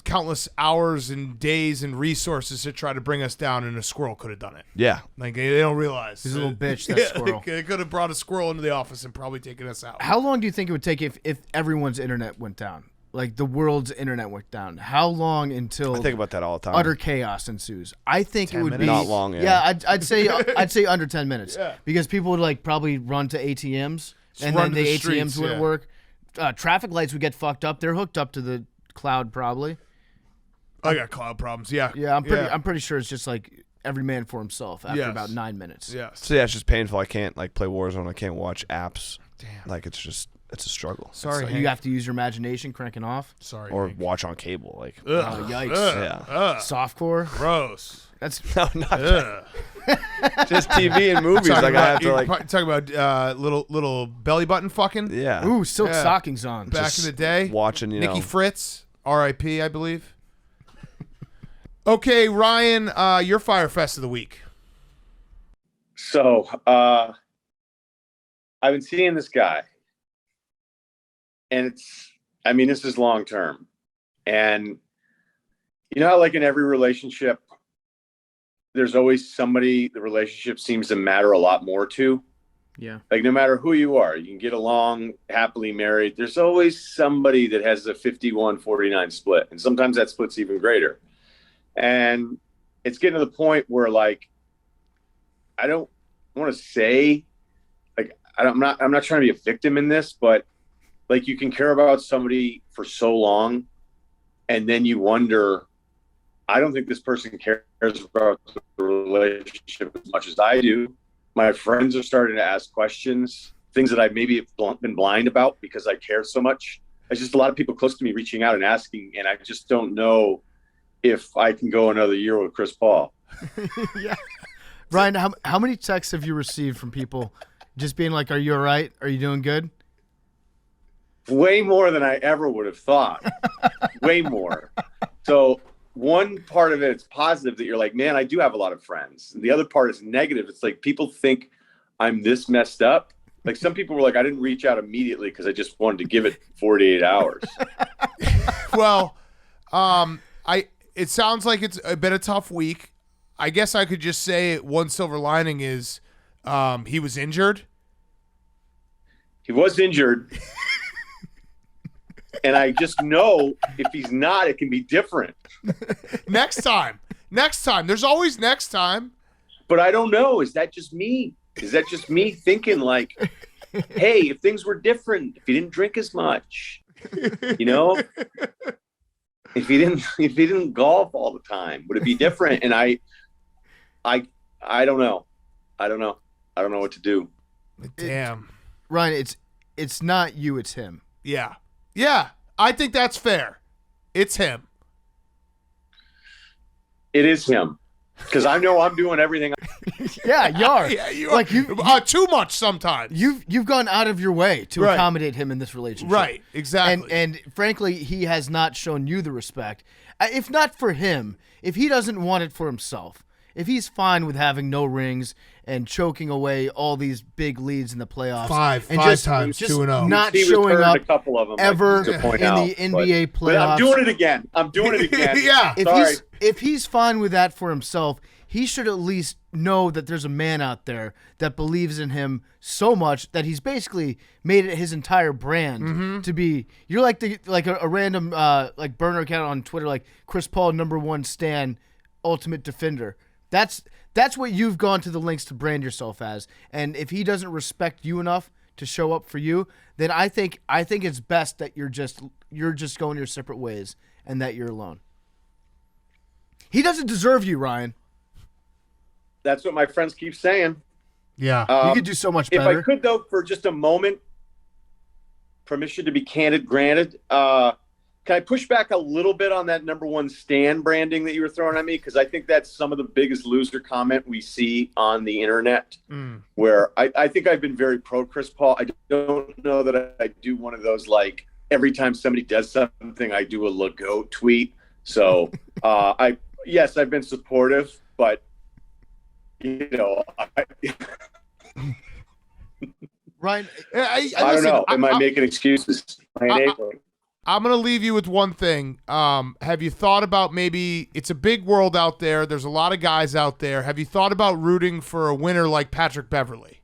countless hours and days and resources to try to bring us down, and a squirrel could have done it. Yeah. Like they don't realize. He's a little bitch, that squirrel. They could have brought a squirrel into the office and probably taken us out. How long do you think it would take if everyone's internet went down? Like the world's internet went down. How long until I think about that all the time. utter chaos ensues? I think it would 10 be minutes? Not long, yeah. I'd say under 10 minutes. Yeah. Because people would like probably run to ATMs and run then to the the streets, ATMs wouldn't yeah. work. Traffic lights would get fucked up. They're hooked up to the cloud probably. I got cloud problems. Yeah. Yeah, I'm pretty sure it's just like every man for himself after Yes. about 9 minutes. Yes. So yeah, it's just painful. I can't like play Warzone. I can't watch apps. Damn. Like it's a struggle. Sorry, So Hank. you have to use your imagination cranking off. Sorry. Or Hank. watch on cable. Like Ugh. Yikes. yeah. Softcore. Gross. That's No, not Ugh. just TV and movies. Like I have to like talk about little belly button fucking yeah. ooh, silk Yeah. stockings on. back in the day. Watching Nikki know. Fritz, R.I.P. I believe. Okay, Ryan, your Fyre Fest of the week. So I've been seeing this guy, and this is long term. And you know how like in every relationship, there's always somebody the relationship seems to matter a lot more to. Yeah. Like no matter who you are, you can get along happily married. There's always somebody that has a 51-49 split. And sometimes that split's even greater. And it's getting to the point where like, I don't want to say like, I'm not trying to be a victim in this, but like you can care about somebody for so long. And then you wonder, I don't think this person cares about the relationship as much as I do. My friends are starting to ask questions, things that I maybe have been blind about because I care so much. There's just a lot of people close to me reaching out and asking, and I just don't know if I can go another year with Chris Paul. Yeah. Ryan, how many texts have you received from people just being like, are you all right? Are you doing good? Way more than I ever would have thought. Way more. So one part of it's positive that you're like, man, I do have a lot of friends. And the other part is negative. It's like people think I'm this messed up. Like some people were like, I didn't reach out immediately because I just wanted to give it 48 hours. Well, it sounds like it's been a tough week. I guess I could just say one silver lining is he was injured. He was injured. And I just know if he's not, it can be different. Next time. There's always next time. But I don't know. Is that just me? Is that just me thinking like, hey, if things were different, if he didn't drink as much, you know, if he didn't golf all the time, would it be different? And I don't know. I don't know what to do. Damn. Ryan, it's not you, it's him. Yeah. I think that's fair. It's him. It is him. Because I know I'm doing everything. Yeah, you are. Yeah, you like are. Too much sometimes. You've gone out of your way to Right. accommodate him in this relationship. Right, exactly. And frankly, he has not shown you the respect. If not for him, if he doesn't want it for himself, if he's fine with having no rings and choking away all these big leads in the playoffs, Five and times, just 2-0. not He showing returned up a couple of them, ever to point in out, the NBA playoffs. But I'm doing it again. Yeah. If he's fine with that for himself, he should at least know that there's a man out there that believes in him so much that he's basically made it his entire brand to be. You're like a random like burner account on Twitter, like Chris Paul #1 stan, ultimate defender. That's what you've gone to the lengths to brand yourself as. And if he doesn't respect you enough to show up for you, then I think it's best that you're just going your separate ways and that you're alone. He doesn't deserve you, Ryan. That's what my friends keep saying. Yeah. You could do so much If better. I could, though, for just a moment, permission to be candid granted. Can I push back a little bit on that #1 stan branding that you were throwing at me? Because I think that's some of the biggest loser comment we see on the internet, where I think I've been very pro Chris Paul. I don't know that I do one of those, like, every time somebody does something, I do a Legault tweet. So, yes, I've been supportive, but, you know, Ryan, I don't know. Am I making excuses? I'm going to leave you with one thing. Have you thought about maybe it's a big world out there. There's a lot of guys out there. Have you thought about rooting for a winner like Patrick Beverley?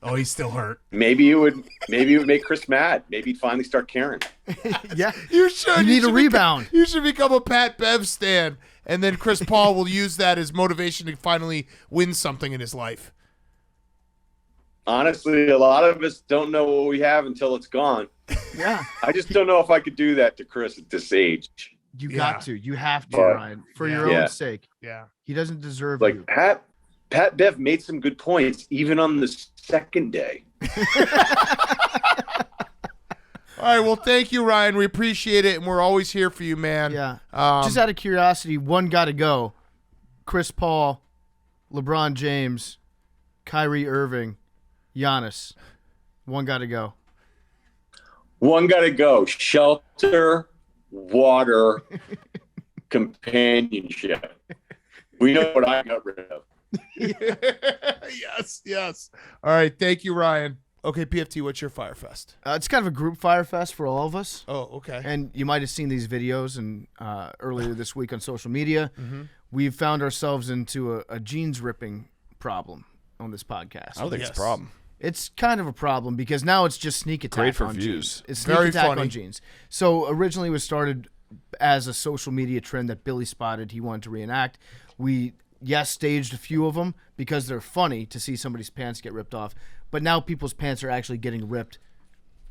Oh, he's still hurt. Maybe it would make Chris mad. Maybe he'd finally start caring. Yeah. You should. You need a rebound. You should become a Pat Bev stan, and then Chris Paul will use that as motivation to finally win something in his life. Honestly, a lot of us don't know what we have until it's gone. Yeah. I just don't know if I could do that to Chris at this age. You got to. You have to, But- Ryan, for your own sake. Yeah. He doesn't deserve Like you. Pat Bev made some good points even on the second day. All right. Well, thank you, Ryan. We appreciate it, and we're always here for you, man. Yeah. Um, Just out of curiosity, one got to go. Chris Paul, LeBron James, Kyrie Irving, Giannis. One got to go. One got to go. Shelter, water, companionship. We know what I got rid of. Yes. All right. Thank you, Ryan. Okay, PFT, what's your Fyre Fest? It's kind of a group Fyre Fest for all of us. Oh, okay. And you might have seen these videos and earlier this week on social media. We've found ourselves into a jeans ripping problem on this podcast. I don't think it's a problem. It's kind of a problem because now it's just sneak attack Great for on views. jeans. It's sneak Very attack funny. on jeans. So originally it was started as a social media trend that Billy spotted. He wanted to reenact. We, staged a few of them because they're funny to see somebody's pants get ripped off. But now people's pants are actually getting ripped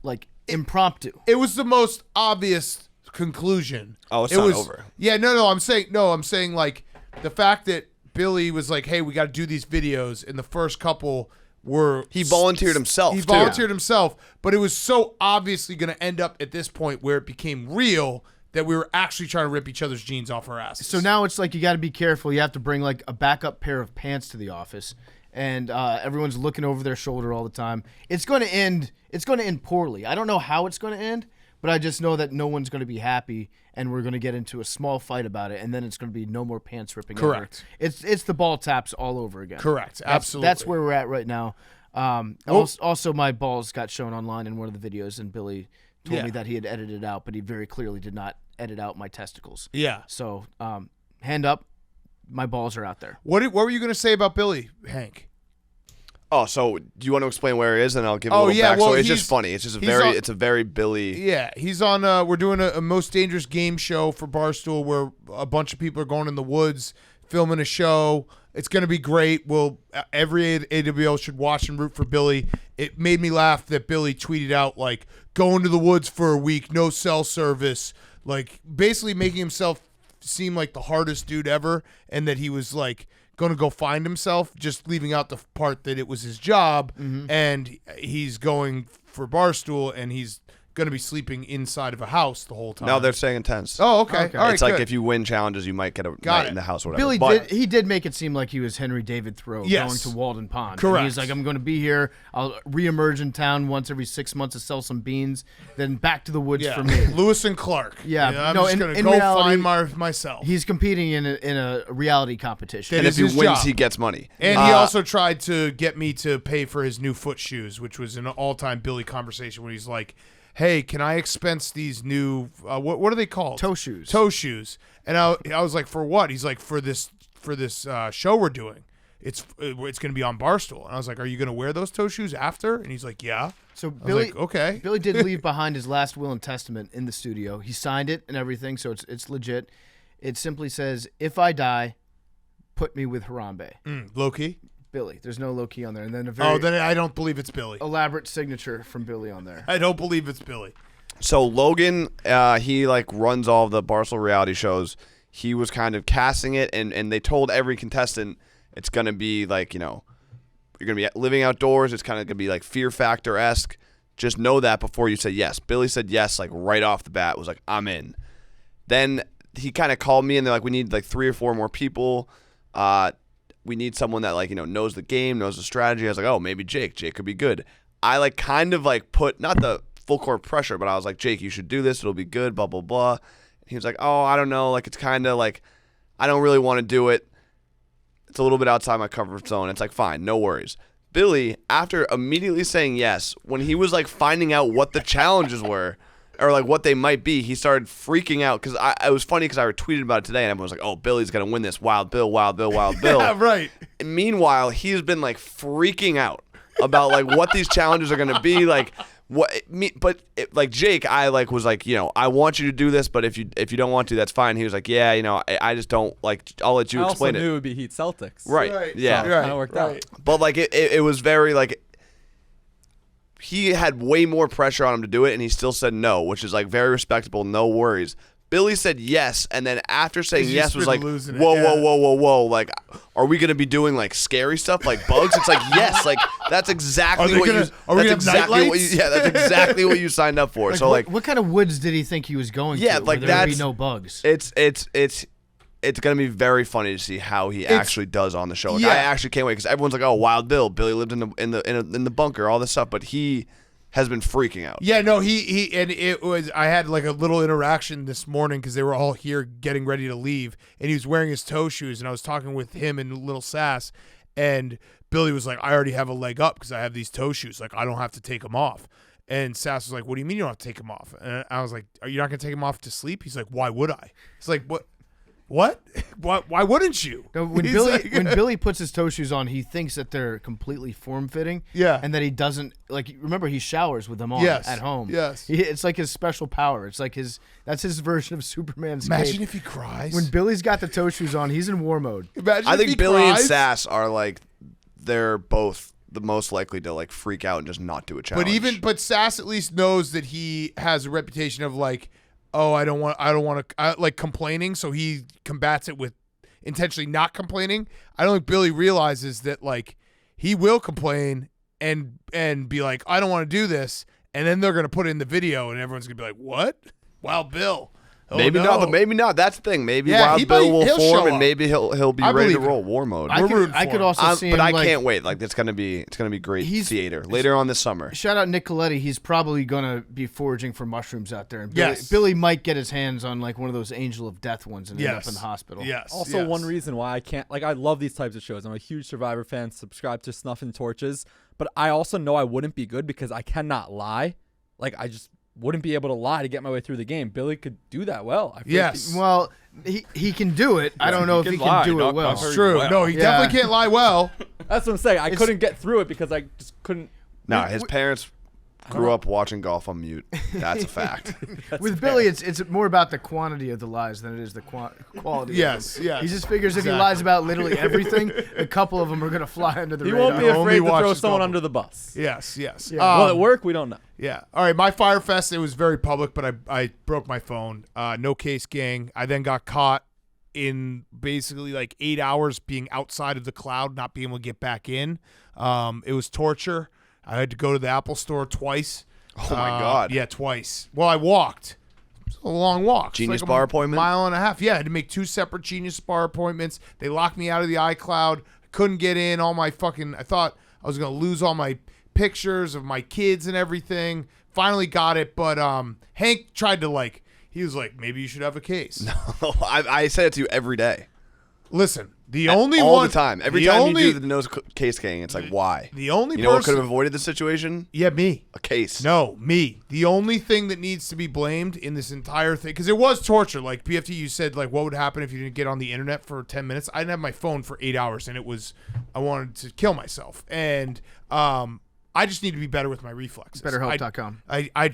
like impromptu. It was the most obvious conclusion. Oh, it's it not was, over. Yeah, no. I'm saying like the fact that Billy was like, "Hey, we got to do these videos," and the first couple were He volunteered himself. He too. volunteered himself, but it was so obviously going to end up at this point where it became real that we were actually trying to rip each other's jeans off our asses. So now it's like you got to be careful. You have to bring like a backup pair of pants to the office, and everyone's looking over their shoulder all the time. It's going to end. It's going to end poorly. I don't know how it's going to end, but I just know that no one's going to be happy, and we're going to get into a small fight about it, and then it's going to be no more pants ripping. Correct. Ever. It's the ball taps all over again. Correct. Absolutely. That's where we're at right now. Also, my balls got shown online in one of the videos, and Billy told me that he had edited it out, but he very clearly did not edit out my testicles. Yeah. So, hand up, my balls are out there. What were you going to say about Billy, Hank? Oh, so do you want to explain where he is, and I'll give a Oh, little yeah, backstory? well, It's he's- just funny. It's just he's a very Billy. Yeah, he's on. We're doing a most dangerous game show for Barstool, where a bunch of people are going in the woods filming a show. It's going to be great. Every AWL should watch and root for Billy. It made me laugh that Billy tweeted out like, "Going to the woods for a week, no cell service," like basically making himself seem like the hardest dude ever, and that he was like going to go find himself, just leaving out the part that it was his job, and he's going for Barstool, and he's going to be sleeping inside of a house the whole time. No, they're saying intense. Oh, okay. All right, it's like good. if you win challenges, you might get a night in the house or whatever. Billy did make it seem like he was Henry David Thoreau Yes. going to Walden Pond. Correct. And he's like, I'm going to be here. I'll reemerge in town once every 6 months to sell some beans, then back to the woods for me. Lewis and Clark. Yeah, I'm no, just going to in go reality, find myself. He's competing in a reality competition. That And is if he his wins, job. he gets money. And he also tried to get me to pay for his new foot shoes, which was an all-time Billy conversation when he's like, hey, can I expense these new, what are they called? Toe shoes. Toe shoes. And I was like, for what? He's like, for this show we're doing. It's going to be on Barstool. And I was like, are you going to wear those toe shoes after? And he's like, yeah. So I was Billy, like, okay. Billy did leave behind his last will and testament in the studio. He signed it and everything, so it's legit. It simply says, if I die, put me with Harambe. Low-key? Billy. There's no low-key on there. And then a very Then I don't believe it's Billy. elaborate signature from Billy on there. I don't believe it's Billy. So Logan, he like runs all of the Barstool reality shows. He was kind of casting it, and they told every contestant it's going to be like, you're going to be living outdoors. It's kind of going to be like Fear Factor-esque. Just know that before you say yes. Billy said yes, like right off the bat, was like, I'm in. Then he kind of called me, and they're like, we need like 3 or 4 more people. We need someone that like, knows the game, knows the strategy. I was like, oh, maybe Jake. Jake could be good. I like kind of like put, not the full court pressure, but I was like, Jake, you should do this. It'll be good, blah, blah, blah. He was like, oh, I don't know. Like, it's kind of like, I don't really want to do it. It's a little bit outside my comfort zone. It's like, fine, no worries. Billy, after immediately saying yes, when he was like finding out what the challenges were, or like what they might be, he started freaking out because it was funny because I tweeted about it today and everyone was like, oh, Billy's going to win this. Wild Bill, Wild Bill, Wild Bill. Yeah, right. And meanwhile, he's been like freaking out about like what these challenges are going to be. Like like Jake, I like was like, I want you to do this, but if you don't want to, that's fine. He was like, yeah, I just don't like, I'll let you explain it. I also knew it would be Heat Celtics. Right. Yeah. So it kind of worked out. But like it was very like, he had way more pressure on him to do it, and he still said no, which is like very respectable. No worries. Billy said yes, and then after saying yes was like, whoa. Like, are we going to be doing like scary stuff like bugs? It's like, yes, like that's exactly that's exactly what you signed up for. Like, so what kind of woods did he think he was going to? Yeah, like where there'd be no bugs. It's going to be very funny to see how he actually does on the show. Like, I actually can't wait because everyone's like, "Oh, Wild Bill, Billy lived in the bunker, all this stuff," but he has been freaking out. Yeah, no, he and it was. I had like a little interaction this morning because they were all here getting ready to leave, and he was wearing his toe shoes, and I was talking with him and Little Sass, and Billy was like, "I already have a leg up because I have these toe shoes. Like, I don't have to take them off." And Sass was like, "What do you mean you don't have to take them off?" And I was like, "Are you not going to take them off to sleep?" He's like, "Why would I?" It's like, "What? Why wouldn't you?" No, when Billy puts his toe shoes on, he thinks that they're completely form-fitting. Yeah. And that he doesn't, like, remember he showers with them on at home. Yes. It's like his special power. It's like that's his version of Superman's Imagine cape. if he cries. When Billy's got the toe shoes on, he's in war mode. Imagine I if he think Billy and cries. Sass are like, they're both the most likely to like freak out and just not do a challenge. But Sass at least knows that he has a reputation of like, oh, I don't want to like complaining, so he combats it with intentionally not complaining. I don't think Billy realizes that like he will complain and be like, I don't want to do this, and then they're gonna put it in the video and everyone's gonna be like, what? Wild Bill. Oh, maybe no. not, but maybe not. That's the thing. Maybe Yeah, Wild Bill will he'll show form, and up. maybe he'll be I ready to believe roll it. war mode. I could also see him, but I like, can't wait. Like it's gonna be great theater later on this summer. Shout out Nick Colletti. He's probably gonna be foraging for mushrooms out there. And Yes. Billy might get his hands on like one of those Angel of Death ones and end up in the hospital. Yes. Also, yes. one reason why I can't, like, I love these types of shows. I'm a huge Survivor fan, subscribe to Snuff and Torches, but I also know I wouldn't be good because I cannot lie. Like, I just wouldn't be able to lie to get my way through the game. Billy could do that well. I feel Yes. Well, he can do it. I don't know if he can do it well. It's true. No, he definitely can't lie well. That's what I'm saying. I couldn't get through it because I just couldn't. No, his parents grew up watching golf on mute. That's a fact. With Billy, it's more about the quantity of the lies than it is the quality. Yes, yes. He just figures if he lies about literally everything, a couple of them are going to fly under the He radar. won't be afraid to throw watches someone golf. under the bus. Yes, yes. Yeah. Will it work? We don't know. Yeah. All right. My Fyre Fest, it was very public, but I broke my phone. No case gang. I then got caught in basically like 8 hours being outside of the cloud, not being able to get back in. It was torture. I had to go to the Apple store twice. Oh my God. Yeah, twice. Well, I walked. It was a long walk. It's Genius like Bar a appointment? mile and a half. Yeah, I had to make 2 separate Genius Bar appointments. They locked me out of the iCloud. I couldn't get in. I thought I was going to lose all my pictures of my kids and everything. Finally got it, but Hank tried to he was like, maybe you should have a case. No, I say it to you every day. Listen, all the time. Every time you do the nose case king, it's like, why? The only you know what could have avoided the situation? Yeah, me. A case. No, me. The only thing that needs to be blamed in this entire thing, because it was torture. Like PFT, you said, what would happen if you didn't get on the internet for 10 minutes? I didn't have my phone for 8 hours, and I wanted to kill myself. And I just need to be better with my reflexes. BetterHelp.com. I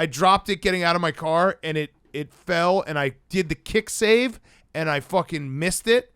dropped it getting out of my car, and it fell, and I did the kick save, and I fucking missed it.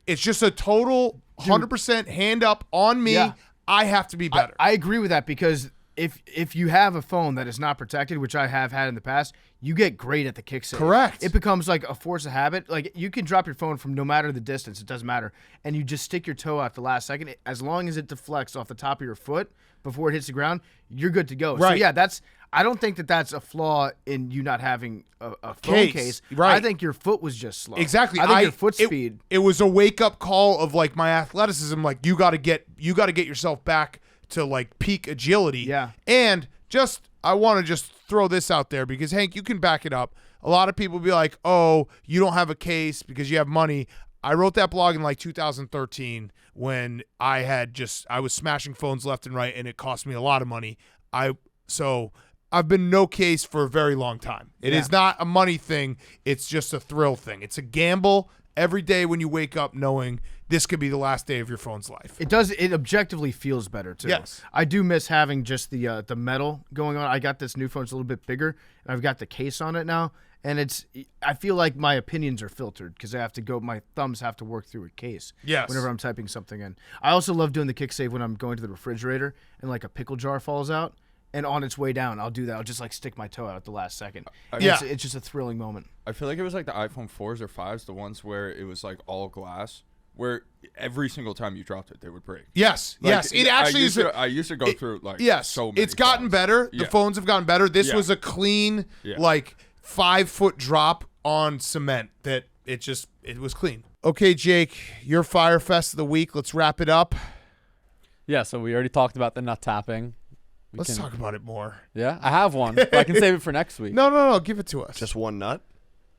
It's just a total 100% hand up on me. Yeah. I have to be better. I agree with that because if you have a phone that is not protected, which I have had in the past, you get great at the kick save. Correct. It becomes like a force of habit. Like you can drop your phone from no matter the distance, it doesn't matter, and you just stick your toe out the last second. As long as it deflects off the top of your foot before it hits the ground, you're good to go. Right. So yeah, I don't think that's a flaw in you not having a phone case. Right. I think your foot was just slow. Exactly. I think your foot speed. It was a wake up call of my athleticism. Like you got to get yourself back to peak agility. Yeah. And I want to just throw this out there because Hank, you can back it up. A lot of people be like, "Oh, you don't have a case because you have money." I wrote that blog in 2013 when I was smashing phones left and right, and it cost me a lot of money. I've been no case for a very long time. It is not a money thing. It's just a thrill thing. It's a gamble every day when you wake up knowing this could be the last day of your phone's life. It does. It objectively feels better too. Yes. I do miss having just the metal going on. I got this new phone. It's a little bit bigger, and I've got the case on it now. And I feel like my opinions are filtered because my thumbs have to work through a case. Yes. Whenever I'm typing something in. I also love doing the kick save when I'm going to the refrigerator and a pickle jar falls out. And on its way down, I'll do that. I'll just stick my toe out at the last second. It's just a thrilling moment. I feel like it was the iPhone 4s or 5s, the ones where it was all glass, where every single time you dropped it, they would break. Yes, yes. It actually I used to go through yes, so many. It's gotten better. The phones have gotten better. This was a clean 5-foot drop on cement that it was clean. Okay, Jake, your Fyre Fest of the week. Let's wrap it up. Yeah, so we already talked about the nut tapping. Let's talk about it more. Yeah, I have one, but I can save it for next week. No, give it to us. Just one nut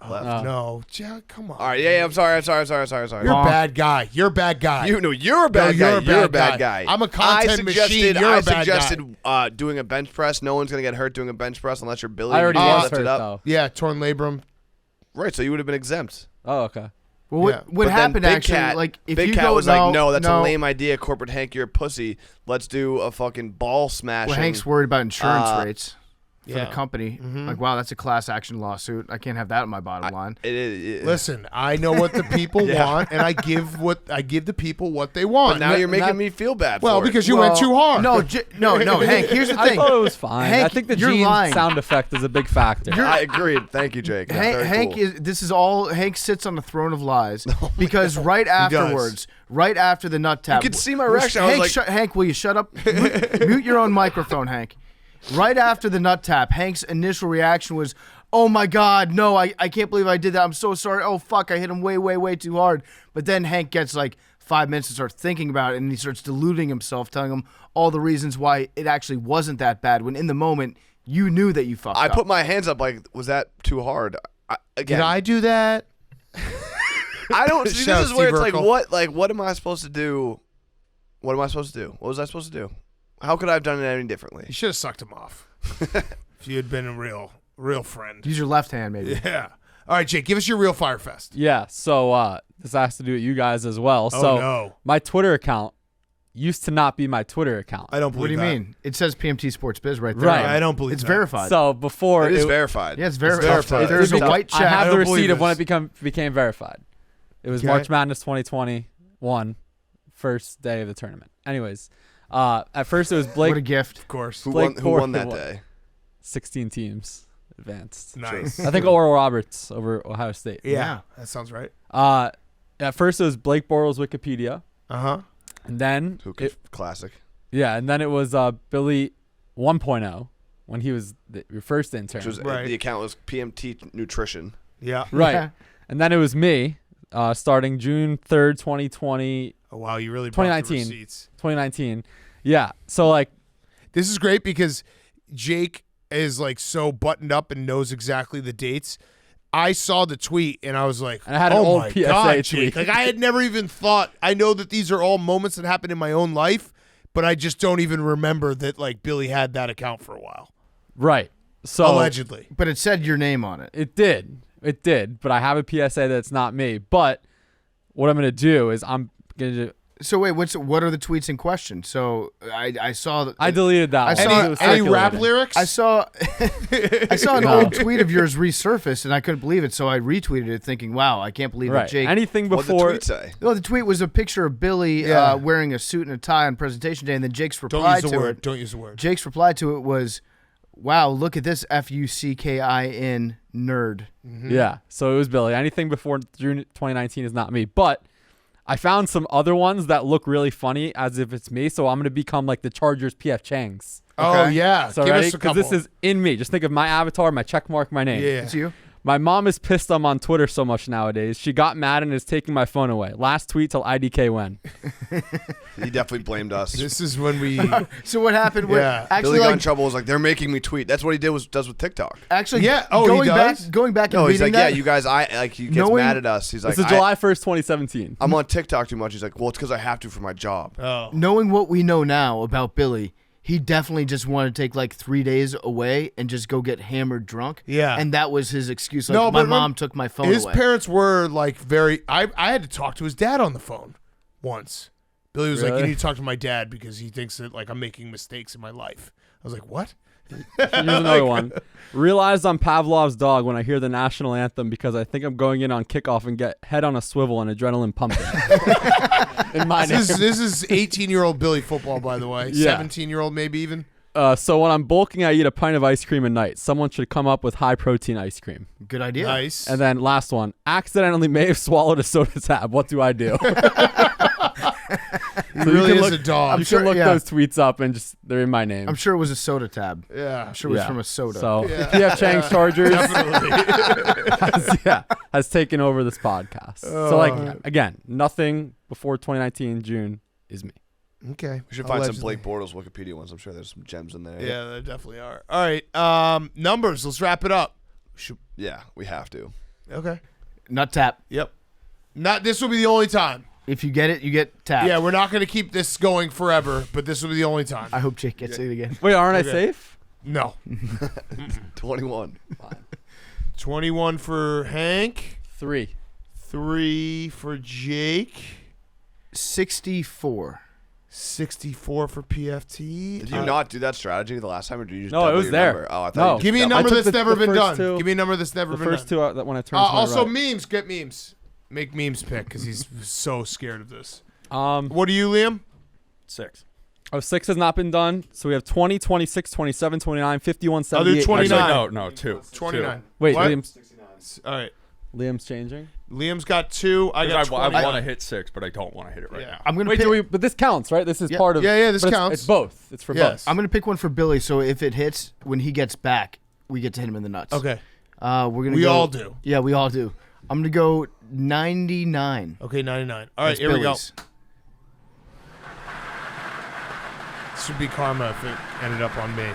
left. No, Jack, come on. All right, yeah, I'm sorry. You're a bad guy. You're a bad guy. You're a bad guy. You're a bad guy. I'm a content machine. You're a bad guy. I suggested doing a bench press. No one's gonna get hurt doing a bench press unless you're Billy. I already was hurt, it up. though. Yeah, torn labrum. Right, so you would have been exempt. Oh, okay. Well, what happened actually? If Big you Cat go, was no, that's a lame idea. Corporate Hank, you're a pussy. Let's do a fucking ball smashing. Well, Hank's worried about insurance rates for yeah. the company. Wow, that's a class action lawsuit. I can't have that in my bottom line. Listen, I know what the people want, and I give the people what they want. But now you're making me feel bad. Well, for because it. you went too hard. No, Hank. Here's the thing. I thought it was fine. Hank, I think the you're Gene lying. sound effect is a big factor. I agreed. Thank you, Jake. That's Hank very cool. Hank sits on the throne of lies because right afterwards, right after the nut tap, You could see my reaction. I was like, Hank, will you shut up? Mute your own microphone, Hank. Right after the nut tap, Hank's initial reaction was, "Oh my God, no! I can't believe I did that. I'm so sorry. Oh fuck, I hit him way, way, way too hard." But then Hank gets 5 minutes to start thinking about it, and he starts deluding himself, telling him all the reasons why it actually wasn't that bad. When in the moment, you knew that you fucked up. I put my hands up. Was that too hard? Again, Did I do that? I don't. See, Shout this is out where Steve it's Urkel. what am I supposed to do? What am I supposed to do? What was I supposed to do? How could I have done it any differently? You should have sucked him off. If you had been a real friend. Use your left hand, maybe. Yeah. All right, Jake, give us your real Fyre Fest. Yeah, so this has to do with you guys as well. So no. My Twitter account used to not be my Twitter account. I don't believe What do you that. mean? It says PMT Sports Biz right there. Right. I don't believe It's that. verified. So before It is verified. Yeah, it's verified. verified. There's a white I check. have the don't receipt believe of when it this. became verified. It was Okay. March Madness 2021, first day of the tournament. Anyways, at first it was Blake. What a gift. Of course. Who Blake won that Bortles. day? 16 teams. advanced. Nice. I think Oral Roberts over Ohio State. Yeah, that sounds right. At first it was Blake Bortles Wikipedia, and then classic. Yeah, and then it was Billy 1.0 when he was your first intern. Which was the account was PMT Nutrition. Yeah. Right. And then it was me, starting June 3rd, 2020. Oh wow, you really brought the 2019. receipts. 2019. Yeah. So like, this is great because Jake is like so buttoned up and knows exactly the dates. I saw the tweet and I was like, and I had an oh old my PSA God, tweet. Jake. Like I had never even thought. I know that these are all moments that happened in my own life, but I just don't even remember that like Billy had that account for a while. Right. So allegedly. But it said your name on it. It did. But I have a PSA that's not me. But what I'm going to do is I'm going to. So wait, what are the tweets in question? So I saw that I deleted that. I saw any rap lyrics? I saw an old tweet of yours resurface and I couldn't believe it, so I retweeted it thinking, "Wow, I can't believe that Jake." Anything before. What did the tweet say? No, the tweet was a picture of Billy wearing a suit and a tie on presentation day, and then Jake's reply to it. Don't use the word. Jake's reply to it was, "Wow, look at this FUCKIN nerd." Mm-hmm. Yeah, so it was Billy. Anything before June 2019 is not me. But I found some other ones that look really funny as if it's me, so I'm going to become like the Chargers PF Chang's. Oh, yeah. So give ready? us a Because couple. this is in me. Just think of my avatar, my check mark, my name. Yeah. It's you. My mom is pissed I'm on Twitter so much nowadays. She got mad and is taking my phone away. Last tweet till IDK when. He definitely blamed us. This is when we. So what happened? Yeah. Actually, Billy got in like, trouble. Was like, they're making me tweet. That's what he does with TikTok. actually, Yeah. Oh, he going does? going back and No, he's reading like, yeah, that, you guys, he gets Knowing- mad at us. He's like, This is July 1st, 2017. I'm on TikTok too much. He's like, well, it's because I have to for my job. Oh. knowing what we know now about Billy, he definitely just wanted to take like 3 days away and just go get hammered drunk. Yeah. And that was his excuse. Like, No, my but mom took my phone His away. parents were like very. I had to talk to his dad on the phone once. Billy was like, Really? "You need to talk to my dad because he thinks that like I'm making mistakes in my life." I was like, "What?" Here's another one. Realized I'm Pavlov's dog when I hear the national anthem because I think I'm going in on kickoff and get head on a swivel and adrenaline pumping. In my name. This is 18-year-old Billy football, by the way. Yeah. 17-year-old maybe even. So when I'm bulking, I eat a pint of ice cream a night. Someone should come up with high protein ice cream. Good idea. Nice. And then last one. Accidentally may have swallowed a soda tab. What do I do? He really can is look- a dog. You can look yeah. those tweets up and just they're in my name. I'm sure it was a soda tab. Yeah. I'm sure it was from a soda. So PF Chang's Chargers Definitely. has taken over this podcast. So like again, nothing before 2019 June is me. Okay. We should find some Allegedly. Blake Bortles Wikipedia ones. I'm sure there's some gems in there. Yeah, there definitely are. All right. Numbers. Let's wrap it up. Yeah, we have to. Okay. Nut tap. Yep. Not. This will be the only time. If you get it, you get tapped. Yeah, we're not going to keep this going forever, but this will be the only time. I hope Jake gets it again. Wait, aren't I safe? No. 21. 21 for Hank. 3. 3 for Jake. 64. 64 for PFT. Did you not do that strategy the last time, or did you just No, double it was your there. number? Oh, I thought No. you Give me a just number I that's took never the been first done. two- Give me a number that's never The been first done. two that when I turned 20 Also, right. memes. Get memes. Make memes pick because he's so scared of this. Um, What are you, Liam? 6. 6 has not been done. So we have 20, 26, 27, 29, 51, I'll do 78. 29. Actually, no, 2. 29. Wait, What? Liam's All right. changing. Liam's got 2. I got 20. I want to hit 6, but I don't want to hit it right Yeah. now. I'm gonna Wait, pick, but this counts, right? This is Yeah. part of. Yeah, this but it's- counts. It's both. It's for Yes. I'm gonna pick one for Billy. So if it hits when he gets back, we get to hit him in the nuts. Okay. We're gonna. We go, all do. Yeah, we all do. I'm gonna go 99. Okay, 99. All right, That's here Billy's. we go. This would be karma if it ended up on me.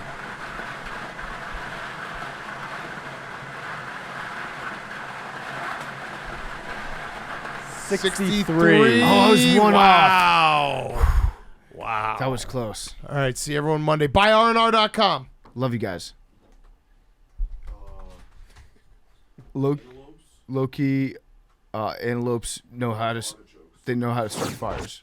$63. Oh, I was one Wow. Wow. That was close. All right, see everyone Monday. BuyRNR.com. Love you guys. Low key, antelopes know how to. They know how to start fires.